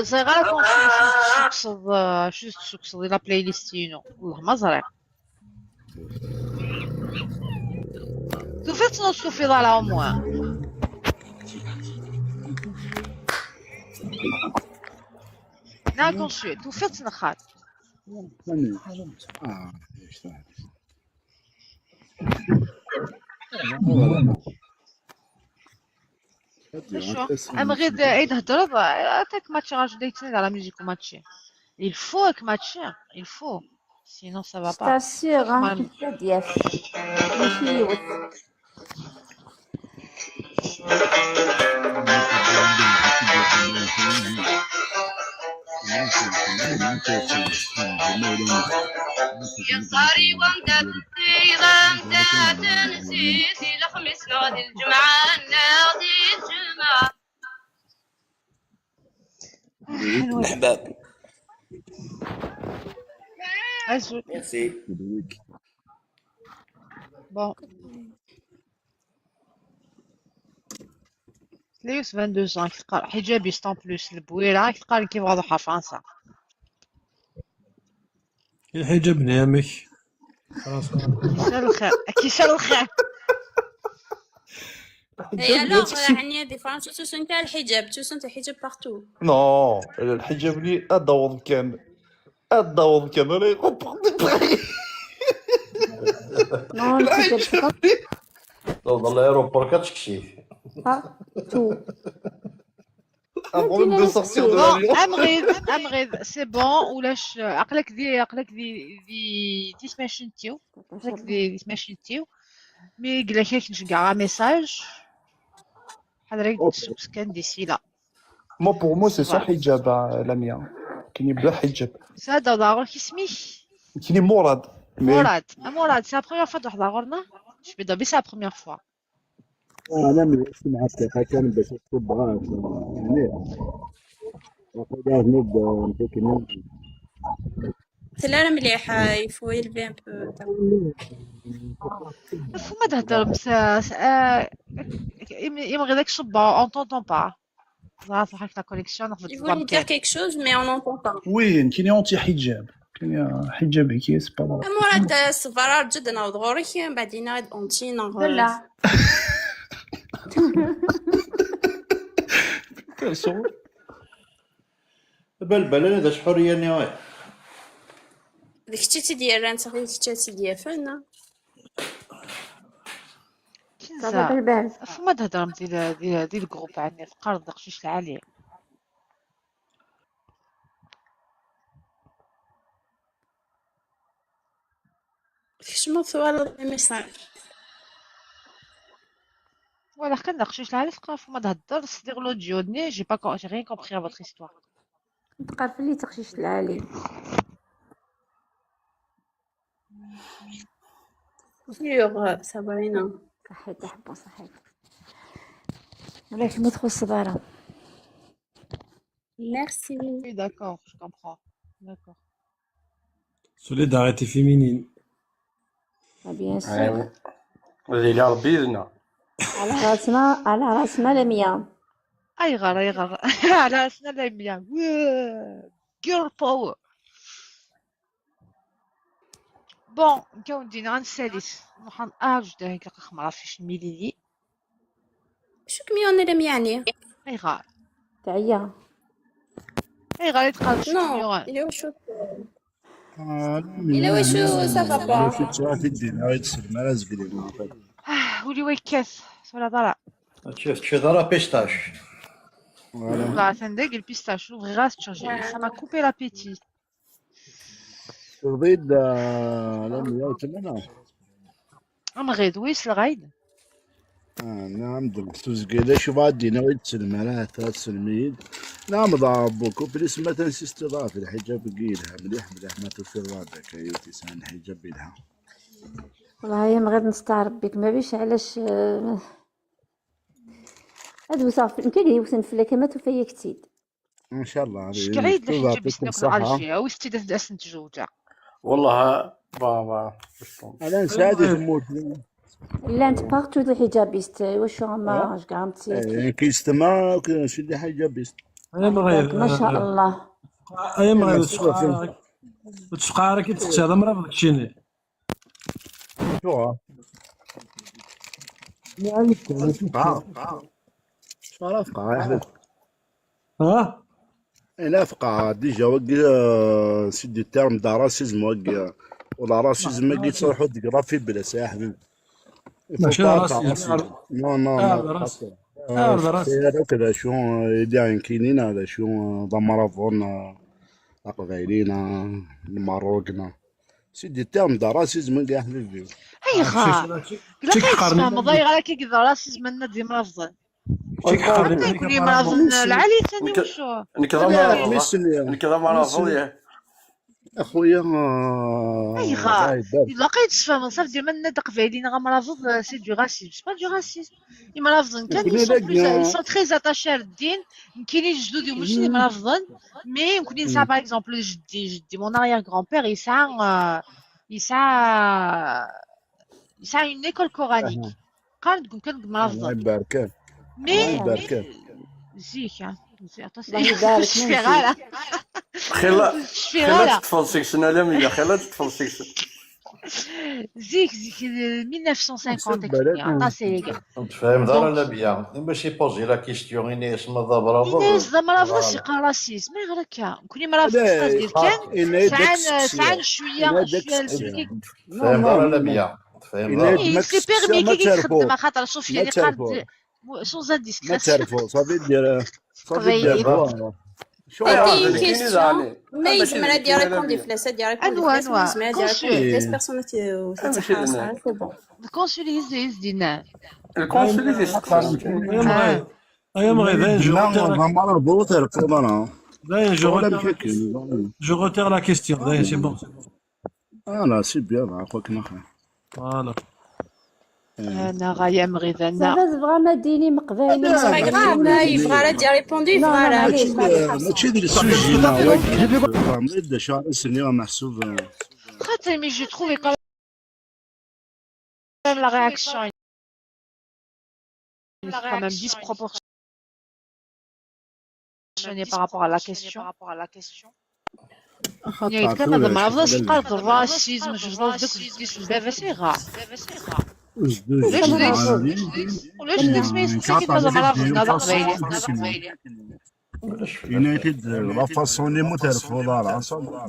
صغيرة كون شو تقصد لا بلاي ليستينو والله ما زرع توفيت نصو في ضالة أموا ناكل شوي توفيت نخات شو أما غير عيد هدرض تاك ماتشي راجل يتسند على ميوزيكو ماتشي il faut que matcher il faut sinon ça va pas ستاسيغ كيف دياف ماشي يوت يا صاري ومدد غمدة نسيتي الخميس نادي الجمعة نادي الجمعة الحباب ميرسي bon تلايوس 22 كيتقرا حجابيست ان بلوس البويره كيتقرا كيف واضحه فرنسا الحجاب نعمك كيسال الخير كيسال الخير Et alors, il y a des femmes qui se sentent le hijab, tu sens le hijab partout. نو الحجاب لي الدور كامل الدور كامل نو الحجاب فقط توضل الايروبور كتكشف تو امغيد سي بون ولاش عقلك دي تماشنتيو عقلك دي تماشنتيو مي قال لك نشجع ميساج حضرتك كان دي سيلا مو بور مو سي سو حجاب لميا كاين بلا حجاب سادا ضاغور كيسميك كاين مراد مراد سي لا بروميير فوا تروح ضاغورنا جو بدا بي سي لا بروميير فوا انا من مع الثقه كان باش تصب غاز يعني وقيلا نبدا نفيك C'est là مليحة il faut élever un peu ta فما تهدر يبغي داك الصبا اون طونطون با صراحة حق لا كونيكسيون ناخذ Il voulait dire quelque chose mais on n'entend pas. وين كاين اونتي حجاب كاين حجاب هيك سي با مراد الصفارات جدا نعاود غورك بعدين نعاود اونتي نعاود لا كنصور بلبل هذا شحورية نهاية ديك الشتي ديال رانت غير الشتي ديال فن بالبال فما تهدر ديال الجروب عندي تقرض دقشيش العالي كيش ما ثوال الميساج Voilà, كنناقشوا على ثقافة ما تهضر صديق l'audio ني j'ai rien compris à votre histoire. تقرف لي تقشيش العالي. Sur Sabrina. صحيت حبو صحيت. ولكن مدخل الصدارة. Merci. Oui, d'accord, je comprends. D'accord. Solidarité féminine. بيان سور. ايوا هذه اللي ربي يدنا. على راسنا لميا. أي غار على راسنا لميا. girl power. بون مكون غنساليس نروح جدا هيك ما عرفتش نميلي لي. شو كميون رم يعني؟ أي غار تعيا. أي غار يتقال شو نو كميون. إلا وشو إلا وشو سافا با. شو تسوى في الدين هاي تسلم على زقلي. ولي ويكاس ولا ضرع. شي ضرا بيستاش. Là, attendez, le pistache, l'ouvrira, ça m'a coupé l'appétit. تغضيد لم يوتمنا. أمغيد ويس الغايد. نعم دمتوز قيلة شوف عادي نويد تسلم على ثلاث سلميد. نعم ضابوكو بليس ما تنسي استضافة الحجاب قيلها مليح ما توفي الرادك أيوتي سان حجاب لها. والله هي مغير نستعرب بك ما بيش علاش هادو صافي يمكن يوثن فلك ما توفي كتيد. ان شاء الله. شكعيد الحجاب بيسناكل على الشيء أو استيداس داسن تجوجا. والله بابا. أنا نساعدك تموت. إلا أنت بارتو دو حجابيست واش ما كاع عمتي. كيستمع شدي حجابيست. ما شاء الله. أي مغير تفقع راكي تختي هذا مرة بدك تشيني. شو فقع فقع ها؟ لا فقع ديجا وقي سيدي الترم دا راسيزم وقي ولا راسيزم ما قيت صرحو تقرا في بلاس يا حبيبي. ماشي راسيزم. نو هكذا شو يدعي كاينين هذا شو ضمرافون القبايلينا المروقنا سيدي الترم دا راسيزم يا حبيبي. أي غار. لا كيتفهم ضايع على كي قدر راسيز منا دي مرافضن. يقول لي مرافضن العالي ثاني وشو. نكذا مرافض اخويا. أي غار. إلا لقيت تفهم صافي ديال منا قبايلينا غا مرافض سي دو راسيزم سي با دو راسيزم. مرافضن كان يسون تري اتاشي على الدين كاينين جدودي ماشي اللي مرافضن مي يمكن يسعى باغ اكزومبل جدي مون اريير غران بير يسعى une école coranique. قال كان مرافضن. الله يبارك. مي زيك الله يبارك. شفيغاله خلا تفلسك سنة لمية خلا تفلسك زيك 1950 عطا سيغا. تفهم دار لا بيا ماشي بوزي لا كيستيون إنيس ما ضربه. إنيس ذا مرافض سيقا راسيس ما غير هكا كوني مرافض ديال كان ساعة شوية الفكيك. تفهم دار لا بيا. سي بيرمي كي يخدم خاطر صوفيا اللي قالت سوز انديسكريسيون. ما تعرفوا صافي دير شو une question ما يزمر ديال ريبوندي فلاس ديال ريبوندي فلاس ما يزمر ديال ريبوندي فلاس بيرسون تتحاصل سي بون. الكونسولي يهز دينا. الكونسولي أي مغير je retire la question. C'est bon. Voilà, c'est bien, Voilà. أنا غاية مغيظنا. صافي بغا ما ديني مقبايلين. سي با غراف ما يبغى لا ديال ريبوندي يبغى لا. ماشي ديال السوجي لا نبدا شهر سني محسوب. خاطر مي جو تروفي كون ميم لا رياكسيون quand même disproportionnée par rapport à la question. يتكلم هذا ما عرفناش قال الراسيزم جوج ديك دابا سي غا. ولاش تسمي ساكت هذا ما عرفنا هذا قبايلي. يونايتد لا فاسوني متعرف ولا العصا.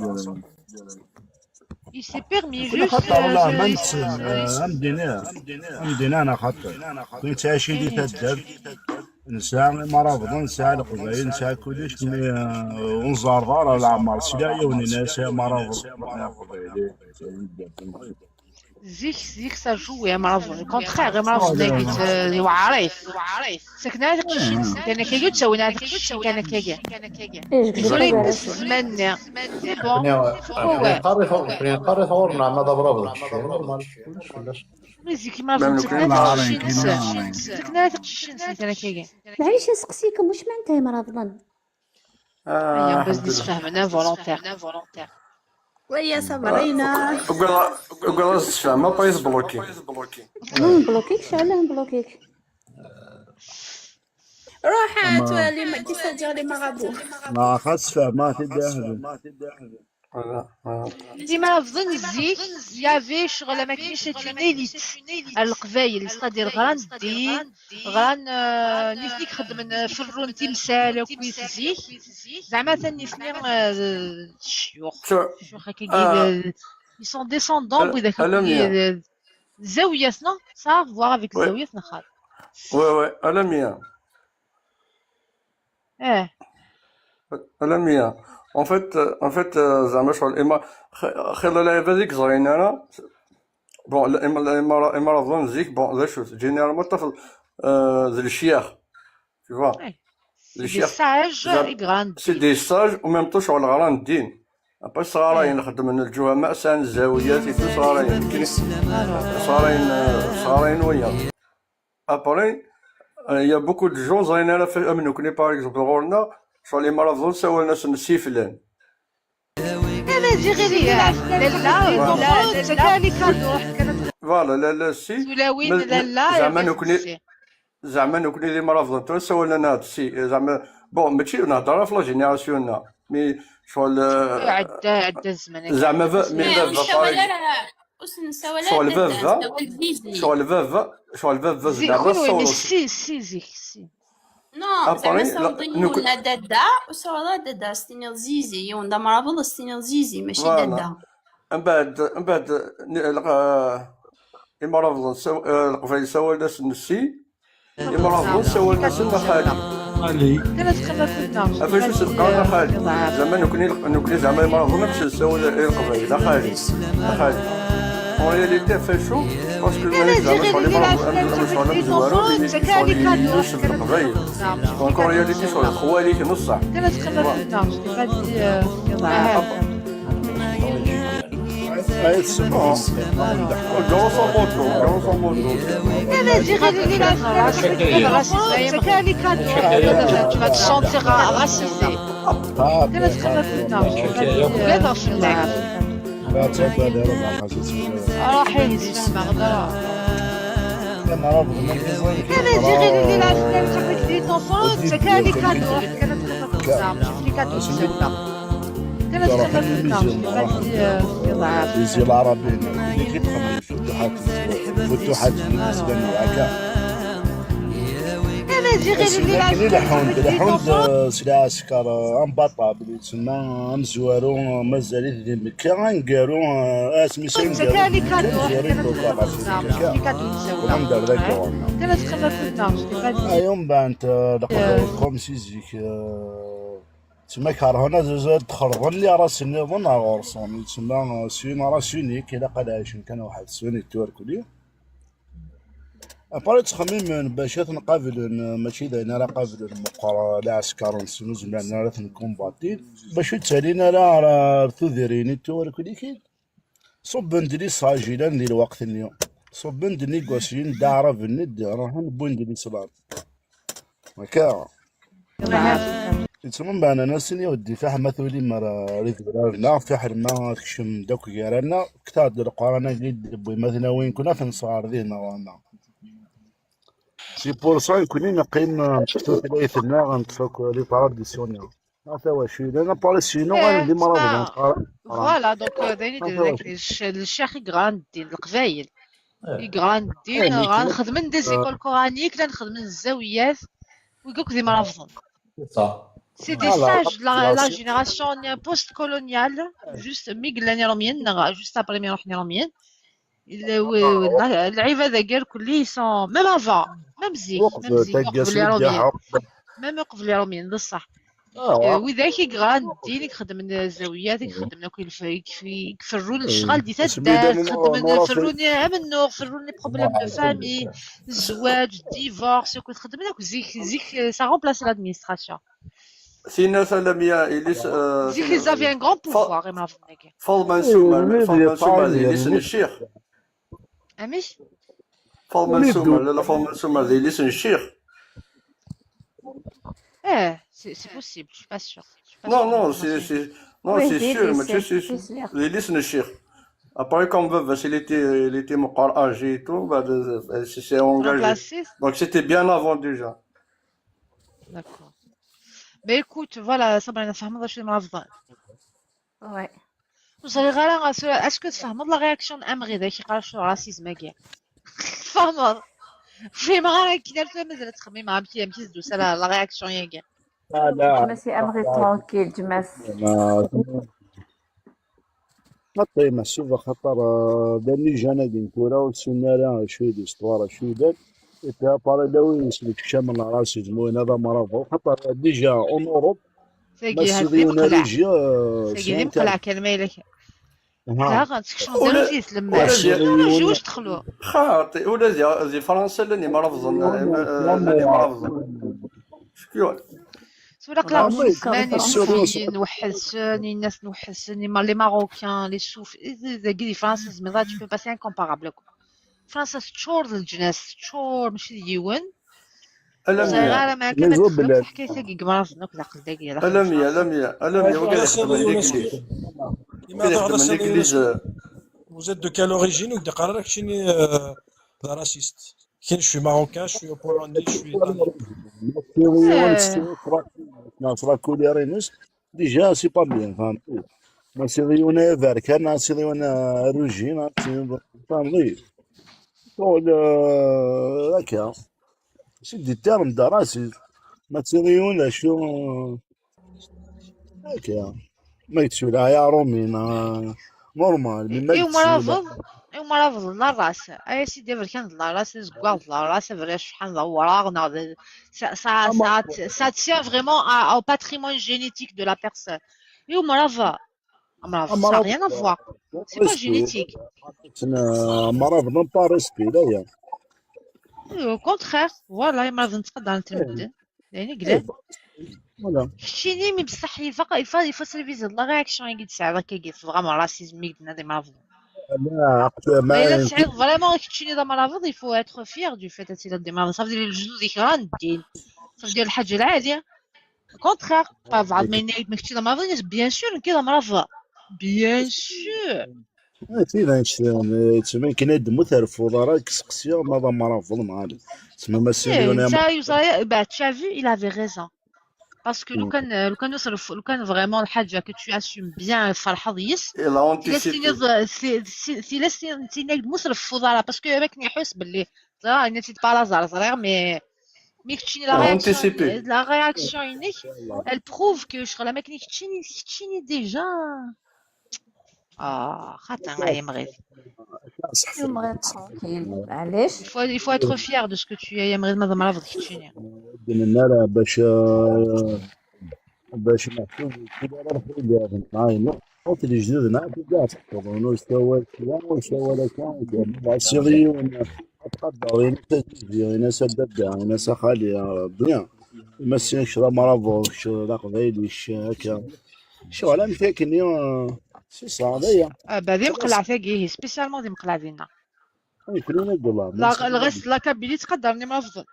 Il s'est permis juste. والله ما نتسن مدينة أنا خاطر كنت عايشين لي تدب نساء مرافض نساء القبائل نساء كلش ونزار العمار سلايا ونساء مرافض. زيك سا جوي مرض كونتخيغ مرض ناقيت يوعريف سكنا تكشين كان كيجي تسوينا تكشين كان كيجي زولي بس زماننا سي بون قاري ثورنا ما ضرب زيك مرض سكنا تكشين كان كيجي معليش نسقسيكم واش معناتها مرض هي بزنس فهمنا فولونتير ويا سمرينا وقال تفهم بايز بلوكي نبلوكيك شعلاه نبلوكيك روح تولي ما تسجل لي مغابو ما خاص فهمها تداهل ديما نظن زيك يافي شغل ما كاينش تونيليت القبايل ستادير غران الدين غران نيفنيك خدمن فرون تمثال وكويس زيك زعما ثاني الشيوخ هكا ils sont descendants وإذا كان زاويتنا ça voir avec زاويتنا خال وي ألميا ألميا en fait زعما شغل إما خلال اللعيبة ذيك زرينا أنا بون إما رضوان زيك بون لا شوف جينيرالمون الطفل ذي الشيخ tu vois des sages et grands سي دي ساج و ميم طو شغل غران الدين ابا صغارين نخدم من الجوامع سان الزاويات يدو صغارين ويا ابري يا بوكو دو جون زرينا على في امنو كني باغ اكزومبل غورنا شغل لي مرضون ساو الناس نسيفلان انا جي غير لا تكالي كانوا فوالا لا سي سلاوين لا زعما نكوني لي مرضون تو ساو لنا هاد السي زعما بون ماشي نهضر في لا جينيراسيوننا مي شغل عدة الزمن زعما شغل فاف زعما سي نو زعما ساوضين ولا دادا وساولا دادا ستينيل زيزي وندا مرابل ستينيل زيزي ماشي دادا من بعد المرابل القفايل ساوى ناس نسي المرابل ساوى ناس خالي كانت خلافنا فاش صدقنا خالي زعما نكوني زعما ما نظنكش نساو القبايل خالي en réalité فاشو باسكو زعما شغل شغل مزوارو شوف القبايل دونك en réalité شغل خواليك نص صح كانت خلافنا انا جي غادي تكالي كادو tu vas te sentir racisé كانت خلافنا لا تغفل لا تبالي ربع خاصة راحين يسمع غدرة انا جي غير لا تخرج دي طونفون تكالي كادو كانت خلافنا ماشي كادو كانت خلافنا يزي العربيين اللي كيفهم الفتوحات بالنسبة للعكا انا جي غير اللي لحون سلا عسكر انبطا بلي تسمى مزوارو مازال في مكة غنقارو اسمي سنقارو تكالي كادو كانت خلافنا يوم بانت لقيتكم سيزيك تسمى كارهونا زوز تخربون لي راس النظام غورصون تسمى سين راس يونيك الى قداش كان واحد سوني توركولي اباري تخمم باش تنقابل ماشي داينا راه قابل المقرا لا عسكر نسنوز معنا راه نكومباتي باش تسالينا راه تذيريني توركولي كي صب ندير ساجيلا ندير الوقت اليوم صب ندير نيغوسيين دارا بالند راه نبون ندير صلاه هكا يتسمى معنا ناس اللي ودي فيها مثولي مرا ريفيرالنا في حرمة كشم دوك غيرنا كتار ديال القرانا قد مثلا وين كنا في نصار ذينا رانا سي بور سا يكوني نقيم ثلاثنا غنتفاكو لي باراديسيونيل هذا واش انا باري سينو غندي مرض فوالا دونك دايرين الشيخ غراند ديال القبايل غراند ديال غنخدم دي زيكول قرانيك لا نخدم الزاويات ويقولك ديما رافضين C'est des sages de la génération post-coloniale, juste juste après les Romiennes. العبادة ديال كلي sont même avant, même زيك, même قبل les Romiennes, même قبل les Romiennes بصح. وذاك يغراندين يخدم الزاويات يخدم يفرون الشغل دي تدار تخدم يفرون منو يفرون لي بروبليم دو فامي الزواج الديفورس تخدم داك زيك سا رومبلاس لادمينستراسيون سينا سلامية إليس زيك زافي ان غران بوفوار ما فهمناك فورماسيون إليس الشيخ اميش فورماسيون لا فورماسيون إليس الشيخ c'est possible, je suis pas sûre. Non, c'est sûr, mais tu sais, il est cher. Après, comme il était encore âgé et tout, c'est engagé. Donc c'était bien avant déjà. D'accord. Mais écoute, voilà, ça m'a fait mal, je suis malade. Ouais. Vous allez regarder, est-ce que tu fais mal la réaction d'Amri, qui parle sur le racisme, فاهمة في مغارة كي دارت مازال تخمم مع بكي يمكن دوز على لا رياكسيون ياكا لا ماشي امري ترونكيل جماس حتى محسوبة خطر داني جانا دين كورا وتسنالا شوي دي ستوارا شوي دان إتا بارا داوي يسلك شامل راسي زموين هذا مرافو خطر ديجا اون اوروب ساقي هادي مقلع ساقي مقلع كلمة لك لا غنتكشون دارو تيسلم جوج دخلوا خاطئ ولا زي فرنسا اللي مرافضن اللي مرافضن شكون ولا قلع السودانيين نوحسن الناس نوحسن لي ماروكان لي سوف كي فرنسا زعما tu peux passer incomparable فرنسا تشور الجناس تشور ماشي ديوان صغيره ما كانت حكايه ثقي مرافضن وكذا قلداكي ألمية وكذا Vous êtes de quelle origine ou de قرر كشيني راسيست كاين شوي ماروكان شوي بولندي شوي نافراكولي رينوس ديجا سي با بيان فهمتي ناسيريونا فاركا ناسيريونا روجي فهمتي تقول هكا سيدي الترم دا راسي ناسيريونا شو هكا ما يتسولها يا رومي نورمال ايوا مرافض لا راس اي سيدي بركان لا راس زكوال لا راس فريش شحال دورا ناض ça tient vraiment au patrimoine génétique de la personne ايوا مرافض ça n'a rien à voir c'est pas génétique مرافض non pas respect لا au contraire voilà مرافض نتقدر نتمدن يعني قلال شيني مي بصح يفسر فيزا لا رياكسيون يقد ساعه كي فريمون راسيزم يقدنا دي مرافض Mais là, c'est vraiment que tu es dans ma vie, il faut être fier du fait que tu es dans ma vie. Ça veut dire que je dis que ça veut dire le حاجة العادية. Au contraire, pas بعد ما ينعيد ما كنتي dans ma vie, bien sûr كي dans ma vie. Bien sûr. تينا تسمى كناد مثرف ولا كسقسيا ما ضم مرافض معانا تسمى ما سيريونا tu as vu, il avait raison. Parce que لو كان يصرف لو كان فريمون الحاجه que tu assumes bien الفرحه ضيس سي لاستي مصرف فضاله باسكو باك نحس باللي صراحه نتي با لازار صغير مي كتشيني لا رياكسيون ينيك elle prouve que شغل ما كتشيني ديجا خاطر معايا مغيب علاش il faut être fier de ce que tu es يا مغيب ماذا ما رافض كتشيني النار باش نحكيو كذا راه اللي معايا نقط الجديد نعرف كاع تقولوا سوا كان سيريون تقدر هنا سدد هنا سخالي بيان ما سينش راه مرافوش لا قبيليش هكا شو على متاكني سي صعيبه بعدين مقلع ثاقي سبيسيالمون دي مقلع فينا كلنا نقولها لا الغس لا كابيلي تقدرني مرافض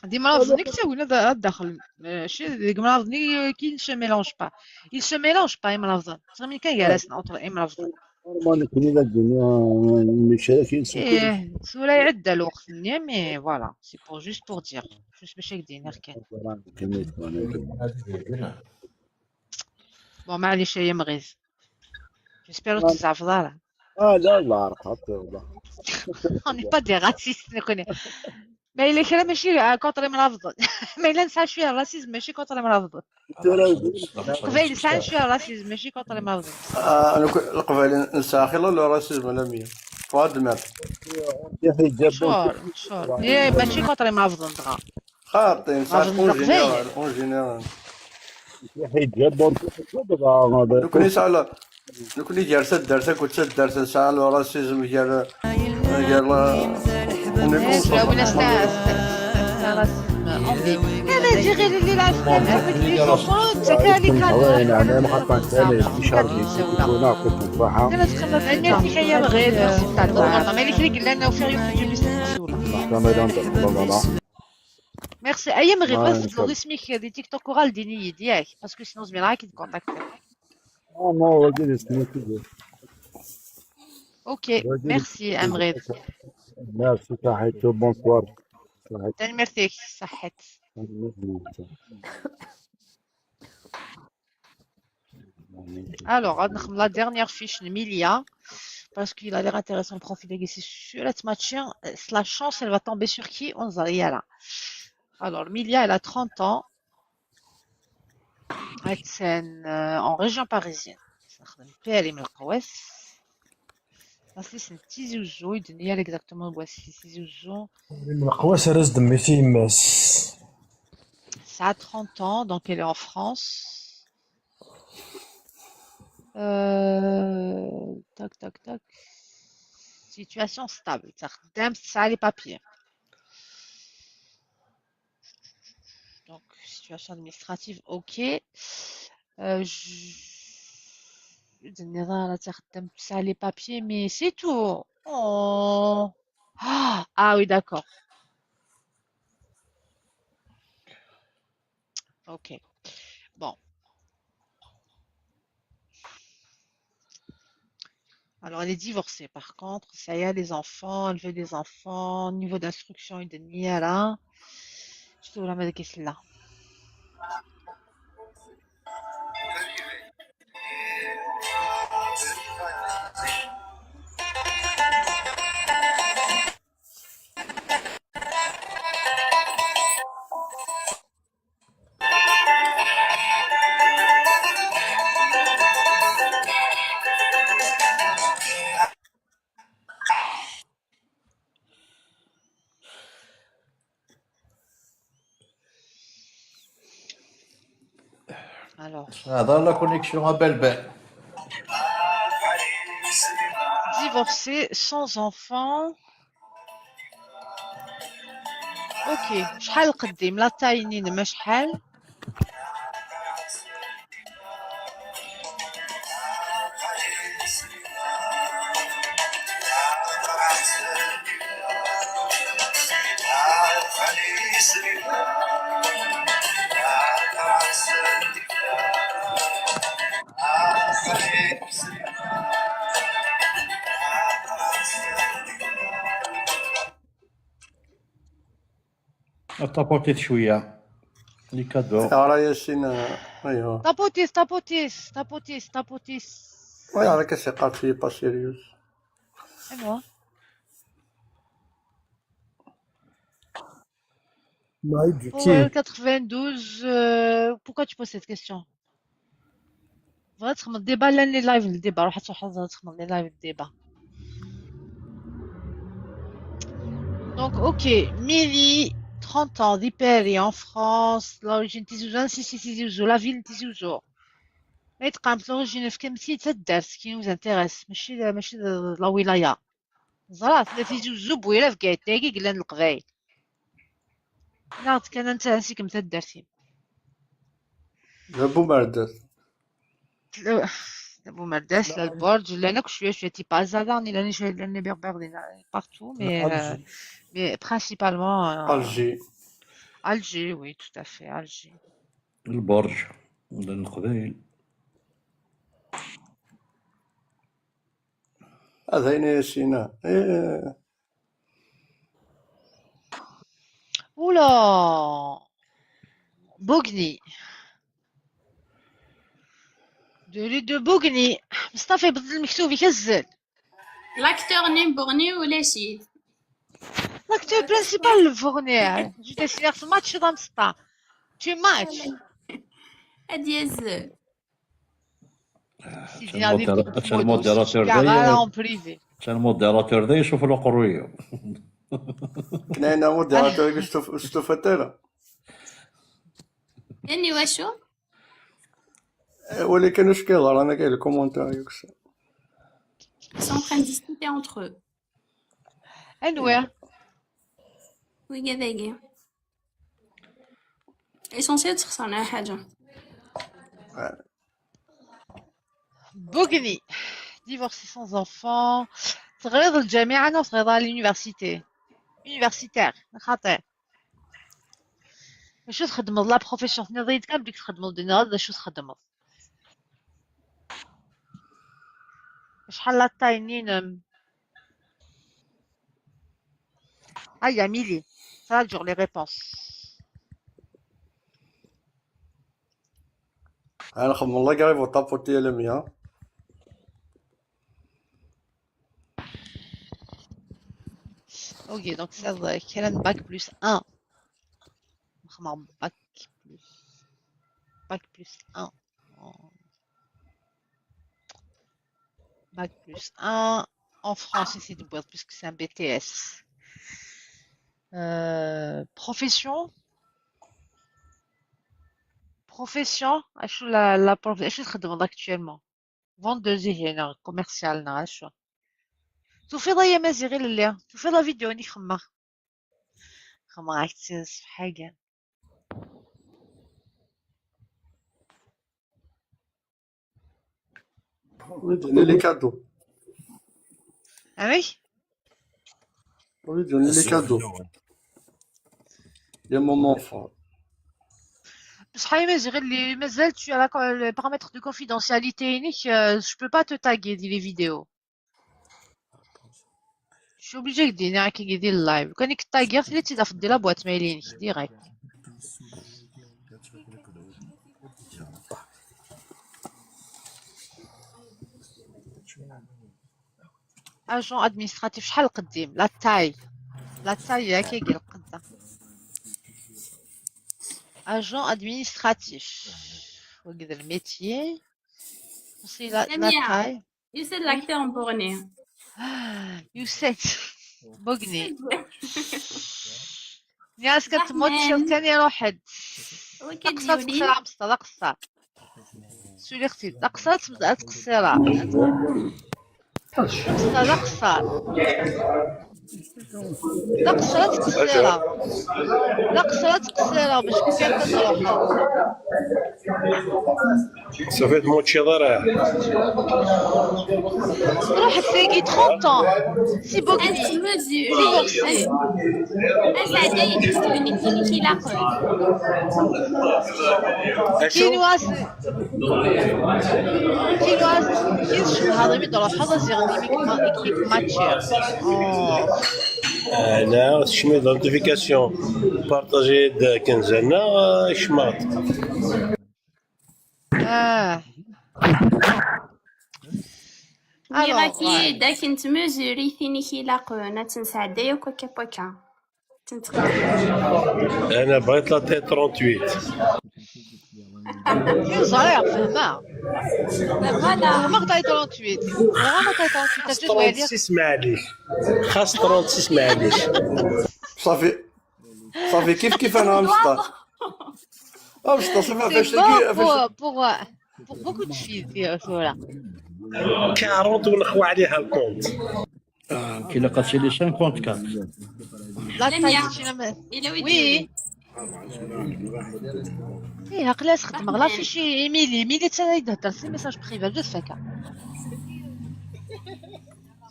دي مرافضني كتا وين الداخل ماشي ديك مرافضني كي نش ميلونج با il se mélange pas مرافض صافي كان جالس اوتر اي مرافض نورمال كلنا الدنيا مشاكل سولا يعدى الوقت مي فوالا سي بور جوست بور دير جوست باش هكدين كان بون معليش يا مغيز جيسبيرو تزعف ضارة لا لا حتى والله on n'est pas des racistes نكون ما إلا كلام ماشي كونتر مرافض ما إلا نسعى شوية الراسيزم ماشي كونتر مرافض قبيل نسعى شوية الراسيزم ماشي كونتر مرافض أنا قبيل نسعى خير الراسيزم لا مية فؤاد مات شور ماشي كونتر مرافض نتغا خاطي نسعى اون جينيرال حجاب هذا نكوني سالا نكوني جالسة درسة كنت درسة سال وراسيزم ديال ماشي وين راسيزم اونلي انا نجي غير اللي لا افلام هذاك اللي يشوفون تكالي وين انا ما خاطر ثاني شارجي كنا في الصباح انا تخلص عندي في حياه غير ميرسي تاع الدور ما اللي كري قلنا وفيريو في جوبيس ميرسي ايام غير بس لو اسمك دي تيك توك اورال ديني ديالك باسكو سينو زميل راك تكونتاكت ما هو اللي اسمه كذا اوكي ميرسي امغيد ميرسي صحيتو بونسوار تاني ميرسيك صحت Alors, on a la dernière fiche de Milia, parce qu'il a l'air intéressant le profil de sur la match. La chance, elle va tomber sur qui? On va là. Alors, Milia, elle a 30 ans. Elle est en région parisienne. C'est un petit zouzou. Il donne exactement où c'est ce zouzou. القواس راس دمي في يماس. Ça a 30 ans, donc elle est en France. Tac, tac, tac. Situation stable. Ça les papiers. Donc, situation administrative, ok. Ça les papiers, mais c'est tout. Oh. Ah oui, d'accord. Ok. Bon. Alors, elle est divorcée, par contre. Ça y est, les enfants, elle veut des enfants. Niveau d'instruction, il est là. Je te la mettre qu'est-ce là. Alors. هذا لا كونيكسيون بلبل. Divorcée, sans enfant. Ok. شحال قديم لا تاينين ما شحال. طابوتيت شويه لي كادو. راه ياسين ايوا. طابوتيس. وي على كاسي قالت لي با سيريوس. ايوا. Pour 92, pourquoi tu poses cette question? بغيت تخمم الديبا لاني لايف الديبا روح تحط تخمم لي لايف الديبا. Donc ok, Mili, 30 ans, d'Hyperi en France, l'origine Tizouzou, si Tizouzou, la ville Tizouzou. Mais l'origine في كمسي تدرس كي nous intéresse ماشي لا ولاية. زرات لا Tizouzou بويلا في كايتاكي قلنا القبايل. نعرف كان انت نسيك متدرسين. لابو مرداس. لابو مرداس لا البرج لا انا شويه تي با زاداني لاني شويه لاني بيربر partout mais principalement Alger, oui, tout à fait, Alger. البرج ولا القبائل. هذا هنا ياسين. Oula, Bogny. de Bogny. مصطفى بدل المكتوب يكزل. لاكتور نيم بورني ولا سيد؟ لاكتور برينسيبال فورني. جيت سير في الماتش ضام سطا. Tu match. أديز. الموديراتور ده يشوف القرويه. كاين موديراتور استفتيرا. يعني واشو؟ ولكن واش كيهضر انا كاين الكومونتير ياكس Ils sont en train de discuter entre eux. anyway وي كذاكي essentiel تخسرنا حاجة. بوغني divorcé sans enfant تغريض الجامعة أنا وتغريضها l'université universitaire خاطر شو تخدموا لا بروفيسيون نضيد كان بدك تخدموا دينا شو تخدموا شحال لا تاينين هيا ميلي traduire les réponses انا خدم الله قريب وطابوتي لميا ok donc ça كان bac plus 1 نخمم bac plus 1 bac plus 1 en France ici de boîte puisque c'est un BTS profession شو لا شو تخدم actuellement vendeuse هنا commercial نا شو توفي ضيا مازيغي للي توفي لا فيديو ني خما راك تسيس في حاجة ودوني لي كادو أمي ودوني لي كادو يا مومون فور بصح مازيغي اللي مازال tu as le paramètre de confidentialité هنيك je peux pas te taguer دي les vidéos je suis obligé de dire كي يدير اللايف كان كتاغير في اللي تيدا في لا بواط مايلينك ديريكت اجون ادمينستراتيف شحال قديم لا تاي ياك كيقل قدا agent administratif وكذا الميتيي وصي لا تاي يوسف l'acteur bornée. يوسف بوغني ناس كتموت شي ثاني روحد تقصر عمسطة تقصر سولي اختي تقصر تبدا تقصيرها تقصر تقصيرها باش كان تروحها صافي تموت شي ضرع روح تلاقي 30 ans سي بوغني divorcé هذا يدير كي لاقل كينواز كيش هذا يدور حظ زيغني ميك ماتشير انا شنو ايدنتيفيكاسيون بارطاجي كنزلنا شماط ميراكي داك انت مزوري ثيني كي لاقونا تنسعد ياك كابوكا تنتقل انا بغيت لا تي 38 صغير فهمها فوالا ما قطعي 38 ما قطعي 38 تجي 36 معليش خاص 36 معليش صافي كيف انا مشطه صافي فاش تلقي pour beaucoup de filles voilà 40 ونخوى عليها الكونت كي لقات لي 54 لا تاي وي ايه عقلاش خدم غلا في شي ايميلي حتى يدهضر في ميساج بريفي جو فكا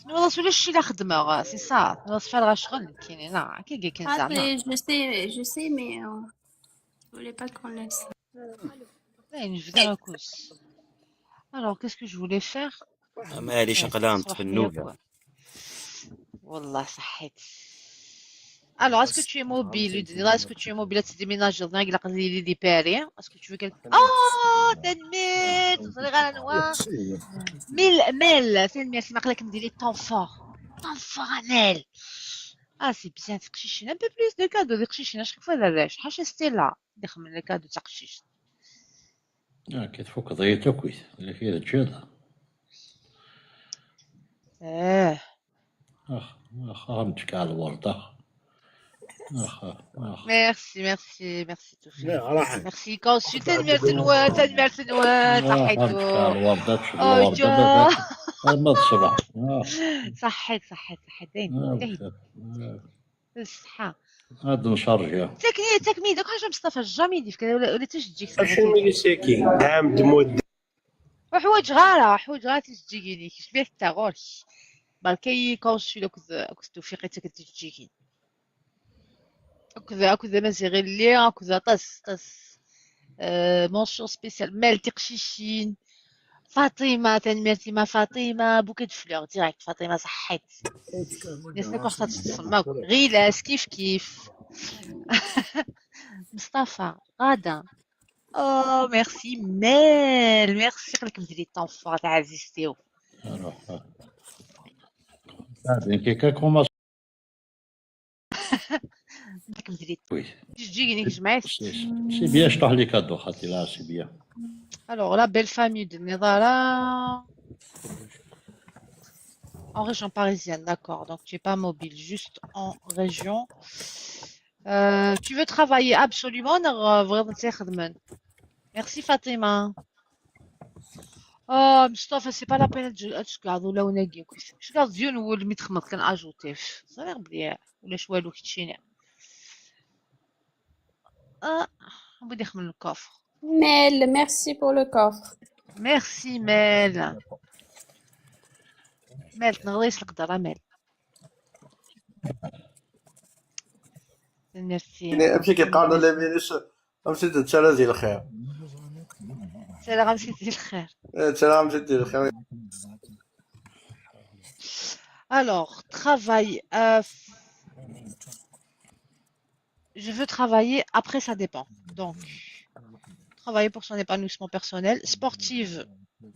شنو وصلوا الشي اللي خدمه سي صا وصفه لغا شغل كاينين كي كان زعما je sais mais je voulais pas qu'on laisse une vraie cause. Alors, qu'est-ce que je voulais faire? مالي شقلام تفنوبة والله صحيت. Alors, est-ce que tu es mobile? Est-ce que tu es mobile? Tu déménages dans un pays de Paris. Est-ce que tu veux quelqu'un? Oh, t'es mille. Tu sais les noir. Mille. C'est mille. C'est marqué comme des temps forts. Temps fort, Anel. Ah, c'est bien. تقشيش un peu plus de cadeaux. تقشيش à chaque fois la lèche. حاجة ستيلا. دخل من les cadeaux تقشيش. كي تفك ضيتها كويس اللي فيها تجادها ايه رمتك على الورطة ميرسي توفيق. لا راح ميرسي كونسي تنمير تنوات صحيتو. الوردات جا ما الصبح صحيت داين الصحة. هاد نشرجها تكمي داك حاجة مصطفى جامي يدير كذا ولا تجيك شنو ملي ساكي عام دمود وحوايج غارة تجيكيني كيش بيك تاغوش بالكي كونسي لو توفيقي تجيكين أكذا مازيغي لي أكذا طس منشور سبيسيال مال تقشيشين فاطمة تنميرتي ما فاطمة بوكيت فلور ديريكت فاطمة صحيت ناس وقت تسماك غيلاس كيف مصطفى غادة ميرسي مال ميرسي قلك مديري طونفور تاع عزيزتيو كي كوما داك مديري وي تجيني جمعت سي بيان شطح لي كادو خاطي لا سي بيان alors la belle famille de Nedala en région parisienne, d'accord. Donc tu es pas mobile, juste en région. Tu veux travailler absolument Merci Fatima. Mustafa, c'est pas la peine de تقعدوا لو ناقي شو قال زيون هو اللي متخمط كان اجوتيف صغير بلي ولا شوالو كيتشيني بدي يخمم الكوفر. Mel, merci pour le coffre. ميرسي مال تنغليش القدرة مال ميرسي امشي كيبقى لنا مينيش امشي تتسالى ديال الخير سلام غنمشي دير الخير. سلام امشي ديال الخير. Alors, travail. Je veux travailler, après ça dépend. Donc, travailler pour son épanouissement personnel. Sportive,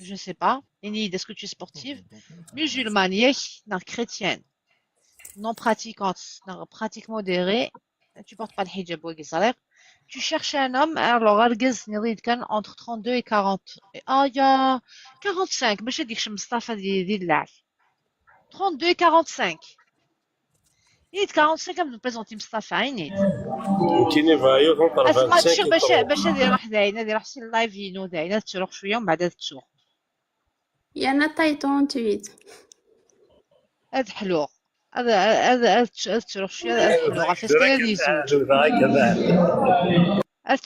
je ne sais pas. Enid, est-ce que tu es sportive? Musulmane, non chrétienne. Non pratiquante, non pratique modérée. Tu portes pas le hijab ou le Tu cherches un homme, alors entre 32 et 40. Il y a 45, mais je dis que je me staffe des 32 et 45. Il est 45 me présente مصطفى عيني كاينين فايو اسمع تشوف باش ندير وحدايا ندير حسين لايفينو داينا تروح شويه ومن بعد تسوق Il y en a taille 38. هاد حلو هذا تروح شويه هاد حلو عرفتي كاين لي زوج هاد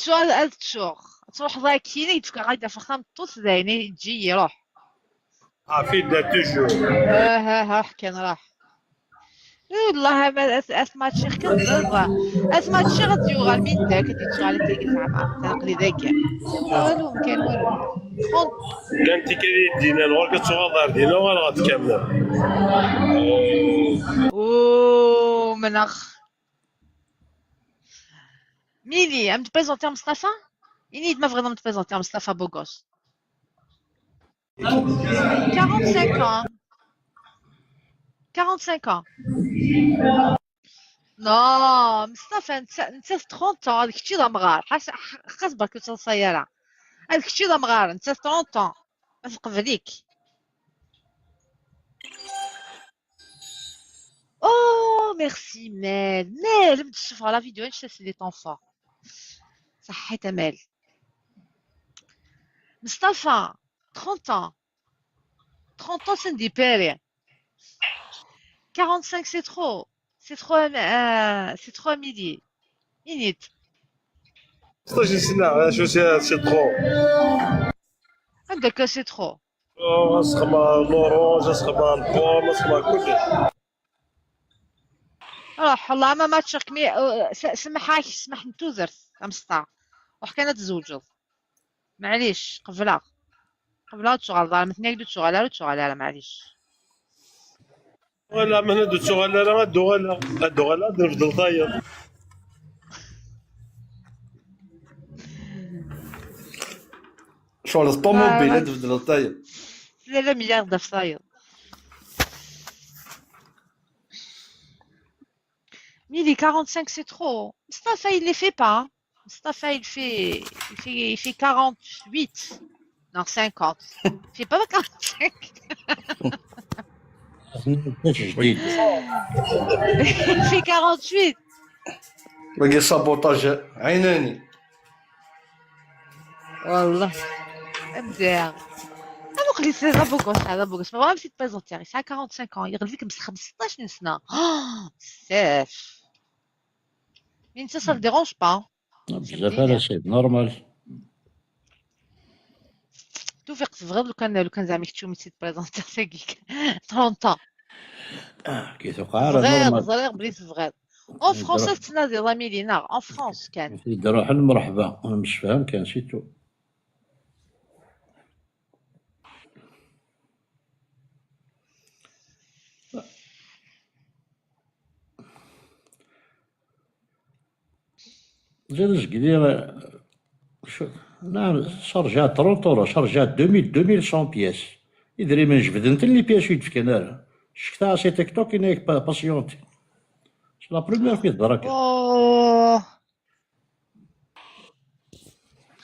تروح ضايق كاين يدفك غايده فخام طوس دايني تجي يروح عارفين دا توجور ها حكي راح والله ما اسمع الشيخ كنضربها اسمع الشيخ غتجيو غير من داك تيتشغل تيجي زعما تنقلي داك والو ما كاين والو كانت كي دينا نور كتصور دينا ولا غتكمل او مناخ ميلي ام تبريزونتي مصطفى اني ما فريمون تبريزونتي مصطفى بوغوس 45 ans 45 ans. Non, مصطفى انت 30 ans هذاك الشيء ضا مغار خاص برك تصيره هذاك الشيء ضا مغار انت 30 ans ما تقبليك. Oh merci مال بدي تشوف على فيديو نشوف لي طونفا صحيت مال مصطفى 30 ans 30 ans c'est des périls 45 c'est trop à midi init 16 سنه شو سي ترو عندك سي ترو اسخما لوروج اسخما البوم اسخما كلشي روح والله ما تشرك مي سمح نتوزر امسطا وحكينا تزوجوا معليش قبلها تشغل دار مثنيك تشغل معليش ولا من هادو تشغل دوغالا نفضل طاير شغل الطوموبيل تبدل الطاير لا مليار دفاير Mili 45 c'est trop. Mustafa il les fait pas. Mustafa il fait 48. Non 50. Il fait pas 45. Il fait 48. باقي سابوتاج عيناني. والله ابداع. هذوك اللي سي لابوكوس تاع لابوكوس ما بغاش يتبريزونتي يسعى 45 عام يغلفيك ب 15 سنة بزاف. مي انت سا ديرونج با بزاف على سيد نورمال. توفيق صغير لو كان زعما كنتو ميتي تبريزونتي ساكيك 30 كي توقع راه صغير نورمال. صغير بليت صغير. اون فرونسي تنادي رامي نار اون فرونس كان يديروا حل مرحبا انا مش فاهم كان سيتو. زيد قدير نعم شارجات 30 اورو شارجات 2100 بياس يدري من جبد انت اللي بياس يدفك انا شكتها سي تيك توك انك باسيونتي سي لا بروميير في الدرك. اوه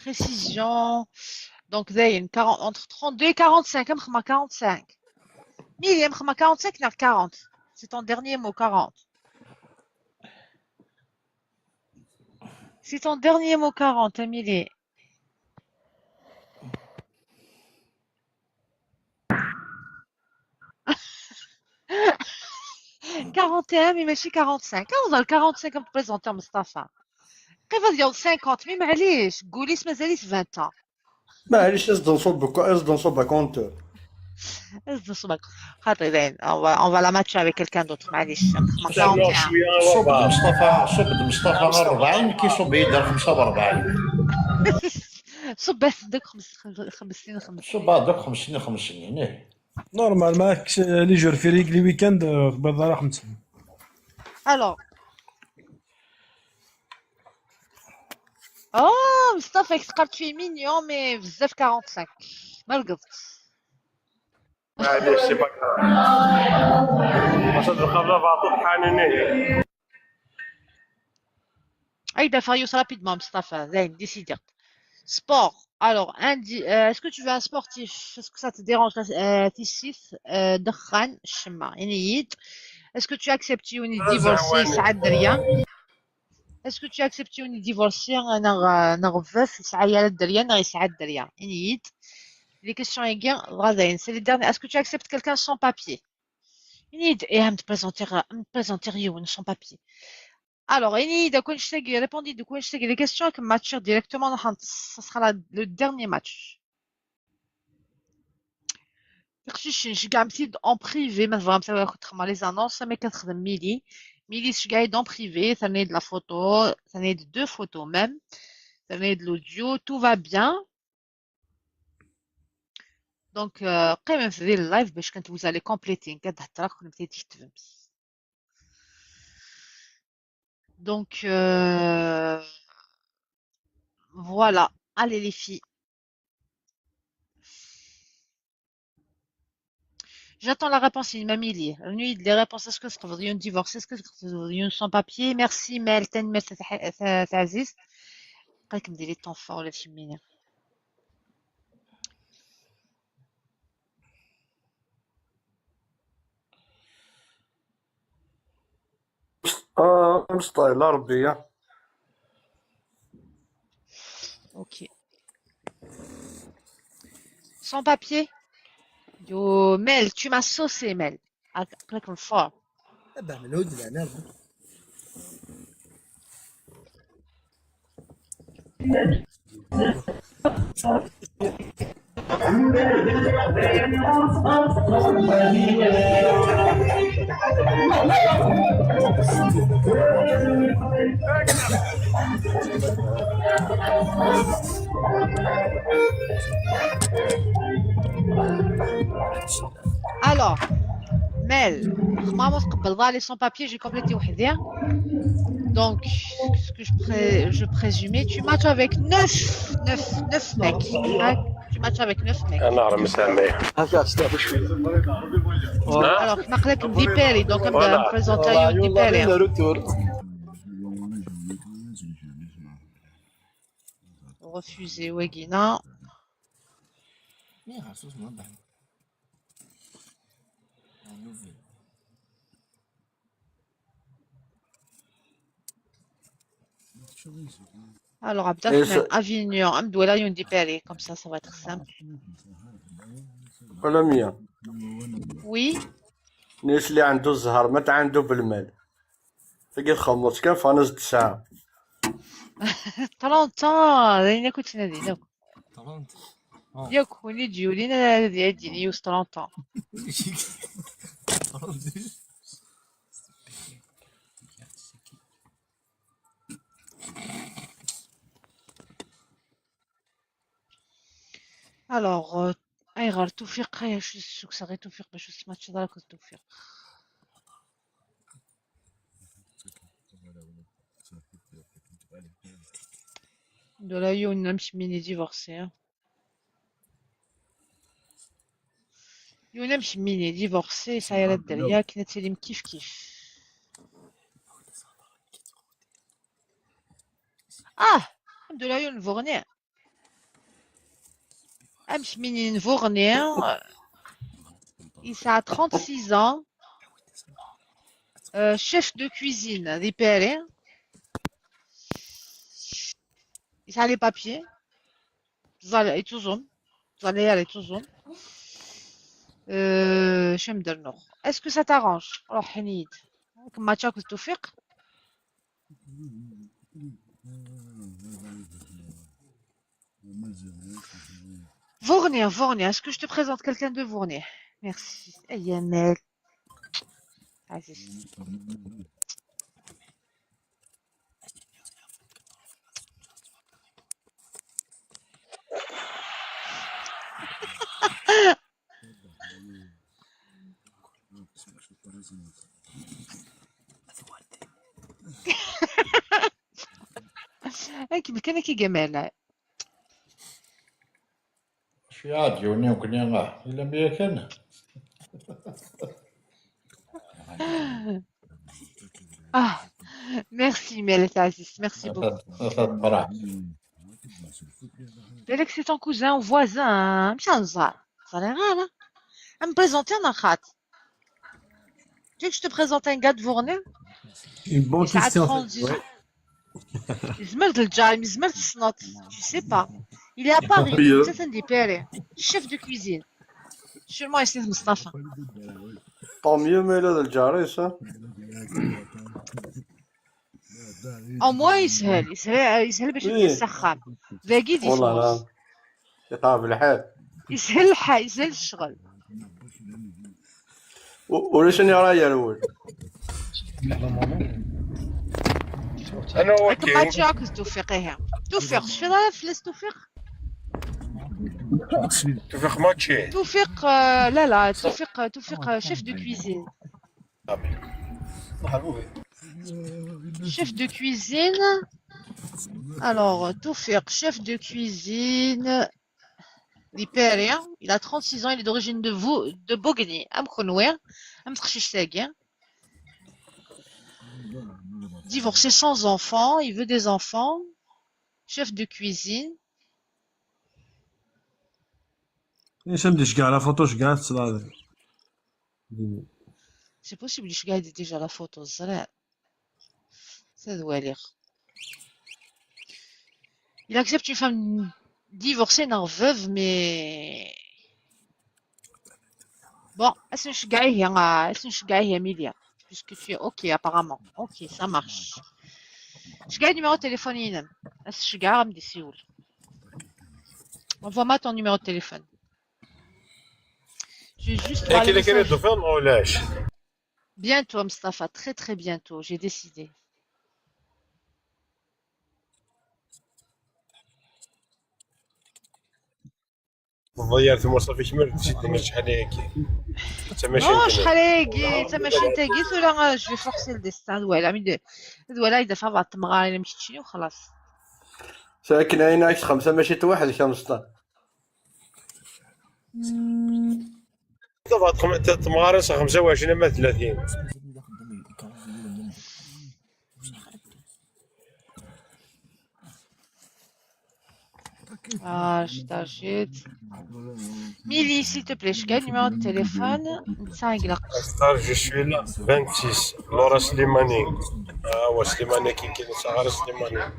précision. Donc, زين 40 entre 32 et 45 مخمة 45 ميلي مخمة 45 نار 40. C'est ton dernier mot 40. C'est ton dernier mot 40 Émilie. quarante mais ماشي 45. كنظن 45 كم تبريزونتي مصطفى. كيف ديال 50 مي معليش قولي مازاليش 20 ans. معليش اصدر نصب كونتور. اصدر صبك خاطر زين on va la matcher avec quelqu'un d'autre معليش. سامعوا شويه صب مصطفى صب مصطفى 40 كيصب يدير 45 صب بس دوك 50 صب هذوك 5 سنين ايه نورمال ماكش لي جور فيريك لي ويكاند قبل راه 5 سنين. Alors. Oh, مصطفى تقدر في مينيون مي بزاف 45 ما لقطت. معليش سي با واش هاد القبله بعضو حانيني. Aïda Farios rapidement مصطفى زين décidé. Sport. Alors, est-ce que tu veux un sportif? Est-ce que ça te dérange تيسيف دخان الشمع يعني Est-ce que tu acceptes يوني divorcé يسعد دريا? Est-ce que tu acceptes يوني divorcé نغ veuf يسعى دريا نغ يسعد دريا يعني Les questions égales, Razaïn, c'est les dernières. Est-ce que tu acceptes quelqu'un sans papier? Inid, et à me présenter sans papier. Alors, Inid, de quoi je t'ai répondu, de quoi je t'ai les questions que matchent directement dans ça sera le dernier match. Je gagne en privé, mais vraiment, ça les annonces, mais 4 milli. Milli, je gagne en privé, ça n'est de la photo, ça n'est de 2 photos même, ça n'est de l'audio, tout va bien. Donc, قيمة في ذي اللايف باش كنت vous allez compléter نقد حتى راك كنت بديتي تفهمس. Donc, voilà. Allez les filles. J'attends la réponse il m'a mis lire. Nuit les réponses est-ce que vous voudriez un divorce est-ce que vous voudriez un sans papier merci Mel تاني مال تعزيز قالك مديري طونفا ولا شي منين مستايلة ربي. Ok. Sans papier? Yo, Mel, tu m'as saucé, Mel. Avec le fort. بعمل هود انا Alors, Mel, maman تقبل les sans papier, j'ai complété وحدي. Donc, ce que je présumais, tu matches avec 9 mecs. Hein? Tu matches avec 9 mecs. انا مسامي. Alors, je m'appelle Diperi, donc je vais me présenter à Diperi. Refusé, Wegina. Alors, Et Abdelrahman, Avignon, Amdouala, Yundi Paris. Comme ça va être simple. ولا 100 Oui. الناس اللي عنده الزهر ما عنده بالمال تلقى تخلص كان فانوس 9 30 ans. D'ailleurs, écoute, tu n'as dit non. ياك ولي تجيو لينا هذه ديالي يوصل 30 ans. Alors, غير توفيق شو صغير توفيق باش تسمعش دارك توفيق. دولا يون نمشي ميني ديفورسي. يون نمشي ميني ديفورسي سايرة الدريا كنا تسلم كيف. الحمد لله يون فورني. أمشي ميني نفورني. Il a 36 ans. Chef de cuisine des Pérez. Il a les papiers. Est-ce que ça t'arrange? Alors, Hanid, comme tu Toufiq. Vournier, est-ce que je te présente quelqu'un de Vournier? Merci. Yamel. كان كي جمال شي عاد يوني وكني إلا بيا كان merci Melet Aziz, merci beaucoup. Belek c'est ton cousin ou voisin, مش هنزار. صراحة me présenter un akhat. Tu veux que je te présente un gars de Vournet? Une bonne question. Izmel Djalm, Izmel Snot, tu sais pas. Il est à Paris, c'est un des pères, chef de cuisine. Sûrement il s'appelle Mustafa. Tant mieux mais là الجاري ça. Au moins يسهل باش يسخن. باقي دي والله لا يطاب الحال. يسهل الشغل. وليش اني رايي الاول؟ انا هو ما تشاكس توفيق توفيق شو راه فلس توفيق؟ توفيق ماتشي توفيق لا توفيق شيف دو كويزين. Chef de cuisine. Alors, Toufiq, chef de cuisine. L'Hypérien. Il a 36 ans, il est d'origine de Bogny. Divorcé sans enfants, il veut des enfants. Chef de cuisine. C'est possible, je regarde déjà la photo. Ça doit lire. Il accepte une femme divorcée, non veuve, mais bon, est-ce que je gagne Emilia, puisque tu es ok apparemment. Ok, ça marche. Je gagne numéro de téléphone. Est-ce que je gagne des Séoul? Envoie-moi ton numéro de téléphone. Je vais juste voir le message. Bientôt, Mustafa, très très bientôt, j'ai décidé. ضيعت المصرف يكمل تشدني شحال هيك non شحال هيك ماشي انت قلت ولا جو في فورسي الديستان ولا يدفع بعض التمغار الا مشيت تشري وخلاص ساكن هنا 5 ماشي واحد 15 دابا التمغار 25 ما 30 je t'achète. Mili, s'il te plaît, je gagne le numéro de téléphone. Je suis là, 26, Laura Slimani. هو سليماني كي كنسى غير سليماني.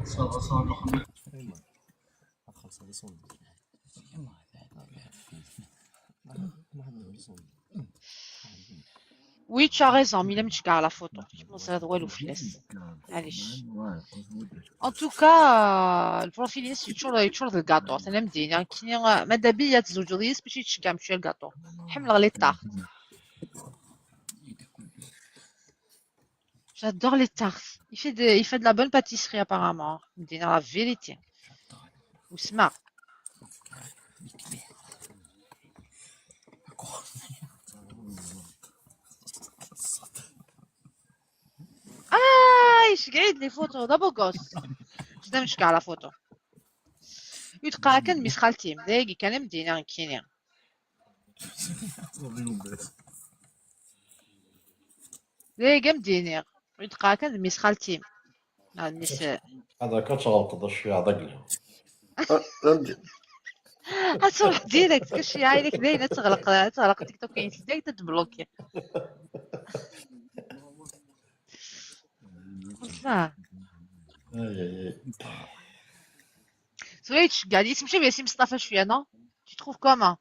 Oui, tu as raison, mais il aime à la photo. Je pense à droite ou flash. Allez. En tout cas, le profil c'est toujours le gâteau. C'est même dit, qui ما دابيا تزوجيس باش يتشجع مشي الجاتو. حمل les tartes. J'adore les tartes. Il fait de la bonne pâtisserie apparemment. Il me dit la vérité. Ou smart. ايش قاعد لي فوتو دابا غوس شدا نشكى على فوتو يتقى كان ميس خالتي مداقي كان مدينة كينيا داقي مدينة يتقى كان ميس خالتي ميس هذا كتغلط الشيء عضق هتروح ديريكت كلشي عايلك دايره تغلق تيك توك دايره تبلوكي ça. Switch, قاعد يتمشى بياسين مصطفى شوية non? Tu trouves comment?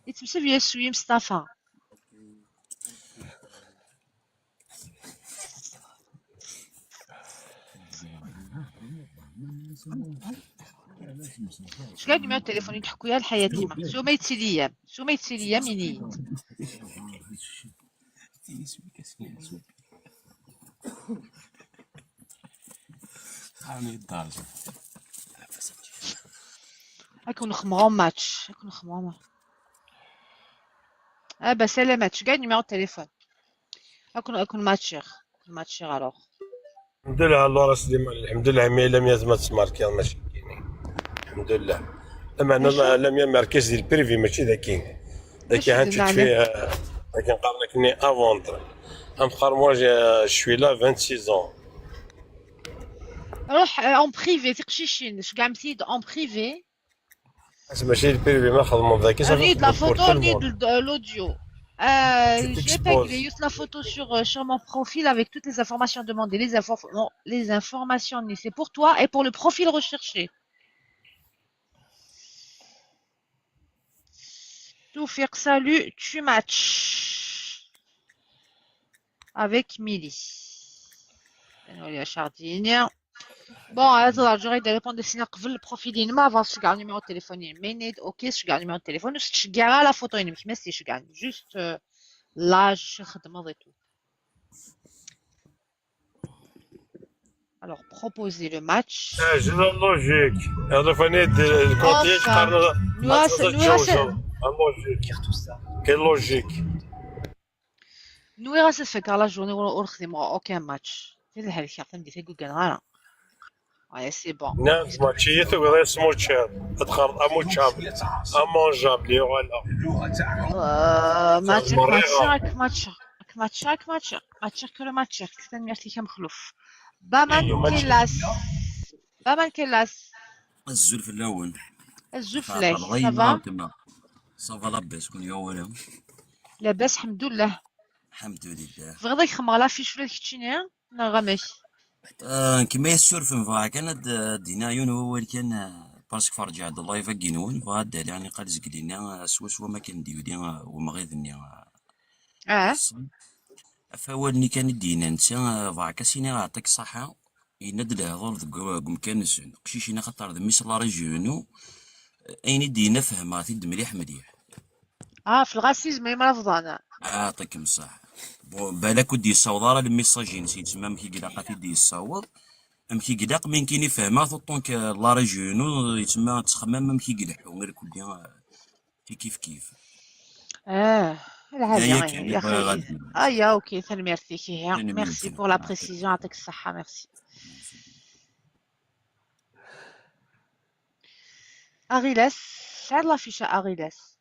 يتمشى بيا شوية مصطفى. شو قاعد نميو التليفون يضحكوا يا الحياة ديما شو ما يتسليام شو ما يتسليام ينيت هاكون خمغون ماتش هاكون خمغون با سلامات شو قاعد نميو التليفون هاكون ماتشيغ الوغ الحمد لله الله راس سليمان الحمد لله مي لم يزم تسمارك يا ماشي كاينين الحمد لله اما انا لم مركز ديال البريفي ماشي ذا كاين ذاك هانشوف فيه لكن قال لك اني افونتر ام خار موا شوي لا 26 ans روح اون بريفي تقشيشين شو كاع مسيد اون بريفي ماشي البريفي ما خدموا ذاك صافي نيد لا فوتو نيد l'audio. J'ai pas juste la photo sur mon profil avec toutes les informations demandées. Les informations c'est pour toi et pour le profil recherché. Toufik, salut, tu matches avec Milly. Bon, alors j'aurais de répondre de signer que le profil ما avant je garde numéro de téléphone mais ok je garde numéro de téléphone je garde la photo mais si je garde juste l'âge je خدمة et tout. Alors proposer le match. j'ai la logique. هذا فني الكونتيج قارنا quelle logique. Nous ira se faire la journée où on خدمة aucun match. C'est le حال خاطر ندير تقول كنغانا. Ouais, c'est bon. نعم ماتشي تقدر اسمو تشاب تخرط امو تشاب امونجابلي ولا ماتش كل ماتش كثر ميرتي كم خلوف بامان كلاس الزلف اللون الزفلة صافا صافا لاباس كون يوم لاباس الحمد لله الحمد لله فغداك خمغ لا فيش ولا كيتشينيا نغمش كما يسورفن فا كان دينا يون هو اللي كان باسك فرجع عند الله يفقينون فهاد يعني قال زقلينا سوا ما كان ديودي وما غيظني فاولني كان دينا نتا فاكا سيني عطيك صحة يند الهضر ذك كانسون قشيشينا خاطر دميس لا ريجيونو اين دينا فهمها تيد مليح في الغاسيز ما مرافض انا يعطيك الصحة بالك ودي الصوض راه الميساجين سي تسمى مكي قلاقات يدي الصوض مكي قلاق من كيني فهمها طونك لا ريجيونو يتسمى تخمم مكي قلحو غير كل كيف العادة يا اخي اوكي ثاني ميرسي pour la précision يعطيك الصحة ميرسي أغيلاس شحال لافيشة أغيلاس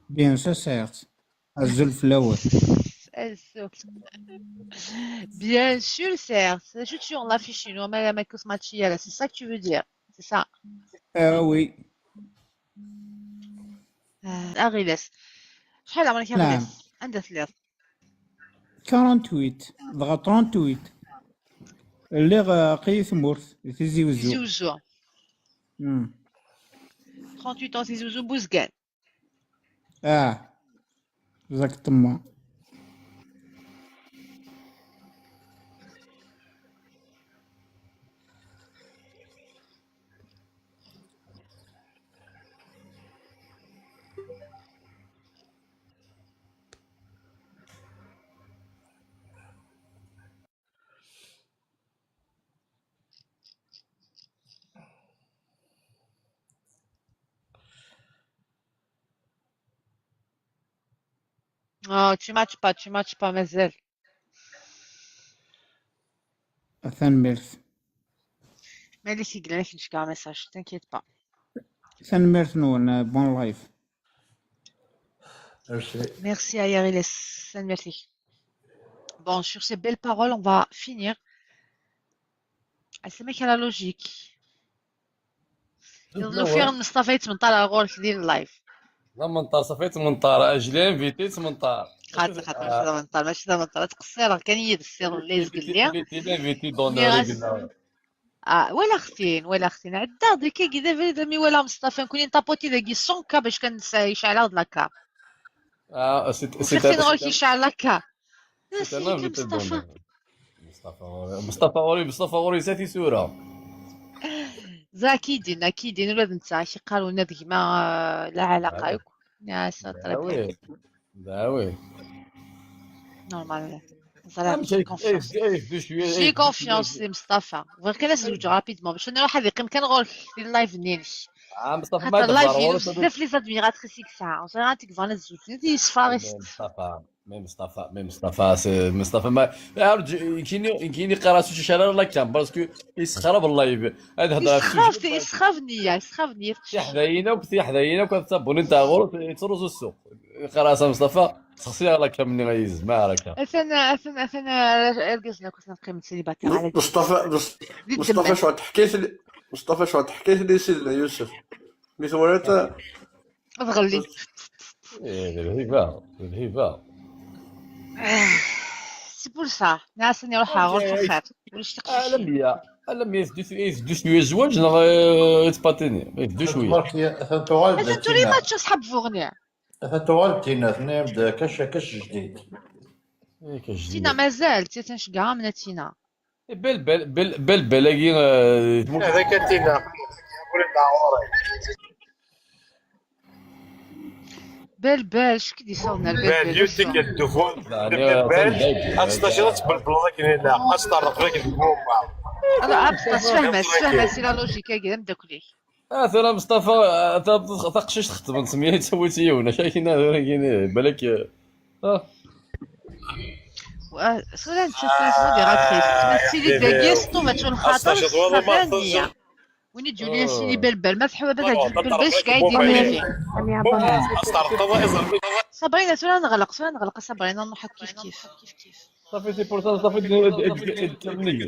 بيان سو سيرت الزلف الأول Bien sûr, certes. C'est juste sur l'affiche, nous, mais cosmatière, c'est ça que tu veux dire, c'est ça. Oui. أغيلاس شحال عمرك يا أغيلاس؟ عندها 3 48 دغا 38 اللي قيث مورث تيزي وزو زوزو 38 ans زوزو بوزقان. زاك الطما tu matches pas مازال. ثان ميرث ماليش يقلع فيك كاع ميساج t'inquiète pas. ثان ميرث نون بون لايف. Merci à Yariles, merci. Bon, sur ces belles paroles, on va finir. أسمعك على لوجيك. لو فيغ مصطفى يتمنطر غورك ديال اللايف. 18 صافي 18 اجلي انفيتي 18 خاطر ماشي 18 تقصير كان يد السير اللي يزقل ليا. انفيتي دونر ولا اختين عدا ديك كذا فريد مي ولا مصطفى نكون نطابوتي داكي سونكا باش يشعل هاد لاكا. سيتي غير كيشعل لاكا. مصطفى غوري ساتي سوره. اكيدين ولاد نتا شي قالوا لنا ديك ما لا علاقه يكون يا ساتر. داوي نورمال جي كونفيونس لي مصطفى غير كان زوج رابيدمون باش نروح هذيك كان غور في اللايف ديالش مصطفى ما اللايف بزاف لي زادميراتريس ساعه غاتيك فانا الزوج دي صفاريست. مصطفى ما كاين قراسو شي شارع ولا كان باسكو يسخرب اللايف هذا هضره يسخفني حداينا وكتابوني نتا غور تروزو السوق قراسه مصطفى شخصيه الله كامل غيز ما راك اثنا ارجزنا كنت نقيم سيليباتير على مصطفى شو تحكيت لي سي يوسف مثولات تغلي الهبه سي بور سا ناس نروح غور في الخير واش تقشي لم يزدو شويه زواج يتباطيني يزدو شويه انتو لي ماتش اصحاب فورنيا توالتينا ثنين بدا كاش جديد تينا مازال تنشقع من تينا بلاقي هذاك تينا بال شكون يصوننا بال يوتيك الدفون بال استشرت بالبلوك لا استعرف لك البوم انا فاهمه سي لا لوجيك كاع مداكليك. ترى مصطفى تقشش تخدم سميه سويتي ولا شايفين بالك سولا نشوف موديراتريس تمثلي داكيستو ما تكون خاطر صافيه وين يجيو لي سيدي بلبل ما تحوى بدا البلبل باش كاع يدير صابرينا سولا نغلق صابرينا نروح كيف صافي سي بورتان صافي تمني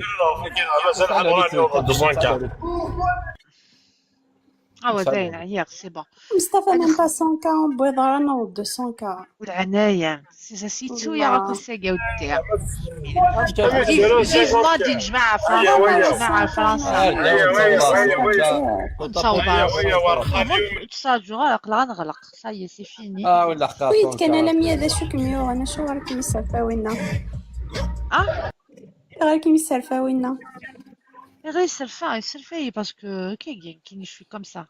زين عياق سي بون مصطفى من با 100k بويض رانا و 200k والعنايه سيتو يا راكو ساقا وديها جيزنا دي نجمع فرنسا نغلق صاي سي فيني ولا حقا ويت كان انا ميا ذا شو كميو انا شو راكي مسرفاوينا راكي مسرفاوينا غير السرفاي باسكو كاين شوي كوم سا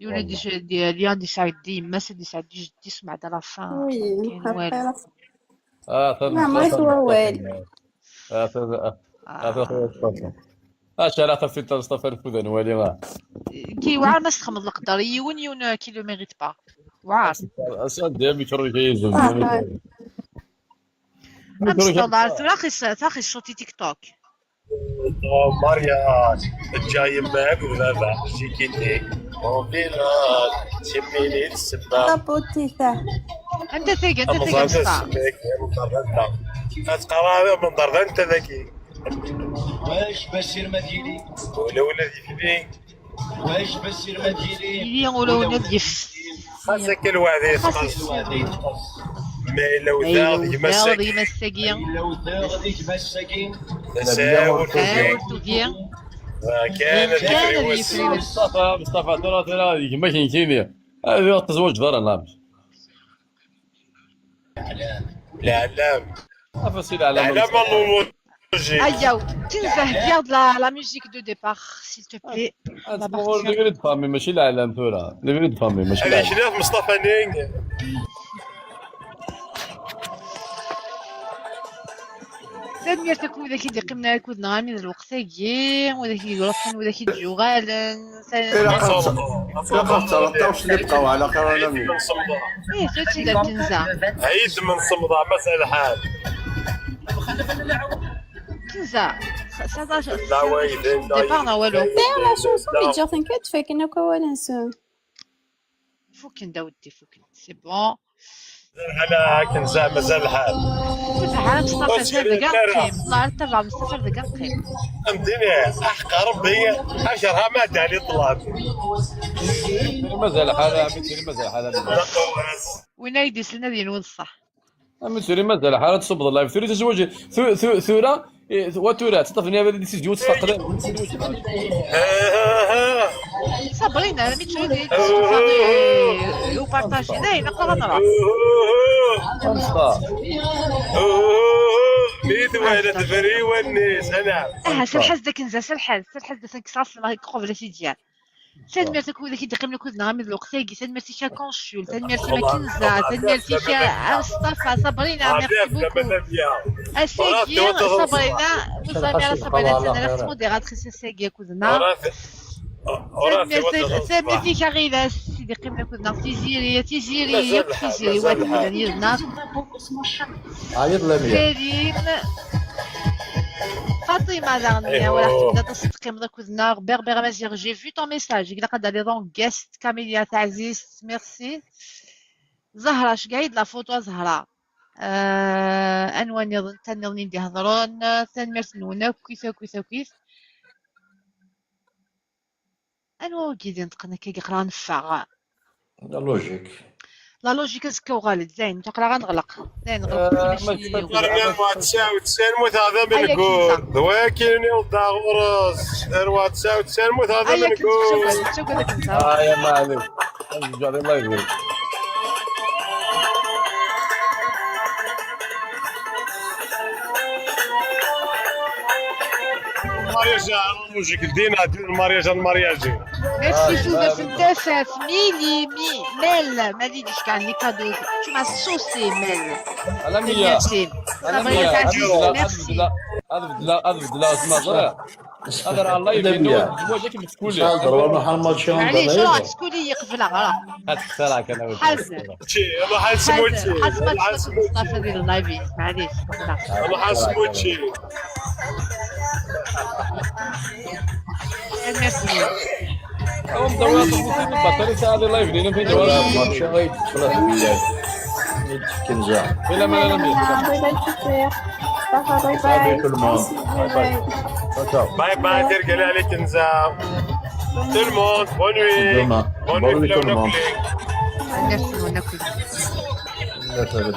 يولي دي ليان دي سعدي ما سي دي سعدي جدي سمع دا لا فان وي والو ما هو والو شارع في مصطفى الفوزان والي ما كي وعار ما تخمض القدر يون كي لو ميريت با وعار اصلا ديال ميكرو جايزو تاخي صوتي تيك توك ماريا جاي معك ولا جيكيتي موبيلات تشميني السبا بوتيتا انت تيجي مصطفى تقرا من ضرب انت ذكي واش بشير ما ديري ولا ديفني واش بشير ما ديري ولا نديف خاصك الوعد ما إلا وثاغ ديما الساكين نساور توكين كان مصطفى ترى ما كاين كينيا هذه التزوج دار نعم الإعلام فاسيل على الإعلام اللوجي Aïe, Kinza, garde la musique de départ, s'il te plaît. On va partir. اللي تفهمي ماشي الاعلام ثورة اللي تفهمي ماشي هذا الاعلام شنو مصطفى نينغ ساد ميرتك وذاك اللي قمنا كود نغامي الوقت كي وذاك اللي يغرفن وذاك اللي جوغالن إلا قررت اللي بقاو على قرار مين ايه فهمتي لا كنزة عيد من صمدة مسألة حال كنزة لا ويلين ديبارنا والو لا شو صافي جا تنكت فاكنا كوا ننسى فوك نداودي فوك سي بون أنا كنزة مازال الحال حالة مصطفى زاد كاع نقيم طلع تبع مصطفى زاد كاع نقيم فهمتيني أحق ربي عشرها ما داري طلعت مازال حالة عمي مازال حالة وين يدي سلنا ديال الصح عمي سوري مازال حالة تصبد الله ثوري تزوج ثورة وتورات تطفني هذا اللي تسجل تستقر صبرينا مي تشوفي يو بارطاجي لا نقرا نرى ميت وين تفري والناس انا سلحز داك نزا سلحز داك صاص ما قبل سي ديال ساد ميرتك وذاك اللي قيم لك نغامي الوقتاكي ساد ميرتي فيها كونسول ساد ميرتي ما كنزا ساد ميرتي فيها مصطفى صبرينا ميرسي بوكو اسيكي صبرينا وصابره صبرينا انا موديراتريس ساكي كوزنا ساد ميرتي كاريلا سيدي قيم لك تيجيري تيجيري واحد الناس عيط لميا كريم فاطمه زغنيه ولا تبدا تصدقي مضاك وذنا بير مازيغ جي في طون ميساج قلت قد لي دون غيست كاميليا تعزيز ميرسي زهره شقايد لا فوتو زهره انوان يظن تنظني دي هضرون ثان ميرسي نونا كيف انو كيدي نتقنا كي قرا نفع لوجيك لا لوجيك اسكو غالد زين تقرا غنغلق زين نغلق ماشي قرنا 99 موت هذا من الكود ولكن يوضع غرس 99 موت هذا من الكود شو قلت انت يا معلم جاري الله يقول المارياج موجيك دينا المارياج ميرسي سوزا سنتاسات ميلي ميل ما ديش كان لي كادو tu m'as saucé ميل على مية على مية ميرسي هذا بدلا اسمها زرع هذا الله يبينو زواجك متكولي ضرب محمد شلون معليش شو راك تقولي يقفل غرا هات كثرك انا حسن الله حاسموتشي مصطفى ديال اللايف معليش الله حاسموتشي ميرسي هم دوات البطارية تاع اللايف دينا فين دوات ماتش غير تخلص بالله كنزة إلا ما لا باي باي ترقى عليك كنزة tout le monde bonne nuit bonne nuit ناكل لا ترد